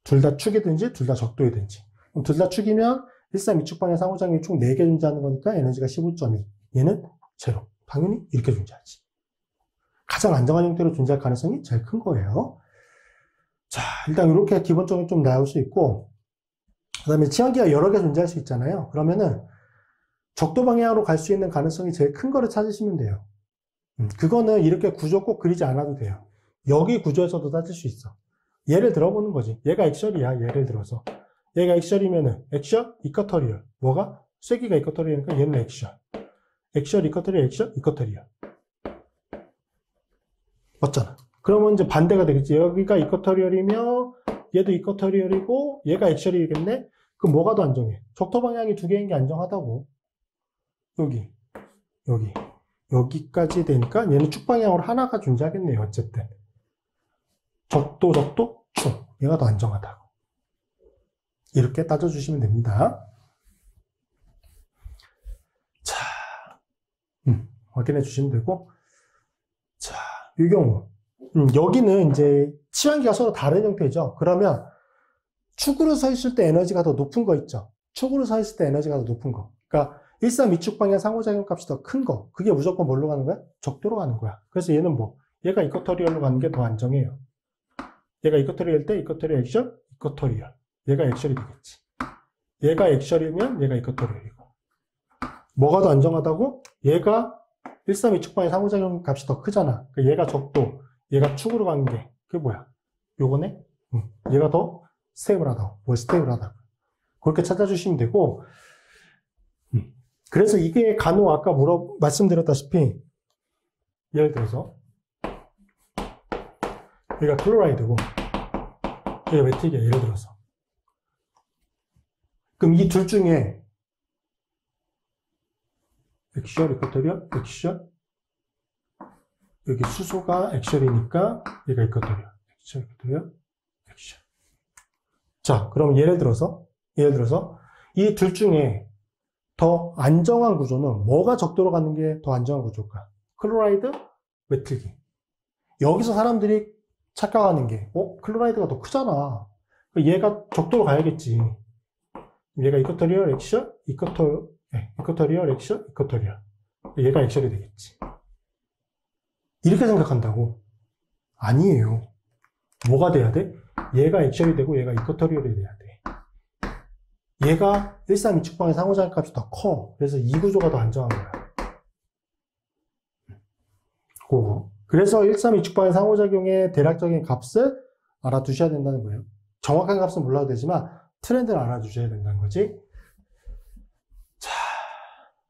둘 다 축이든지 둘 다 적도이든지. 그럼 둘 다 축이면 13위축 방향 상호작용이 총 4개 존재하는 거니까 에너지가 15.2. 얘는 제로. 당연히 이렇게 존재하지. 가장 안정한 형태로 존재할 가능성이 제일 큰 거예요. 자, 일단 이렇게 기본적으로 좀 나올 수 있고 그 다음에 치환기가 여러 개 존재할 수 있잖아요. 그러면은 적도 방향으로 갈 수 있는 가능성이 제일 큰 거를 찾으시면 돼요. 그거는 이렇게 구조 꼭 그리지 않아도 돼요. 여기 구조에서도 따질 수 있어. 예를 들어보는 거지. 얘가 액셜이야. 예를 들어서. 얘가 액셜이면은 액셜, 이쿼터리얼. 뭐가? 쐐기가 이쿼터리얼이니까 얘는 액셜. 액셜, 이쿼터리얼, 액셜, 이쿼터리얼. 맞잖아. 그러면 이제 반대가 되겠지. 여기가 이쿼터리얼이며 얘도 이쿼터리얼이고 얘가 액셜이겠네? 그럼 뭐가 더 안정해? 적도 방향이 두 개인 게 안정하다고. 여기까지 되니까 얘는 축 방향으로 하나가 존재하겠네요. 어쨌든 적도, 축. 얘가 더 안정하다고. 이렇게 따져주시면 됩니다. 자, 확인해 주시면 되고. 자, 이 경우. 여기는 이제 치환기가 서로 다른 형태죠. 그러면 축으로 서 있을 때 에너지가 더 높은 거 있죠. 축으로 서 있을 때 에너지가 더 높은 거. 그러니까 132축 방향 상호작용 값이 더 큰 거. 그게 무조건 뭘로 가는 거야? 적도로 가는 거야. 그래서 얘는 뭐? 얘가 이쿼터리얼로 가는 게 더 안정해요. 얘가 이쿼터리얼 때 이쿼터리얼 액션, 이쿼터리얼. 얘가 액션이 되겠지. 얘가 액션이면 얘가 이쿼터리얼이고. 뭐가 더 안정하다고? 얘가 132축 방향 상호작용 값이 더 크잖아. 그러니까 얘가 적도, 얘가 축으로 가는 게 그게 뭐야? 요거네? 얘가 더 스테이블하다. 뭐 스테이블하다. 그렇게 찾아주시면 되고. 그래서 이게 간혹 아까 말씀드렸다시피 예를 들어서 여기가 클로라이드고 여기가 메틸이야. 예를 들어서 그럼 이 둘 중에 액션, 이쿼터리얼, 액션 여기 수소가 액션이니까 얘가 이쿼터리얼, 액션, 이쿼터리얼, 액션. 자, 그럼 예를 들어서 이 둘 중에 더 안정한 구조는 뭐가 적도로 가는 게 더 안정한 구조일까? 클로라이드, 메틸기. 여기서 사람들이 착각하는 게, 클로라이드가 더 크잖아. 얘가 적도로 가야겠지. 얘가 이쿼터리얼 액션, 이쿼터리얼 액션, 이쿼터리얼. 얘가 액션이 되겠지. 이렇게 생각한다고? 아니에요. 뭐가 돼야 돼? 얘가 액션이 되고 얘가 이쿼터리얼이 돼야 돼. 얘가 132축 방향 상호작용 값이 더 커. 그래서 이 구조가 더 안정한 거야. 그래서 132축 방향 상호작용의 대략적인 값을 알아두셔야 된다는 거예요. 정확한 값은 몰라도 되지만 트렌드를 알아두셔야 된다는 거지. 자,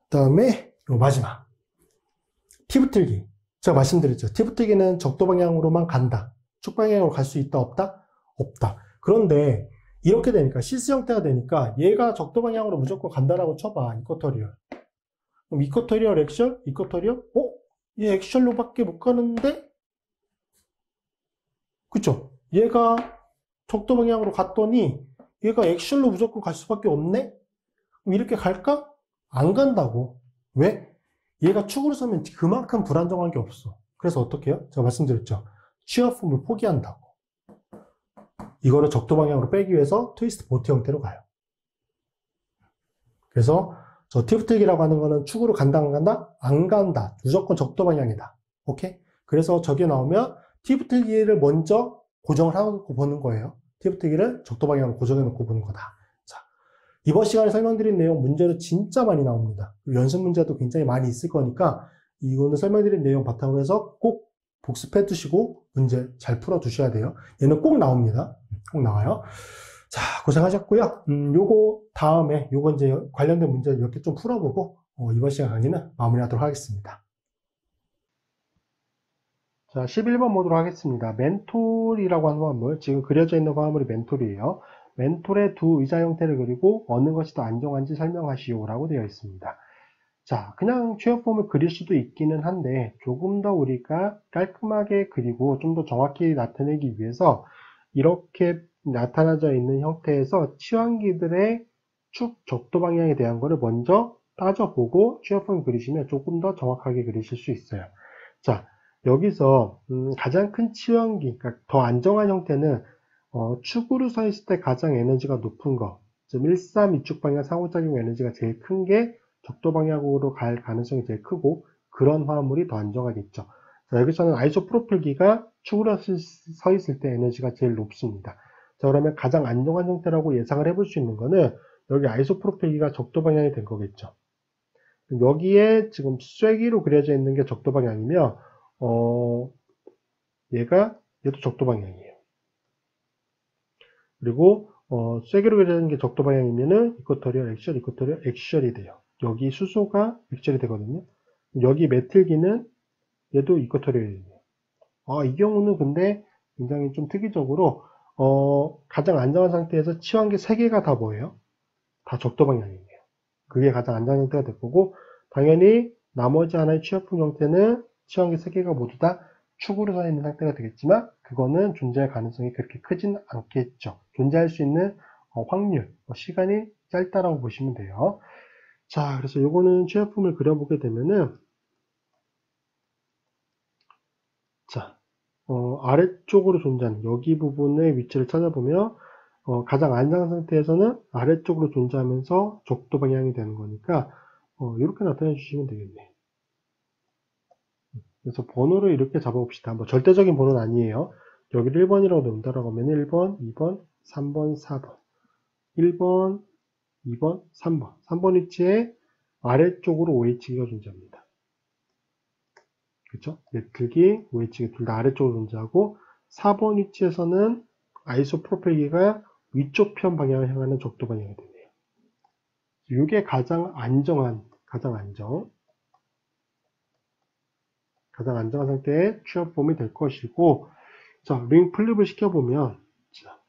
그다음에 마지막 티브틀기. 제가 말씀드렸죠. 티브틀기는 적도 방향으로만 간다. 축 방향으로 갈 수 있다, 없다? 없다. 그런데 이렇게 되니까 시스 형태가 되니까 얘가 적도 방향으로 무조건 간다라고 쳐봐. 이쿼터리얼. 그럼 이쿼터리얼 액션? 이쿼터리얼? 얘 액션로밖에 못 가는데? 그쵸? 얘가 적도 방향으로 갔더니 얘가 액션로 무조건 갈 수밖에 없네? 그럼 이렇게 갈까? 안 간다고. 왜? 얘가 축으로 서면 그만큼 불안정한 게 없어. 그래서 어떻게 해요? 제가 말씀드렸죠. 취업폼을 포기한다고. 이거를 적도 방향으로 빼기 위해서 트위스트 보트 형태로 가요. 그래서 저 티브틀기라고 하는 거는 축으로 간다, 안 간다? 안 간다. 무조건 적도 방향이다. 오케이? 그래서 저게 나오면 티브틀기를 먼저 고정을 하고 보는 거예요. 티브틀기를 적도 방향으로 고정해 놓고 보는 거다. 자, 이번 시간에 설명드린 내용 문제로 진짜 많이 나옵니다. 연습 문제도 굉장히 많이 있을 거니까 이거는 설명드린 내용 바탕으로 해서 꼭 복습해 두시고 문제 잘 풀어 두셔야 돼요. 얘는 꼭 나옵니다. 꼭 나와요. 자, 고생하셨고요. 요거 다음에 요거 이제 관련된 문제 몇 개 좀 풀어보고 이번 시간 강의는 마무리하도록 하겠습니다. 자, 11번 모드로 하겠습니다. 멘톨이라고 하는 화물, 지금 그려져 있는 화물이 멘톨이에요. 멘톨의 두 의자 형태를 그리고 어느 것이 더 안정한지 설명하시오라고 되어 있습니다. 자, 그냥 취업폼을 그릴 수도 있기는 한데 조금 더 우리가 깔끔하게 그리고 좀 더 정확히 나타내기 위해서 이렇게 나타나져 있는 형태에서 치환기들의 축 적도 방향에 대한 거를 먼저 따져보고 취업폼을 그리시면 조금 더 정확하게 그리실 수 있어요. 자, 여기서 가장 큰 치환기, 그러니까 더 안정한 형태는 축으로 서 있을 때 가장 에너지가 높은 거, 즉 132축 방향 상호작용 에너지가 제일 큰 게 적도 방향으로 갈 가능성이 제일 크고 그런 화물이 더 안정하겠죠. 자, 여기서는 아이소프로필기가 축으로 서 있을 때 에너지가 제일 높습니다. 자, 그러면 가장 안정한 형태라고 예상을 해볼 수 있는 거는 여기 아이소프로필기가 적도 방향이 된 거겠죠. 여기에 지금 쐐기로 그려져 있는 게 적도 방향이며 얘도 적도 방향이에요. 그리고 쐐기로 그려져 있는 게 적도 방향이면은 이쿼터리얼 액션, 이쿼터리얼 액션이 돼요. 여기 수소가 액션이 되거든요. 여기 메틸기는 얘도 이쿼터리얼이에요. 이 경우는 근데 굉장히 좀 특이적으로 가장 안정한 상태에서 치환기 3개가 다 뭐예요? 다 적도 방향이에요. 그게 가장 안정한 상태가 될 거고, 당연히 나머지 하나의 취약품 형태는 치환기 3개가 모두 다 축으로 서 있는 상태가 되겠지만, 그거는 존재할 가능성이 그렇게 크진 않겠죠. 존재할 수 있는 확률, 시간이 짧다라고 보시면 돼요. 자, 그래서 요거는 취약품을 그려보게 되면은, 자, 아래쪽으로 존재하는 여기 부분의 위치를 찾아보면 가장 안정 상태에서는 아래쪽으로 존재하면서 적도 방향이 되는 거니까 이렇게 나타내 주시면 되겠네. 그래서 번호를 이렇게 잡아봅시다. 뭐 절대적인 번호는 아니에요. 여기를 1번이라고 놓는다라고 하면 1번, 2번, 3번, 4번, 1번, 2번, 3번. 3번 위치에 아래쪽으로 OH기가 존재합니다. 그렇죠? 메틀기, OH기 둘 다 아래쪽으로 존재하고 4번 위치에서는 아이소프로필기가 위쪽 편 방향을 향하는 적도 방향이 되네요. 이게 가장 안정한 상태의 취업폼이 될 것이고, 자, 링 플립을 시켜보면, 자,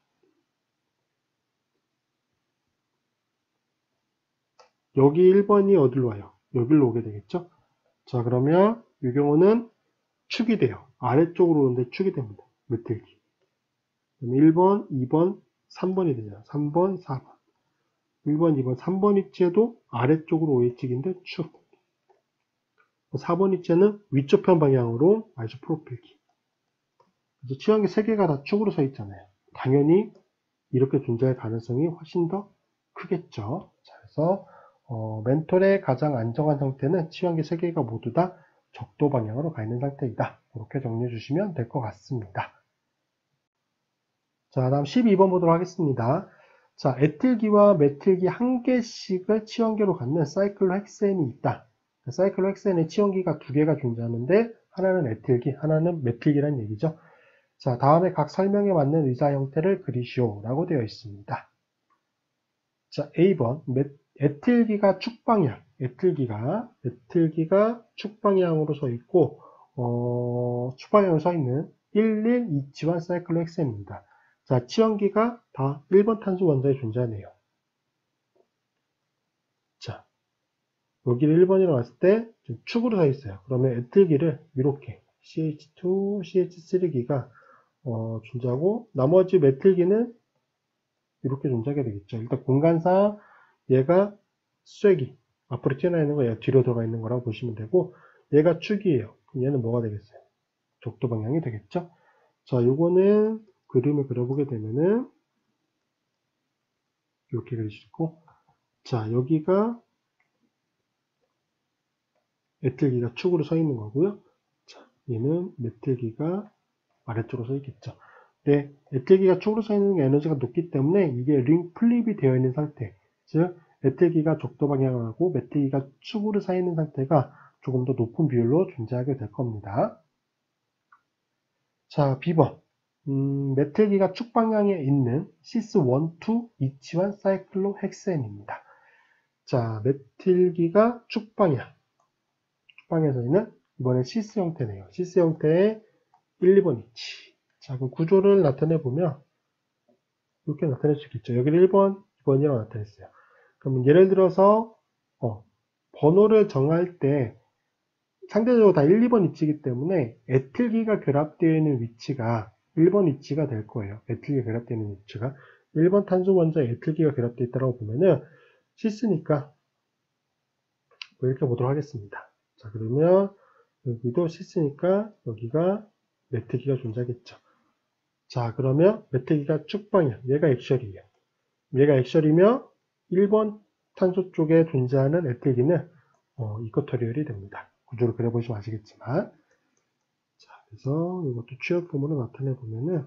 여기 1번이 어디로 와요? 여기로 오게 되겠죠? 자, 그러면 이 경우는 축이 돼요. 아래쪽으로 오는데 축이 됩니다. 메틀기. 1번, 2번, 3번이 되죠. 3번, 4번. 1번, 2번, 3번 위치에도 아래쪽으로 OH기인데 축. 4번 위치에는 위쪽 편 방향으로 아이소프로필기. 그래서 치환기 3개가 다 축으로 서 있잖아요. 당연히 이렇게 존재할 가능성이 훨씬 더 크겠죠. 자, 그래서 멘톨의 가장 안정한 상태는 치환기 3개가 모두 다 적도 방향으로 가 있는 상태이다. 이렇게 정리해 주시면 될 것 같습니다. 자, 다음 12번 보도록 하겠습니다. 자, 에틸기와 메틸기 한 개씩을 치환기로 갖는 사이클로헥센이 있다. 사이클로헥센의 치환기가 2개가 존재하는데 하나는 에틸기, 하나는 메틸기라는 얘기죠. 자, 다음에 각 설명에 맞는 의사 형태를 그리시오 라고 되어 있습니다. 자, A번 에틸기가 축방향, 에틸기가 축방향으로 서 있고 축방향으로 서 있는 112치환 사이클로헥센입니다. 자, 치환기가 다 1번 탄소 원자에 존재하네요. 자, 여기를 1번이라고 했을 때 축으로 서 있어요. 그러면 에틸기를 이렇게 CH2, CH3기가 존재하고 나머지 메틸기는 이렇게 존재하게 되겠죠. 일단 공간상 얘가 쐐기 앞으로 튀어나와 있는 거 얘가 뒤로 들어가 있는 거라고 보시면 되고 얘가 축이에요. 얘는 뭐가 되겠어요? 적도 방향이 되겠죠. 자, 요거는 그림을 그려보게 되면은 이렇게 그릴 수 있고, 자, 여기가 에틸기가 축으로 서 있는 거고요. 자, 얘는 메틸기가 아래쪽으로 서 있겠죠. 네, 에틸기가 축으로 서 있는 게 에너지가 높기 때문에 이게 링 플립이 되어 있는 상태, 즉 에틸기가 적도 방향을 하고 메틸기가 축으로 서 있는 상태가 조금 더 높은 비율로 존재하게 될 겁니다. 자, B번 메틸기가 축 방향에 있는 시스1, 2 이치환 사이클로헥센입니다. 자, 메틸기가 축 방향에서 있는 이번엔 시스 형태네요. 시스 형태의 1, 2번 위치. 자, 그 구조를 나타내 보면 이렇게 나타낼 수 있겠죠. 여기를 1번, 2번이라고 나타냈어요. 그러면 예를 들어서 번호를 정할 때 상대적으로 다 1, 2번 위치이기 때문에 에틸기가 결합되어 있는 위치가 1번 위치가 될 거예요. 에틸기가 결합되어 있는 위치가 1번 탄소 원자에 에틸기가 결합되어 있다고 보면은 시스니까 이렇게 보도록 하겠습니다. 자, 그러면 여기도 시스니까 여기가 메틸기가 존재하겠죠. 자, 그러면 메틸기가 축방향, 얘가 액셜이에요. 얘가 액셜이며 1번 탄소 쪽에 존재하는 에틸기는 이쿼터리얼이 됩니다. 구조를 그려보시면 아시겠지만, 자, 그래서 이것도 취업폼으로 나타내 보면은,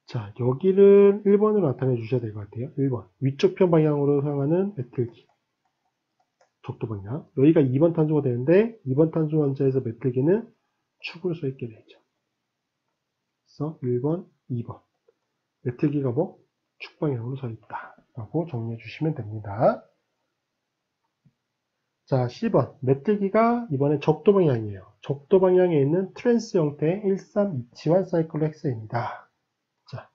자, 여기를 1번으로 나타내 주셔야 될 것 같아요. 1번 위쪽 편 방향으로 향하는 메틸기 적도 방향. 여기가 2번 탄소가 되는데 2번 탄소 원자에서 메틸기는 축으로 써 있게 되죠. 그래서 1번, 2번 메틸기가 뭐? 축 방향으로 서 있다 라고 정리해 주시면 됩니다. 자, 10번. 메뜨기가 이번에 적도 방향이에요. 적도 방향에 있는 트랜스 형태의 1327 사이클로 헥사입니다. 자,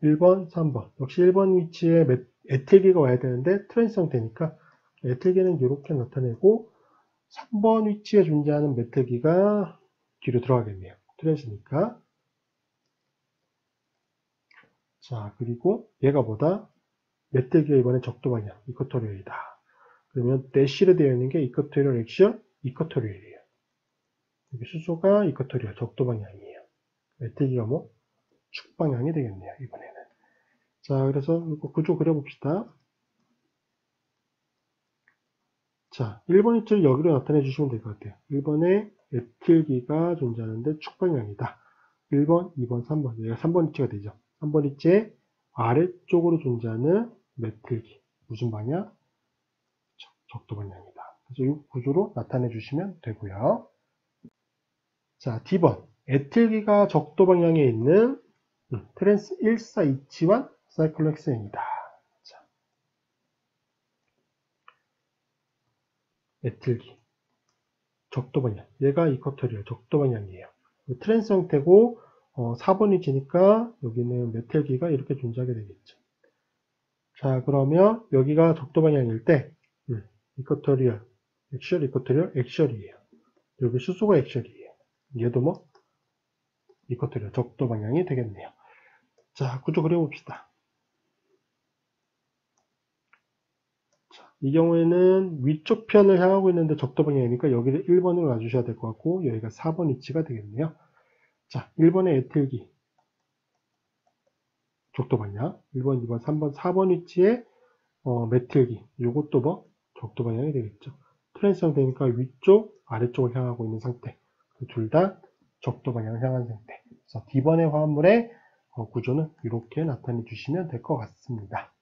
1번, 3번. 역시 1번 위치에 에틸기가 와야 되는데 트랜스 형태니까 에틸기는 이렇게 나타내고 3번 위치에 존재하는 메틀기가 뒤로 들어가겠네요. 트랜스니까. 자, 그리고 얘가 뭐다? 메틀기가 이번에 적도 방향, 이쿼토리얼이다. 그러면 대시로 되어 있는 게 이쿼토리얼 액션, 이쿼토리얼이에요. 여기 수소가 이쿼토리얼, 적도 방향이에요. 메틀기가 뭐? 축방향이 되겠네요, 이번에는. 자, 그래서 이거 구조 그려봅시다. 자, 1번 위치를 여기로 나타내 주시면 될 것 같아요. 1번에 에틸기가 존재하는데 축방향이다. 1번, 2번, 3번. 얘가 3번 위치가 되죠. 3번 위치에 아래쪽으로 존재하는 메틸기. 무슨 방향? 적도 방향이다. 그래서 이 구조로 나타내 주시면 되고요. 자, D번. 에틸기가 적도 방향에 있는 트랜스 1421 사이클로 헥센입니다. 자, 에틸기. 적도 방향. 얘가 이쿼토리얼 적도 방향이에요. 트랜스 형태고 4번 위치니까 여기는 메텔기가 이렇게 존재하게 되겠죠. 자, 그러면 여기가 적도 방향일 때 이쿼토리얼 액셜, 이쿼토리얼 액셜이에요. 여기 수소가 액셜이에요. 얘도 뭐 이쿼토리얼 적도 방향이 되겠네요. 자, 구조 그려봅시다. 자, 이 경우에는 위쪽 편을 향하고 있는데 적도 방향이니까 여기를 1번으로 놔주셔야 될 것 같고 여기가 4번 위치가 되겠네요. 자, 1번의 에틸기 적도 방향, 1번, 2번, 3번, 4번 위치에 메틸기, 요것도 뭐 적도 방향이 되겠죠. 트랜스 형태니까 위쪽, 아래쪽을 향하고 있는 상태. 둘 다 적도 방향을 향한 상태. 그래서 D번의 화합물의 구조는 이렇게 나타내 주시면 될 것 같습니다.